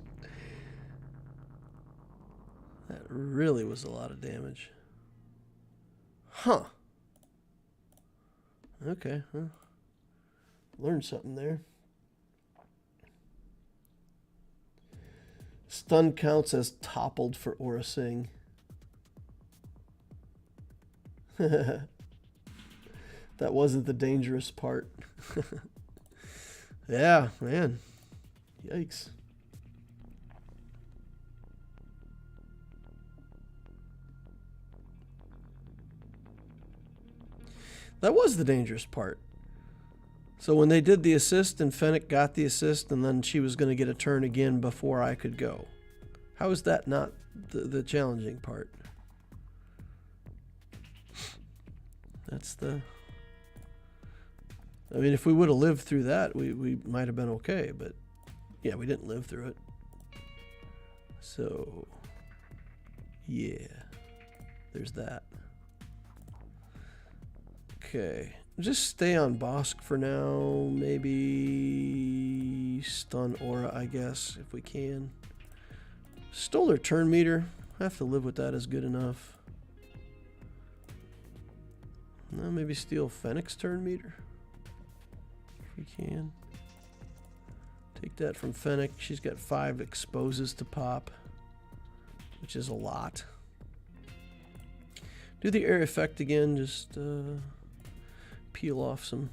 That really was a lot of damage. Huh. Okay, well, learned something there. Stun counts as toppled for Aura Sing. That wasn't the dangerous part. Yeah, man. Yikes. That was the dangerous part. So when they did the assist and Fennec got the assist and then she was going to get a turn again before I could go. How is that not the challenging part? That's the... I mean, if we would have lived through that, we might have been okay, but yeah, we didn't live through it. So, yeah, there's that. Okay, just stay on Bosk for now. Maybe stun Aura, I guess, if we can. Stole her turn meter. I have to live with that as good enough. No, maybe steal Fennec's turn meter. If we can. Take that from Fennec. She's got 5 exposes to pop, which is a lot. Do the air effect again. Just peel off some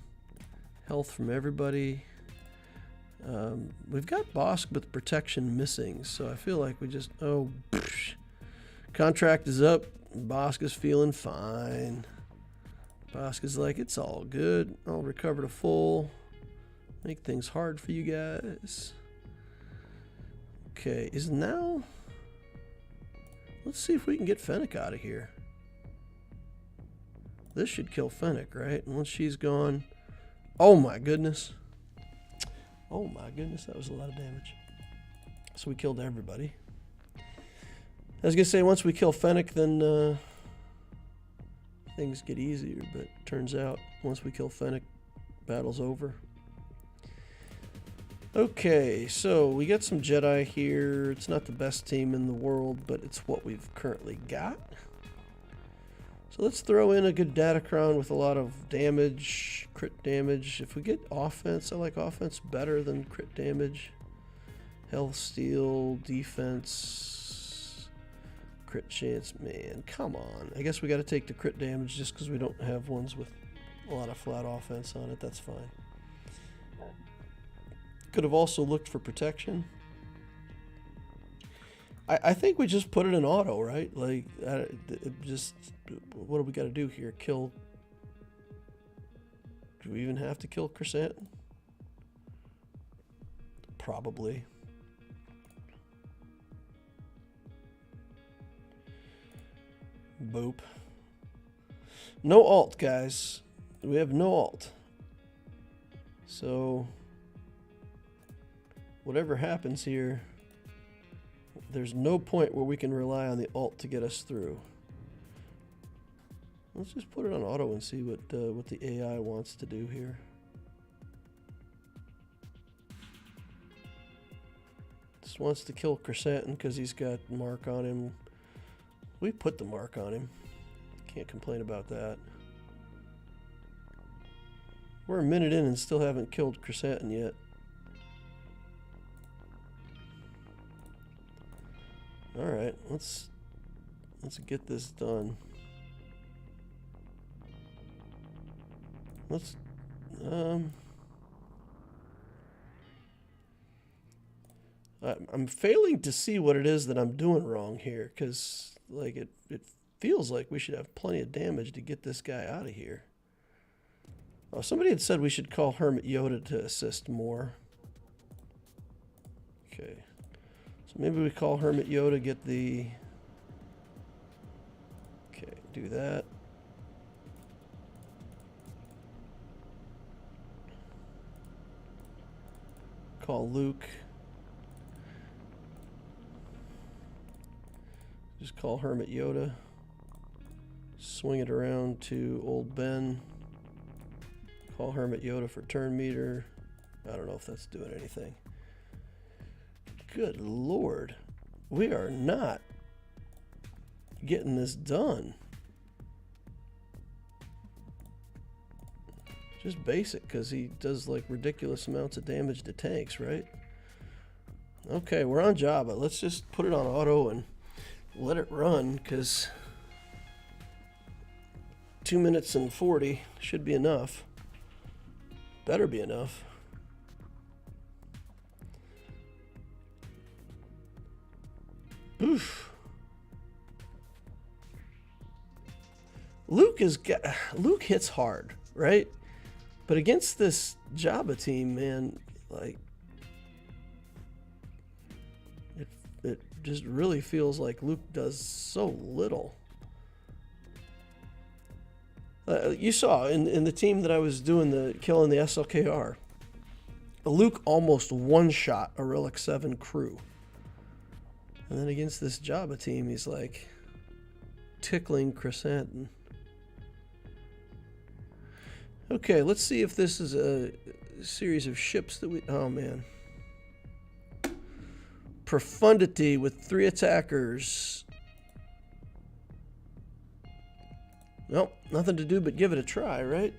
health from everybody. We've got Bosk with protection missing, so I feel like we just... Oh, psh. Contract is up. Bosk is feeling fine. Bosk is like, it's all good. I'll recover to full. Make things hard for you guys. Okay, is now... Let's see if we can get Fennec out of here. This should kill Fennec, right? And once she's gone... Oh my goodness. Oh my goodness, that was a lot of damage. So we killed everybody. I was going to say, once we kill Fennec, then things get easier. But turns out, once we kill Fennec, battle's over. Okay, so we got some Jedi here. It's not the best team in the world, but it's what we've currently got. So let's throw in a good datacron with a lot of damage, crit damage. If we get offense, I like offense better than crit damage. Health, steal, defense, crit chance. Man, come on. I guess we got to take the crit damage just because we don't have ones with a lot of flat offense on it. That's fine. Could have also looked for protection. I think we just put it in auto, right? Like, just, what do we got to do here? Kill Do we even have to kill Chrysanthemum? Probably. Boop. No alt, guys. We have no alt. So, whatever happens here, there's no point where we can rely on the alt to get us through. Let's just put it on auto and see what the AI wants to do here. Just wants to kill Chrysanthemum because he's got mark on him. We put the mark on him. Can't complain about that. We're a minute in and still haven't killed Chrysanthemum yet. All right, let's get this done. Let's I'm failing to see what it is that I'm doing wrong here, because like it feels like we should have plenty of damage to get this guy out of here. Oh, somebody had said we should call Hermit Yoda to assist more. Okay, so maybe we call Hermit Yoda, get the... Okay, do that. Call Luke. Just call Hermit Yoda. Swing it around to Old Ben. Call Hermit Yoda for turn meter. I don't know if that's doing anything. Good Lord. We are not getting this done. Just basic, because he does like ridiculous amounts of damage to tanks, right? Okay, we're on Java. Let's just put it on auto and let it run, because 2 minutes and 40 should be enough. Better be enough. Oof. Luke hits hard, right? But against this Jabba team, man, like it just really feels like Luke does so little. You saw in the team that I was doing the killing the SLKR, Luke almost one-shot a Relic 7 crew. And then against this Jabba team, he's like tickling Chrysanthemum. Okay, let's see if this is a series of ships that we... Oh, man. Profundity with 3 attackers. Nope, nothing to do but give it a try, right?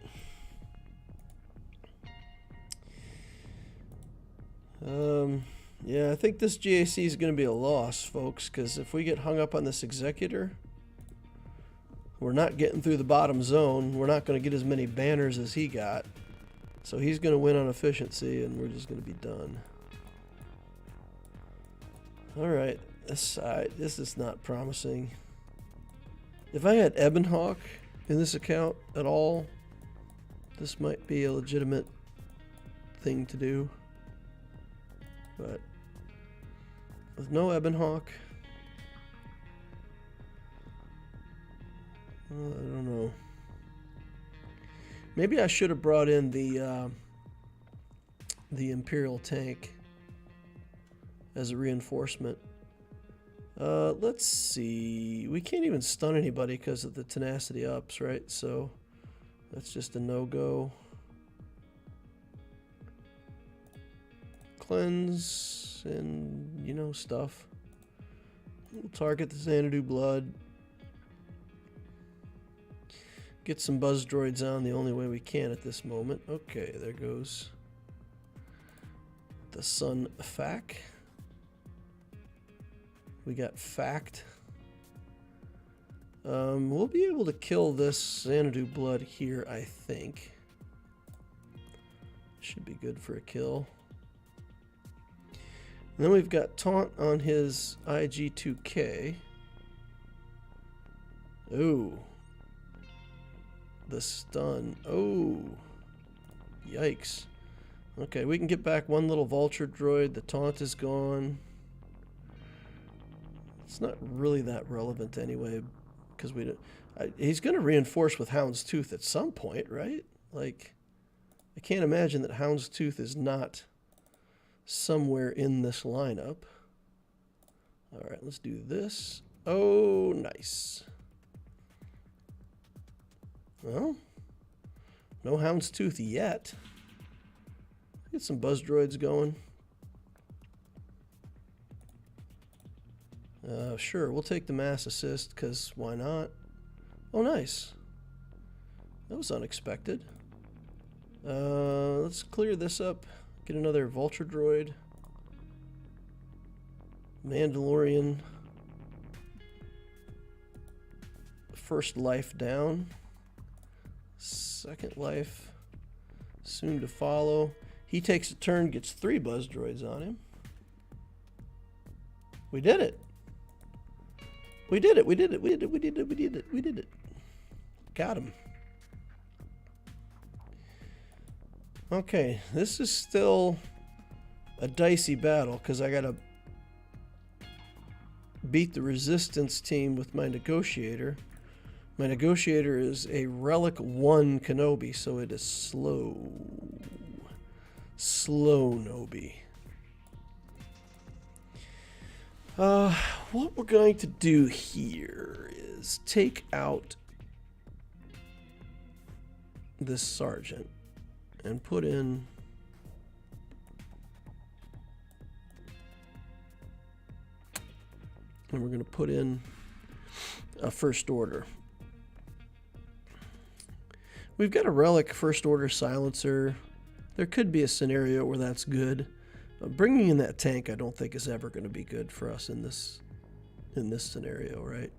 Yeah, I think this GAC is going to be a loss, folks, because if we get hung up on this Executor, we're not getting through the bottom zone. We're not going to get as many banners as he got. So he's going to win on efficiency, and we're just going to be done. Alright, this side, this is not promising. If I had Ebonhawk in this account at all, this might be a legitimate thing to do. But with no Ebonhawk, well, I don't know. Maybe I should have brought in the Imperial tank as a reinforcement. Let's see. We can't even stun anybody because of the tenacity ups, right? So that's just a no-go. Cleanse and, you know, stuff. We'll target the Xanadu blood. Get some buzz droids on the only way we can at this moment. Okay, there goes the Sun Fac. We got Fact. We'll be able to kill this Xanadu blood here, I think. Should be good for a kill. And then we've got Taunt on his IG-2K. Ooh. The stun. Oh. Yikes. Okay, we can get back one little vulture droid. The taunt is gone. It's not really that relevant anyway, because we don't. He's going to reinforce with Houndstooth at some point, right? Like, I can't imagine that Houndstooth is not somewhere in this lineup. All right, let's do this. Oh, nice. Well, no Houndstooth yet. Get some buzz droids going. Sure, we'll take the mass assist, because why not? Oh, nice. That was unexpected. Let's clear this up. Get another vulture droid. Mandalorian. First life down. Second life soon to follow. He takes a turn, gets 3 buzz droids on him. We did it. We did it. We did it. We did it. We did it. We did it. We did it. Got him. Okay, this is still a dicey battle because I gotta beat the resistance team with my negotiator. My negotiator is a Relic 1 Kenobi, so it is slow. Slow Nobi. What we're going to do here is take out this sergeant and put in and we're going to put in a first order. We've got a Relic first order silencer. There could be a scenario where that's good. Bringing in that tank I don't think is ever going to be good for us in this scenario, right?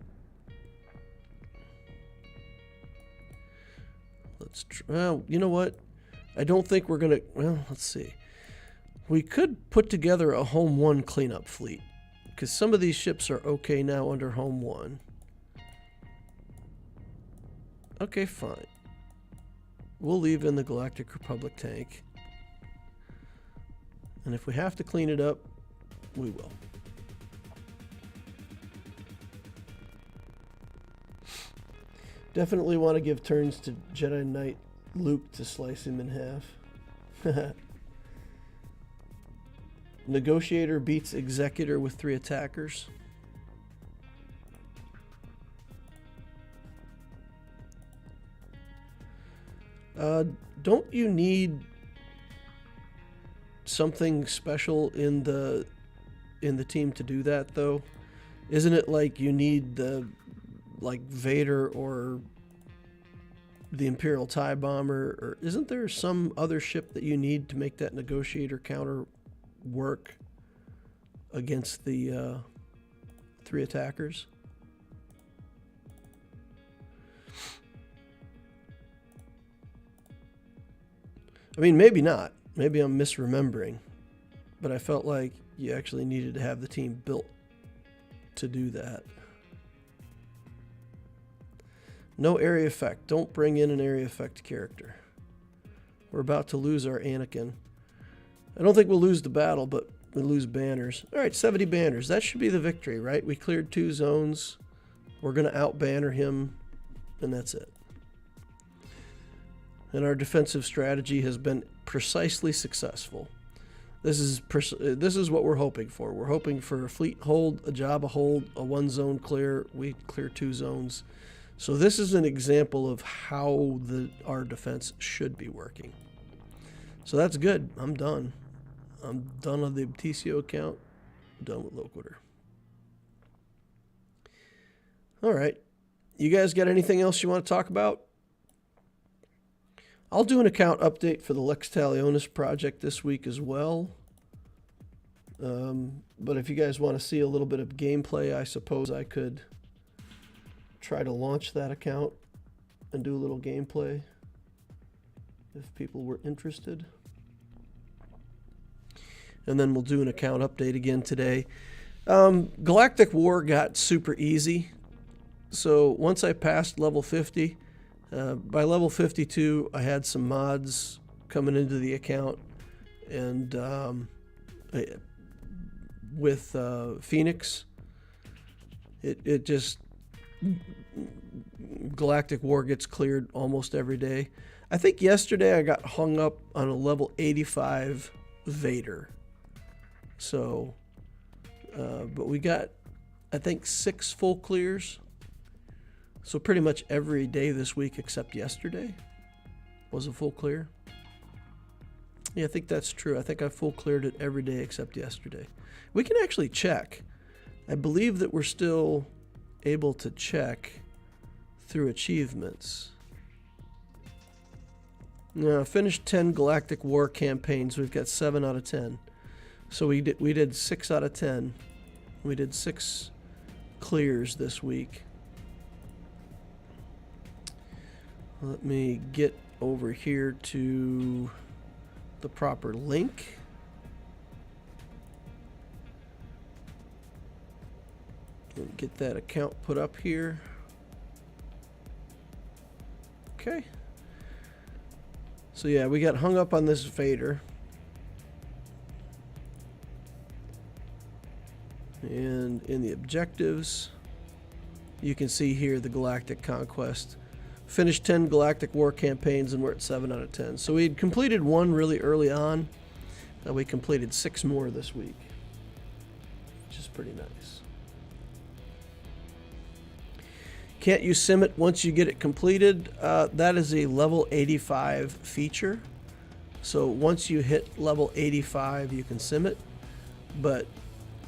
Let's try. Well, you know what? I don't think we're going to... Well, let's see. We could put together a Home 1 cleanup fleet, because some of these ships are okay now under Home 1. Okay, fine. We'll leave in the Galactic Republic tank. And if we have to clean it up, we will. Definitely want to give turns to Jedi Knight Luke to slice him in half. Negotiator beats Executor with 3 attackers. Don't you need something special in the team to do that though? Isn't it like you need the Vader or the Imperial TIE Bomber, or isn't there some other ship that you need to make that negotiator counter work against the 3 attackers? I mean, maybe not. Maybe I'm misremembering. But I felt like you actually needed to have the team built to do that. No area effect. Don't bring in an area effect character. We're about to lose our Anakin. I don't think we'll lose the battle, but we'll lose banners. All right, 70 banners. That should be the victory, right? We cleared 2 zones. We're going to out-banner him, and that's it. And our defensive strategy has been precisely successful. This is what we're hoping for. We're hoping for a fleet hold, a Jabba hold, a 1 zone clear. We clear 2 zones. So this is an example of how our defense should be working. So that's good. I'm done. I'm done on the TCO account. I'm done with Loquitur. All right. You guys got anything else you want to talk about? I'll do an account update for the Lex Talionis project this week as well. But if you guys want to see a little bit of gameplay, I suppose I could try to launch that account and do a little gameplay if people were interested. And then we'll do an account update again today. Galactic War got super easy. So once I passed level 50, by level 52, I had some mods coming into the account, and with Phoenix, it just, Galactic War gets cleared almost every day. I think yesterday I got hung up on a level 85 Vader. So, but we got, I think, 6 full clears. So pretty much every day this week except yesterday was a full clear. Yeah, I think that's true. I think I full cleared it every day except yesterday. We can actually check. I believe that we're still able to check through achievements. Now, finished 10 Galactic War campaigns. We've got 7 out of 10. So we did 6 out of 10. We did 6 clears this week. Let me get over here to the proper link. And get that account put up here. Okay. So yeah, we got hung up on this Vader. And in the objectives, you can see here the Galactic Conquest. Finished 10 Galactic War campaigns, and we're at 7 out of 10. So we had completed 1 really early on, and we completed 6 more this week, which is pretty nice. Can't you sim it once you get it completed? That is a level 85 feature. So once you hit level 85, you can sim it, but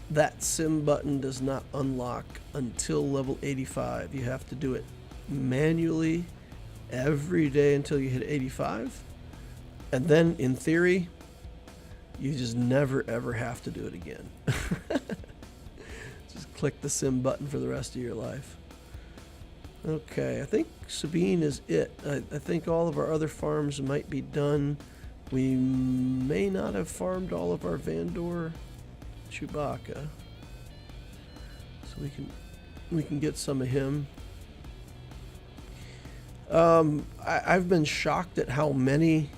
that sim button does not unlock until level 85. You have to do it manually every day until you hit 85, and then in theory you just never ever have to do it again. Just click the sim button for the rest of your life. Okay, I think Sabine is it. I think all of our other farms might be done. We may not have farmed all of our Vandor Chewbacca, so we can get some of him. I've been shocked at how many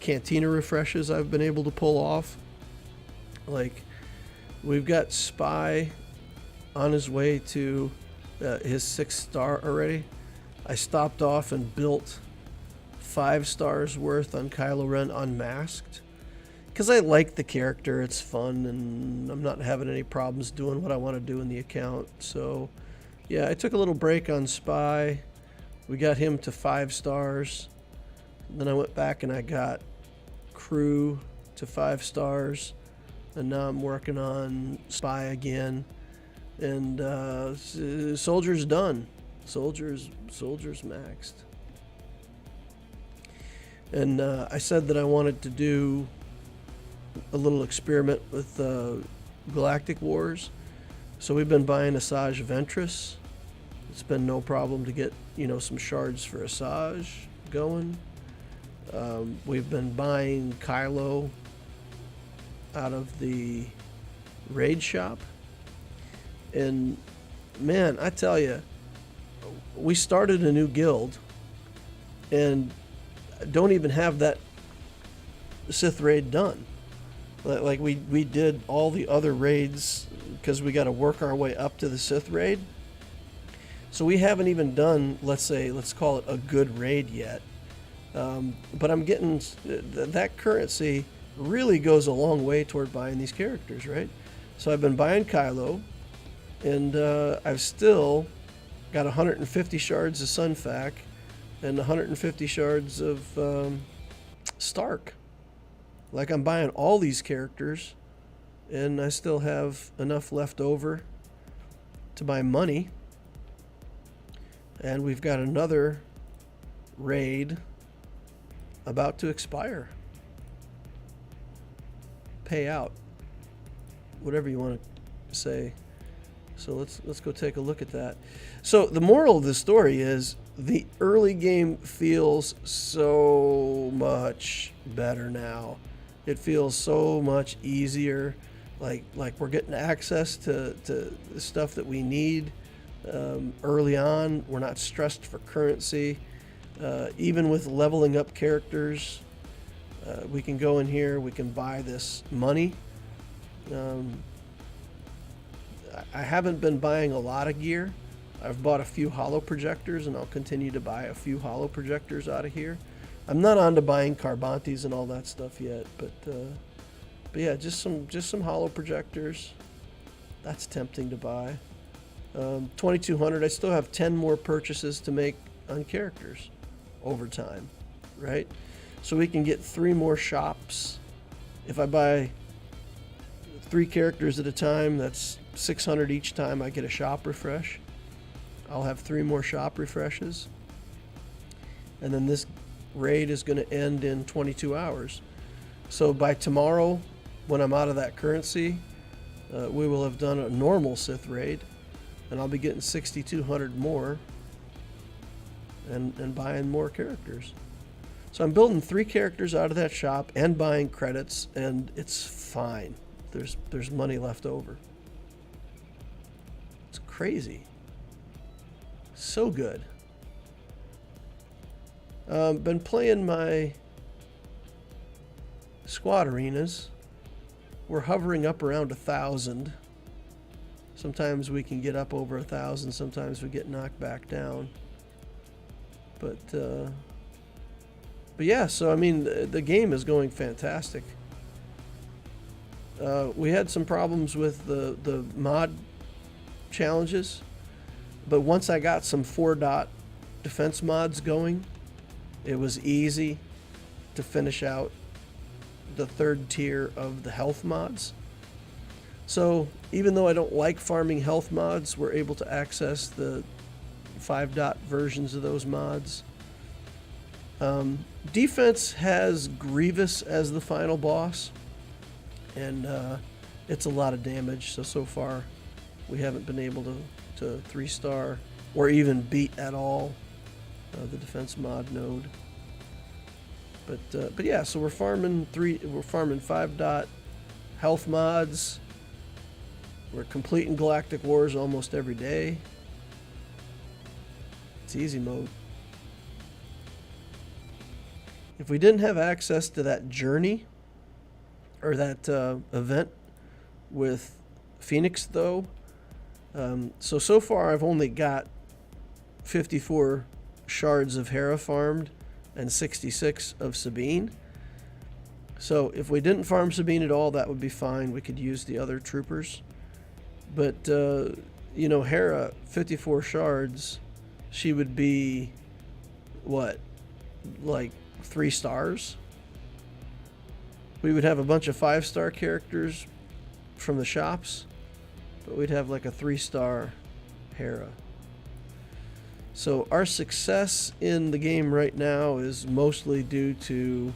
Cantina refreshes I've been able to pull off. Like, we've got Spy on his way to his 6th star already. I stopped off and built 5 stars worth on Kylo Ren unmasked, because I like the character. It's fun, and I'm not having any problems doing what I want to do in the account. So yeah, I took a little break on Spy. We got him to 5 stars. Then I went back and I got Crew to 5 stars. And now I'm working on Spy again. And Soldier's done. Soldier's maxed. And I said that I wanted to do a little experiment with Galactic Wars. So we've been buying Asajj Ventress. It's been no problem to get, some shards for Asajj going. We've been buying Kylo out of the raid shop. And man, I tell you, we started a new guild and don't even have that Sith raid done. Like we did all the other raids because we got to work our way up to the Sith raid. So we haven't even done, let's call it a good raid yet. But I'm getting, that currency really goes a long way toward buying these characters, right? So I've been buying Kylo, and I've still got 150 shards of Sunfac and 150 shards of Stark. Like, I'm buying all these characters, and I still have enough left over to buy money. And we've got another raid about to expire. Payout, whatever you want to say. So let's go take a look at that. So the moral of the story is the early game feels so much better now. It feels so much easier. Like we're getting access to the stuff that we need early on. We're not stressed for currency. Even with leveling up characters, we can go in here, we can buy this money. I haven't been buying a lot of gear. I've bought a few holo projectors, and I'll continue to buy a few holo projectors out of here. I'm not on to buying Carbantes and all that stuff yet, but yeah, just some holo projectors. That's tempting to buy. 2,200. I still have 10 more purchases to make on characters over time, right? So we can get 3 more shops. If I buy 3 characters at a time, that's 600 each time I get a shop refresh. I'll have 3 more shop refreshes. And then this raid is going to end in 22 hours. So by tomorrow, when I'm out of that currency, we will have done a normal Sith raid, and I'll be getting 6,200 more and buying more characters. So I'm building 3 characters out of that shop and buying credits, and it's fine. There's money left over. It's crazy. So good. Been playing my squad arenas. We're hovering up around 1,000. Sometimes we can get up over 1,000. Sometimes we get knocked back down. But yeah, so I mean, the game is going fantastic. We had some problems with the mod challenges, but once I got some 4-dot defense mods going, it was easy to finish out the 3rd tier of the health mods. So even though I don't like farming health mods, we're able to access the 5-dot versions of those mods. Defense has Grievous as the final boss, and it's a lot of damage. So far we haven't been able to 3-star or even beat at all the defense mod node. But yeah, so we're farming 5-dot health mods. We're completing Galactic Wars almost every day. It's easy mode. If we didn't have access to that journey or that event with Phoenix, though, so far I've only got 54 shards of Hera farmed and 66 of Sabine. So if we didn't farm Sabine at all, that would be fine. We could use the other troopers. But, you know, Hera, 54 shards, she would be, what, like 3 stars? We would have a bunch of 5-star characters from the shops, but we'd have like a 3-star Hera. So our success in the game right now is mostly due to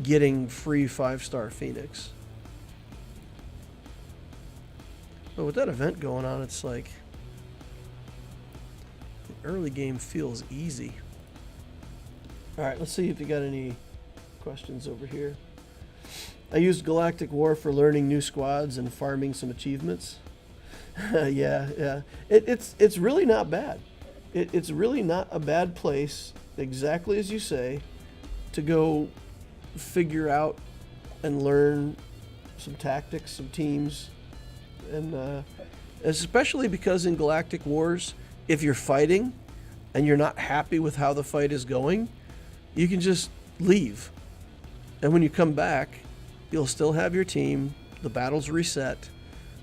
getting free 5-star Phoenix. But with that event going on, it's like the early game feels easy. All right, let's see if you got any questions over here. I used Galactic War for learning new squads and farming some achievements. Yeah. It's really not bad. It's really not a bad place, exactly as you say, to go figure out and learn some tactics, some teams, and especially because in Galactic Wars, if you're fighting and you're not happy with how the fight is going, you can just leave. And when you come back, you'll still have your team, the battle's reset.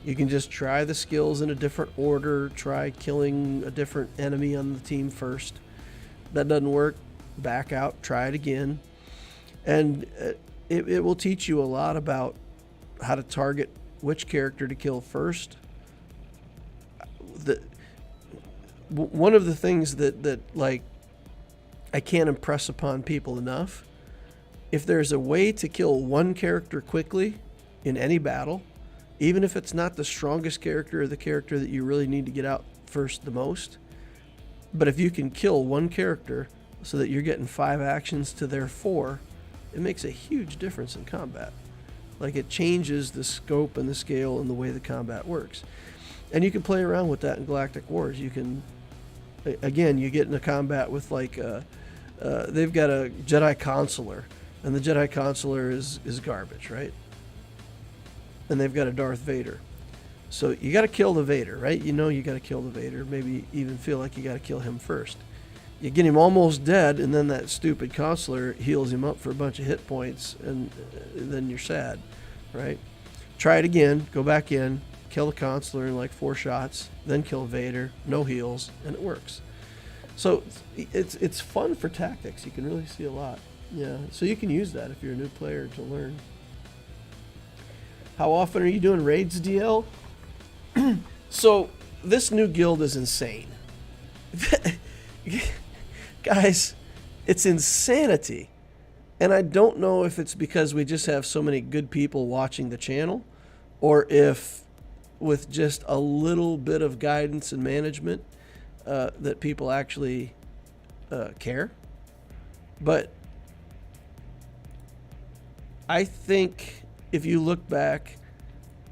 You can just try the skills in a different order, try killing a different enemy on the team first. That doesn't work, back out, try it again. And it will teach you a lot about how to target which character to kill first. One of the things that like I can't impress upon people enough, if there's a way to kill one character quickly in any battle, even if it's not the strongest character or the character that you really need to get out first the most, but if you can kill one character so that you're getting 5 actions to their 4, it makes a huge difference in combat. Like, it changes the scope and the scale and the way the combat works. And you can play around with that in Galactic Wars. You can, again, you get in a combat with like they've got a Jedi Consular, and the Jedi Consular is garbage, right? And they've got a Darth Vader. So you got to kill the Vader, right? You know you got to kill the Vader. Maybe even feel like you got to kill him first. You get him almost dead, and then that stupid Consular heals him up for a bunch of hit points, and then you're sad, right? Try it again. Go back in, kill the Consular in like 4 shots, then kill Vader, no heals, and it works. So it's fun for tactics. You can really see a lot. Yeah, so you can use that if you're a new player to learn. How often are you doing raids, DL? So this new guild is insane. Guys, it's insanity. And I don't know if it's because we just have so many good people watching the channel, or if with just a little bit of guidance and management that people actually care. But I think if you look back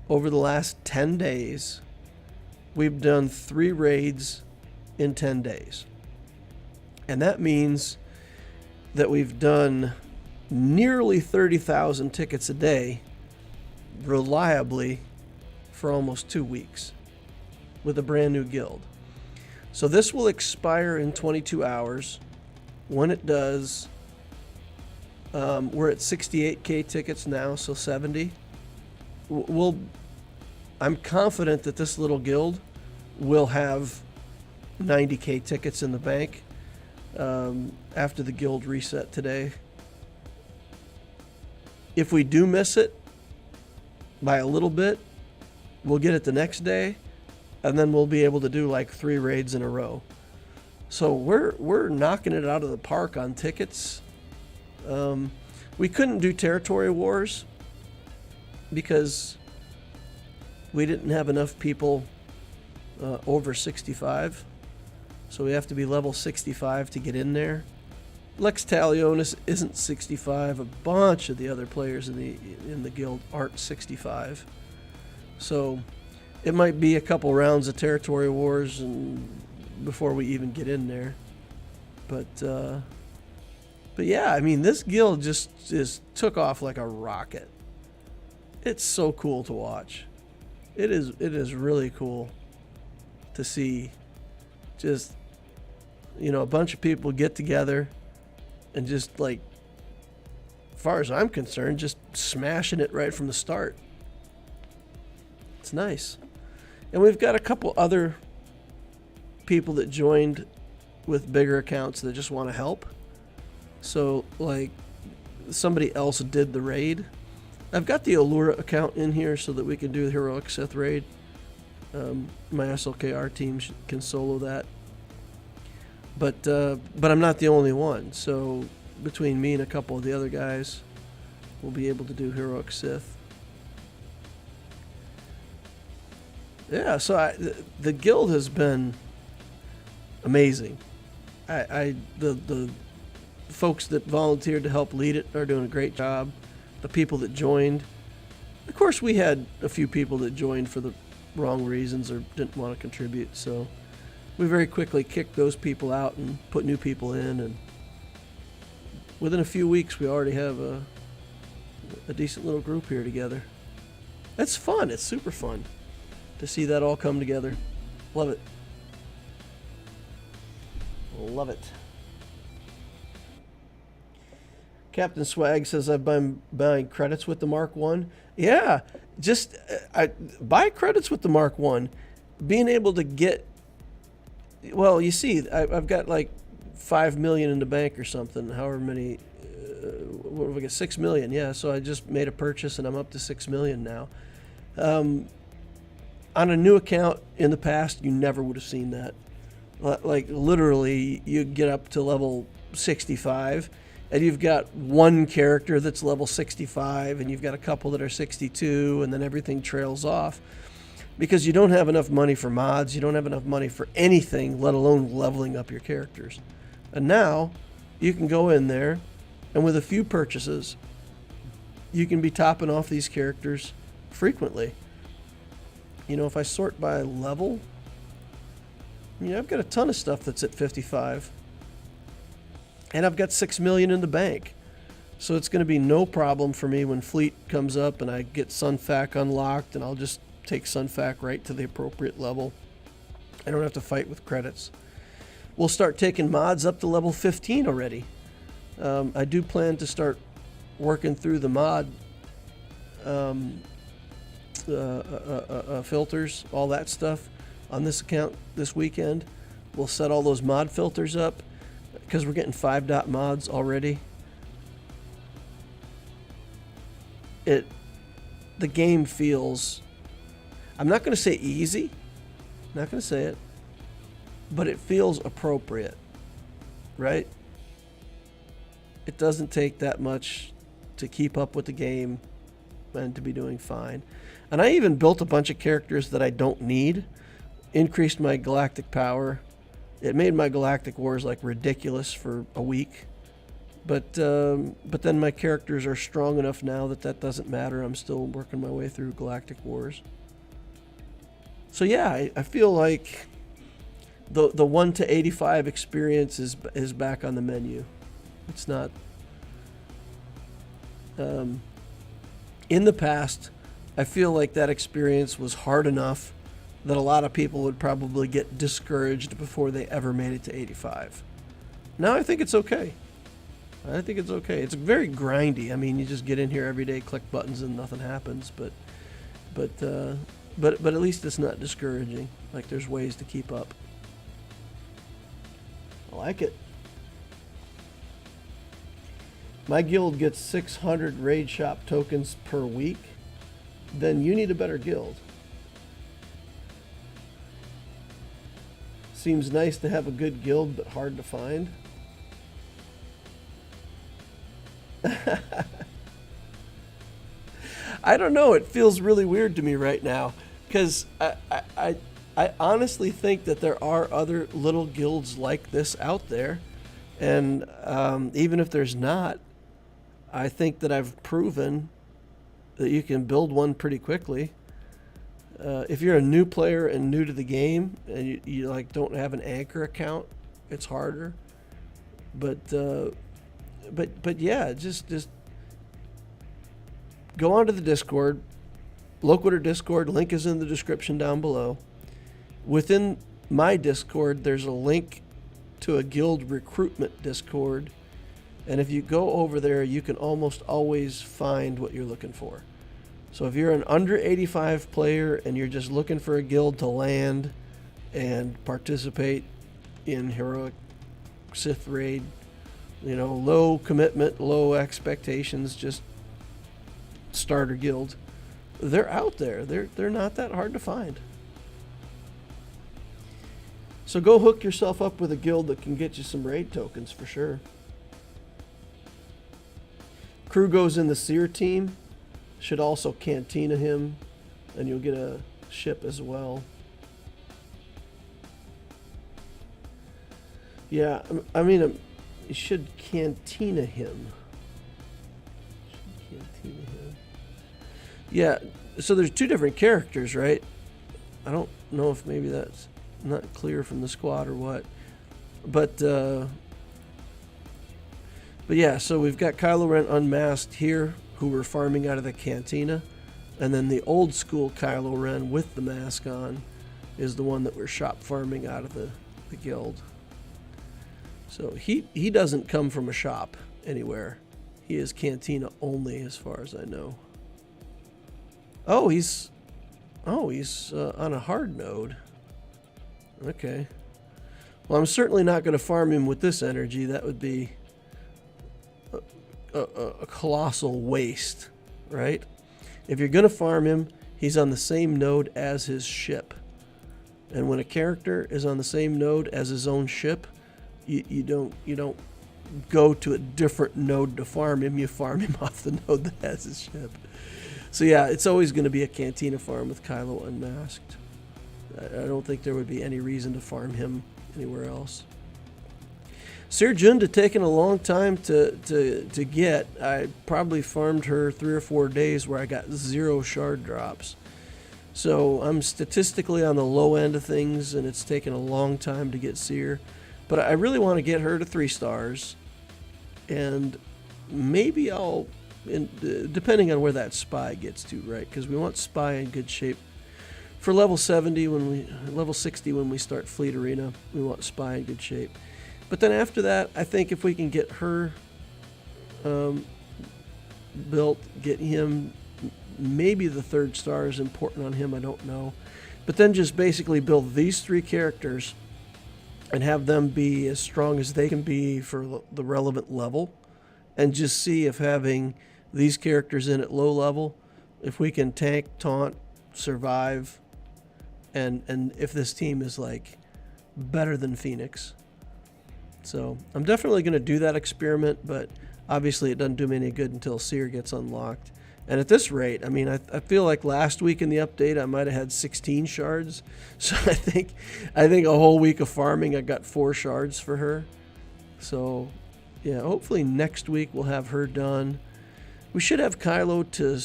over the last 10 days, we've done 3 raids in 10 days. And that means that we've done nearly 30,000 tickets a day reliably for almost 2 weeks with a brand new guild. So this will expire in 22 hours. When it does, we're at 68K tickets now, so 70. I'm confident that this little guild will have 90K tickets in the bank after the guild reset today. If we do miss it by a little bit, we'll get it the next day, and then we'll be able to do like 3 raids in a row. So we're knocking it out of the park on tickets. We couldn't do territory wars because we didn't have enough people over 65. So we have to be level 65 to get in there. Lex Talionis isn't 65. A bunch of the other players in the guild aren't 65. So it might be a couple rounds of territory wars and before we even get in there. But yeah, I mean, this guild just took off like a rocket. It's so cool to watch. It is really cool to see just, a bunch of people get together and just, like, as far as I'm concerned, just smashing it right from the start. It's nice. And we've got a couple other people that joined with bigger accounts that just want to help. So, like, somebody else did the raid. I've got the Allura account in here so that we can do the Heroic Sith raid. My SLKR team can solo that. But I'm not the only one. So between me and a couple of the other guys, we'll be able to do Heroic Sith. Yeah, so the guild has been amazing. The folks that volunteered to help lead it are doing a great job. The people that joined, of course, we had a few people that joined for the wrong reasons or didn't want to contribute, so we very quickly kicked those people out and put new people in, and within a few weeks we already have a decent little group here together. It's fun. It's super fun to see that all come together. Love it. Love it. Captain Swag says, I've been buying credits with the Mark 1. Yeah, just buy credits with the Mark 1. Being able to get, well, you see, I've got like 5 million in the bank or something, however many, what have I got, 6 million, yeah, so I just made a purchase and I'm up to 6 million now. On a new account in the past, you never would have seen that. Like, literally, you get up to level 65, and you've got one character that's level 65, and you've got a couple that are 62, and then everything trails off. Because you don't have enough money for mods, you don't have enough money for anything, let alone leveling up your characters. And now, you can go in there, and with a few purchases, you can be topping off these characters frequently. If I sort by level, I've got a ton of stuff that's at 55. And I've got 6 million in the bank. So it's going to be no problem for me when Fleet comes up and I get Sunfac unlocked, and I'll just take Sunfac right to the appropriate level. I don't have to fight with credits. We'll start taking mods up to level 15 already. I do plan to start working through the mod filters, all that stuff on this account this weekend. We'll set all those mod filters up because we're getting 5 mods already. The game feels, I'm not going to say easy, not going to say it, but it feels appropriate, right? It doesn't take that much to keep up with the game and to be doing fine. And I even built a bunch of characters that I don't need, increased my galactic power. It made my galactic wars like ridiculous for a week. But then my characters are strong enough now that doesn't matter. I'm still working my way through Galactic Wars. So yeah, I feel like the 1 to 85 experience is back on the menu. It's not. In the past, I feel like that experience was hard enough that a lot of people would probably get discouraged before they ever made it to 85. Now I think it's okay. It's very grindy. I mean, you just get in here every day, click buttons, and nothing happens. But at least it's not discouraging. Like, there's ways to keep up. I like it. My guild gets 600 raid shop tokens per week. Then you need a better guild. Seems nice to have a good guild, but hard to find. I don't know. It feels really weird to me right now because I honestly think that there are other little guilds like this out there, and even if there's not, I think that I've proven that you can build one pretty quickly. If you're a new player and new to the game and you like don't have an anchor account, it's harder. But yeah, just go onto the Discord, Loquitur Discord. Link is in the description down below. Within my Discord, there's a link to a guild recruitment Discord, and if you go over there, you can almost always find what you're looking for. So if you're an under 85 player and you're just looking for a guild to land and participate in heroic Sith raid, you know, low commitment, low expectations, just starter guild, they're out there. They're not that hard to find. So go hook yourself up with a guild that can get you some raid tokens for sure. Crew goes in the Seer team. Should also Cantina him, and you'll get a ship as well. Yeah, I mean, you should Cantina him. Yeah, so there's 2 different characters, right? I don't know if maybe that's not clear from the squad or what. But yeah, so we've got Kylo Ren unmasked here, who we're farming out of the Cantina. And then the old school Kylo Ren with the mask on is the one that we're shop farming out of the guild. So he doesn't come from a shop anywhere. He is Cantina only as far as I know. Oh, he's on a hard node. Okay. Well, I'm certainly not going to farm him with this energy. That would be a colossal waste, right? If you're going to farm him, he's on the same node as his ship. And when a character is on the same node as his own ship, you don't go to a different node to farm him. You farm him off the node that has his ship. So yeah, it's always going to be a Cantina farm with Kylo unmasked. I don't think there would be any reason to farm him anywhere else. Seer Junda taking a long time to get. I probably farmed her 3 or 4 days where I got 0 shard drops. So I'm statistically on the low end of things, and it's taken a long time to get Seer. But I really want to get her to 3 stars. and maybe I'll, depending on where that spy gets to, right? Because we want spy in good shape for level 70 level 60 when we start Fleet Arena. We want spy in good shape. But then after that, I think if we can get her built, get him, maybe the 3rd star is important on him, I don't know. But then just basically build these 3 characters and have them be as strong as they can be for the relevant level, and just see if having these characters in at low level, if we can tank, taunt, survive, and if this team is like better than Phoenix. So I'm definitely going to do that experiment, but obviously it doesn't do me any good until Seer gets unlocked. And at this rate, I mean, I feel like last week in the update I might have had 16 shards. So I think a whole week of farming I got 4 shards for her. So yeah, hopefully next week we'll have her done. We should have Kylo to,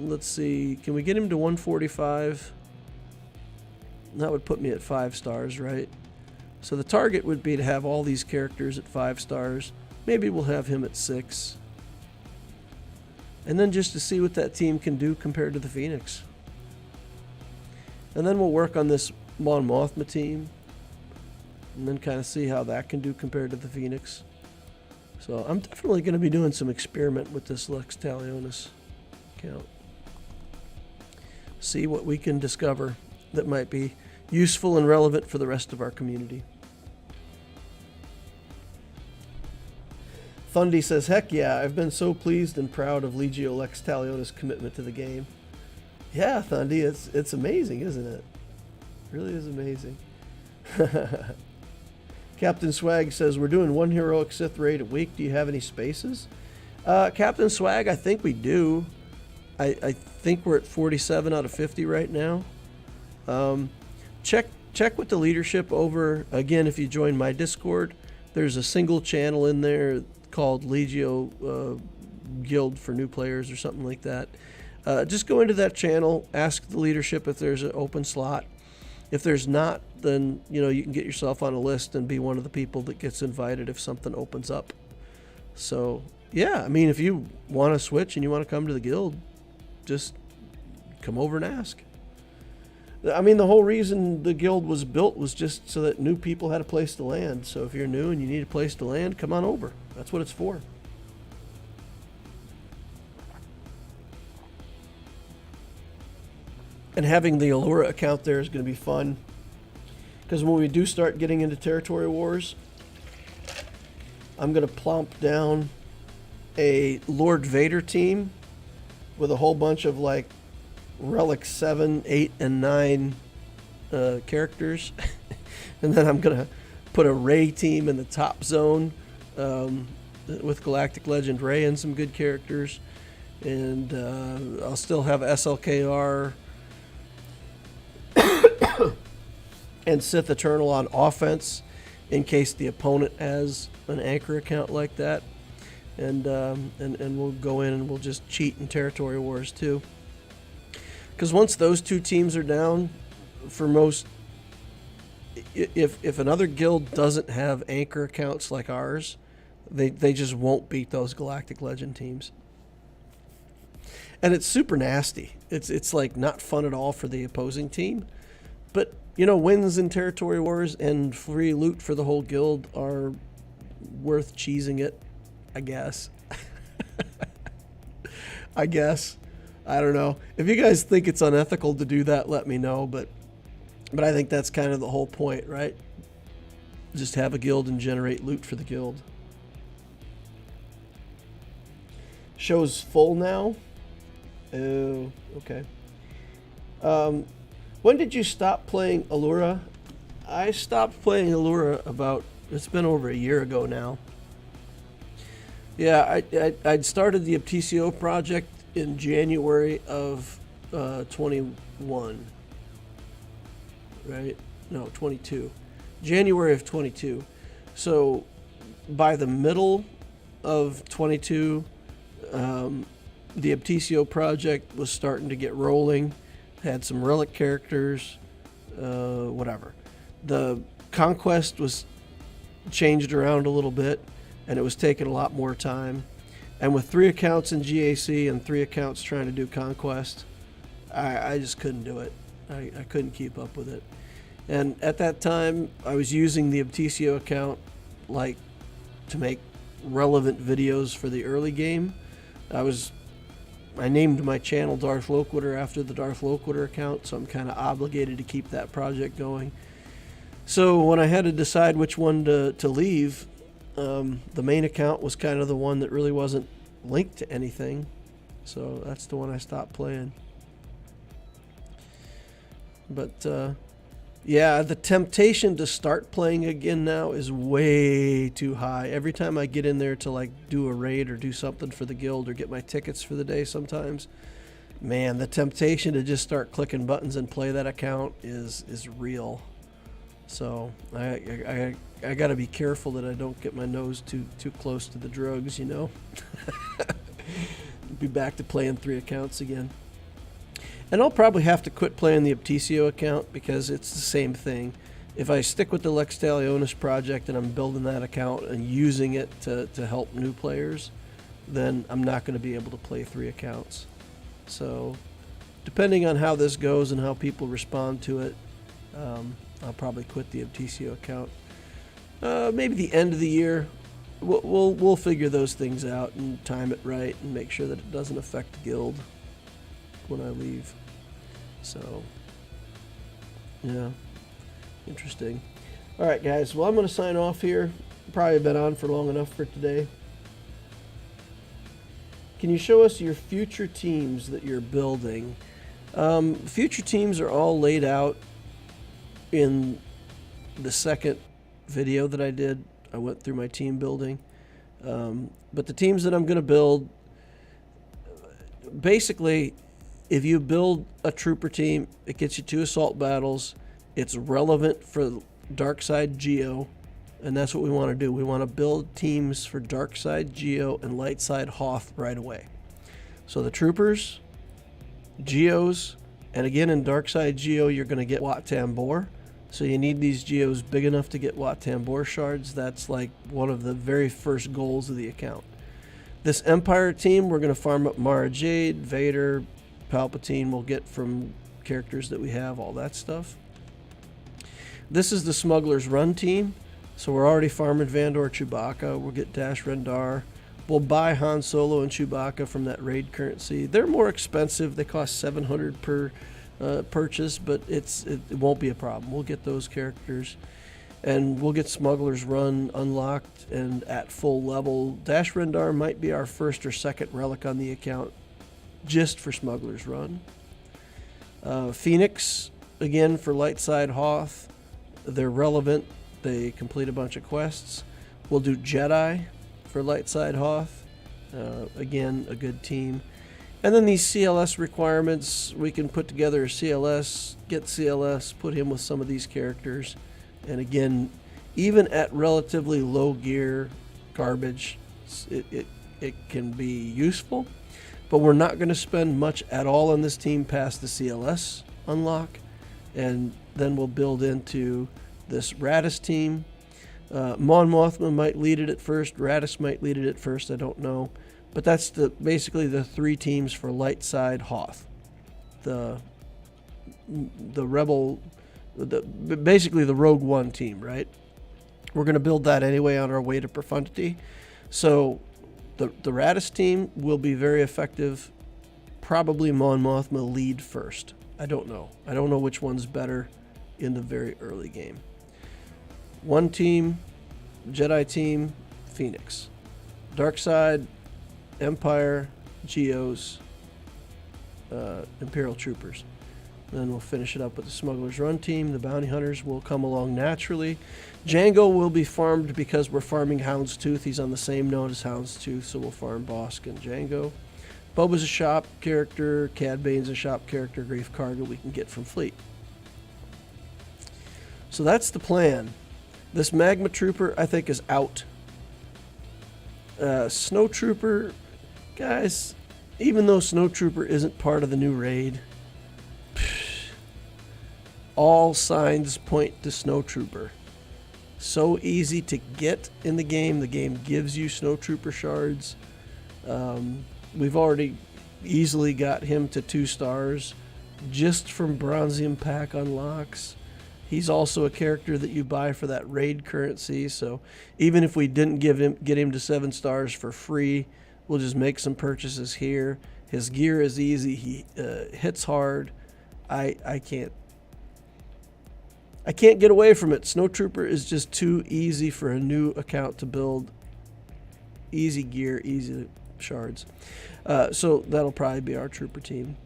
let's see, can we get him to 145? That would put me at 5 stars, right? So the target would be to have all these characters at 5 stars. Maybe we'll have him at 6. And then just to see what that team can do compared to the Phoenix. And then we'll work on this Mon Mothma team. And then kind of see how that can do compared to the Phoenix. So I'm definitely going to be doing some experiment with this Lex Talionis account. See what we can discover that might be useful and relevant for the rest of our community. Thundy says, heck yeah, I've been so pleased and proud of Legio Lex Talionis' commitment to the game. Yeah, Thundy, it's amazing, isn't it? It really is amazing. Captain Swag says, we're doing 1 heroic Sith raid a week. Do you have any spaces? Captain Swag, I think we do. I think we're at 47 out of 50 right now. Check with the leadership over, again, if you join my Discord, there's a single channel in there called Legio Guild for new players or something like that. Just go into that channel, ask the leadership if there's an open slot. If there's not, then you can get yourself on a list and be one of the people that gets invited if something opens up. So yeah, I mean, if you want to switch and you want to come to the guild, just come over and ask. I mean, the whole reason the guild was built was just so that new people had a place to land. So if you're new and you need a place to land, come on over. That's what it's for. And having the Allura account there is going to be fun. Because when we do start getting into territory wars, I'm going to plomp down a Lord Vader team with a whole bunch of like Relic 7, 8, and 9 characters. And then I'm going to put a Rey team in the top zone with Galactic Legend Rey and some good characters. And I'll still have SLKR and Sith Eternal on offense in case the opponent has an anchor account like that. And we'll go in and we'll just cheat in territory wars too. Because once those two teams are down, for most, if another guild doesn't have anchor accounts like ours, they just won't beat those Galactic Legend teams. And it's super nasty. It's like not fun at all for the opposing team. But, wins in territory wars and free loot for the whole guild are worth cheesing it, I guess. I guess. I don't know. If you guys think it's unethical to do that, let me know. But I think that's kind of the whole point, right? Just have a guild and generate loot for the guild. Show's full now? Oh, okay. When did you stop playing Allura? I stopped playing Allura it's been over a year ago now. Yeah, I'd started the Apticio project in January of 21. Right? No, 22. January of 22. So by the middle of 22, the Apticio project was starting to get rolling. Had some relic characters, whatever. The Conquest was changed around a little bit. and it was taking a lot more time. And with 3 accounts in GAC and 3 accounts trying to do Conquest, I just couldn't do it. I couldn't keep up with it. And at that time, I was using the Obtisio account like to make relevant videos for the early game. I named my channel Darth Loquitur after the Darth Loquitur account, so I'm kind of obligated to keep that project going. So when I had to decide which one to leave, the main account was kind of the one that really wasn't linked to anything. So that's the one I stopped playing. But yeah, the temptation to start playing again now is way too high. Every time I get in there to like do a raid or do something for the guild or get my tickets for the day sometimes, man, the temptation to just start clicking buttons and play that account is real. So I got to be careful that I don't get my nose too close to the drugs, you know. Be back to playing 3 accounts again. And I'll probably have to quit playing the Obtisio account because it's the same thing. If I stick with the Lex Talionis project and I'm building that account and using it to help new players, then I'm not going to be able to play 3 accounts. So depending on how this goes and how people respond to it, I'll probably quit the Obtisio account. Maybe the end of the year. We'll figure those things out and time it right and make sure that it doesn't affect the guild when I leave. So yeah, interesting. All right, guys. Well, I'm going to sign off here. Probably been on for long enough for today. Can you show us your future teams that you're building? Future teams are all laid out in the second video that I did. I went through my team building. But the teams that I'm going to build, basically, if you build a trooper team, it gets you 2 assault battles. It's relevant for dark side Geo, and that's what we want to do. We want to build teams for dark side Geo and light side Hoth right away. So the troopers, Geos, and again in dark side Geo, you're going to get Wat Tambor. So you need these Geos big enough to get Wat Tambor shards. That's like one of the very first goals of the account. This Empire team, we're going to farm up Mara Jade, Vader, Palpatine. We'll get from characters that we have, all that stuff. This is the Smuggler's Run team. So we're already farming Vandor, Chewbacca. We'll get Dash Rendar. We'll buy Han Solo and Chewbacca from that raid currency. They're more expensive. They cost 700 per purchase, but it won't be a problem. We'll get those characters. And we'll get Smuggler's Run unlocked and at full level. Dash Rendar might be our first or second relic on the account just for Smuggler's Run. Phoenix, again, for light side Hoth. They're relevant. They complete a bunch of quests. We'll do Jedi for light side Hoth. Again, a good team. And then these CLS requirements, we can put together a CLS, get CLS, put him with some of these characters. And again, even at relatively low gear garbage, it can be useful. But we're not going to spend much at all on this team past the CLS unlock. And then we'll build into this Radis team. Mon Mothma might lead it at first. Radis might lead it at first. I don't know. But that's basically the 3 teams for light side Hoth. The Rebel, basically the Rogue One team, right? We're going to build that anyway on our way to Profundity. So the Radis team will be very effective. Probably Mon Mothma lead first. I don't know. I don't know which one's better in the very early game. One team, Jedi team, Phoenix. Dark side, Empire, Geos, Imperial Troopers. Then we'll finish it up with the Smuggler's Run team. The Bounty Hunters will come along naturally. Django will be farmed because we're farming Houndstooth. He's on the same node as Houndstooth, so we'll farm Bosk and Django. Boba's a shop character. Cad Bane's a shop character. Grief Karga we can get from Fleet. So that's the plan. This Magma Trooper, I think, is out. Snow Trooper, guys, even though Snow Trooper isn't part of the new raid, all signs point to Snow Trooper. So easy to get in the game. The game gives you snowtrooper shards. We've already easily got him to 2 stars just from Bronzium pack unlocks. He's also a character that you buy for that raid currency, so even if we didn't get him to 7 stars for free, we'll just make some purchases here. His gear is easy. He hits hard. I can't get away from it. Snowtrooper is just too easy for a new account to build. Easy gear, easy shards. So that'll probably be our trooper team.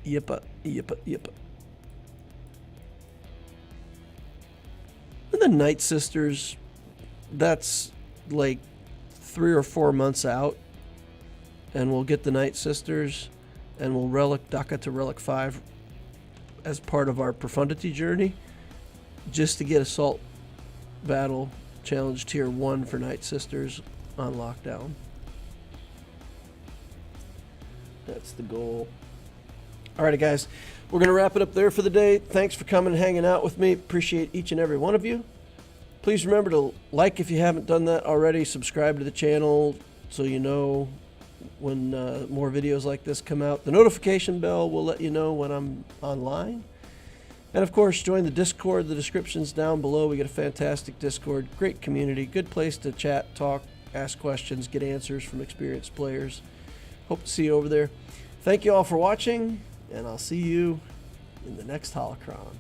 Yippa, yippa, yippa. And the Night Sisters, that's like 3 or 4 months out. And we'll get the Night Sisters, and we'll relic DACA to Relic 5 as part of our profundity journey, just to get Assault Battle Challenge Tier 1 for Night Sisters on lockdown. That's the goal. Alrighty, guys, we're going to wrap it up there for the day. Thanks for coming and hanging out with me. Appreciate each and every one of you. Please remember to like if you haven't done that already. Subscribe to the channel so you know when more videos like this come out. The notification bell will let you know when I'm online. And of course, join the Discord. The description's down below. We got a fantastic Discord, great community, good place to chat, talk, ask questions, get answers from experienced players. Hope to see you over there. Thank you all for watching, and I'll see you in the next holocron.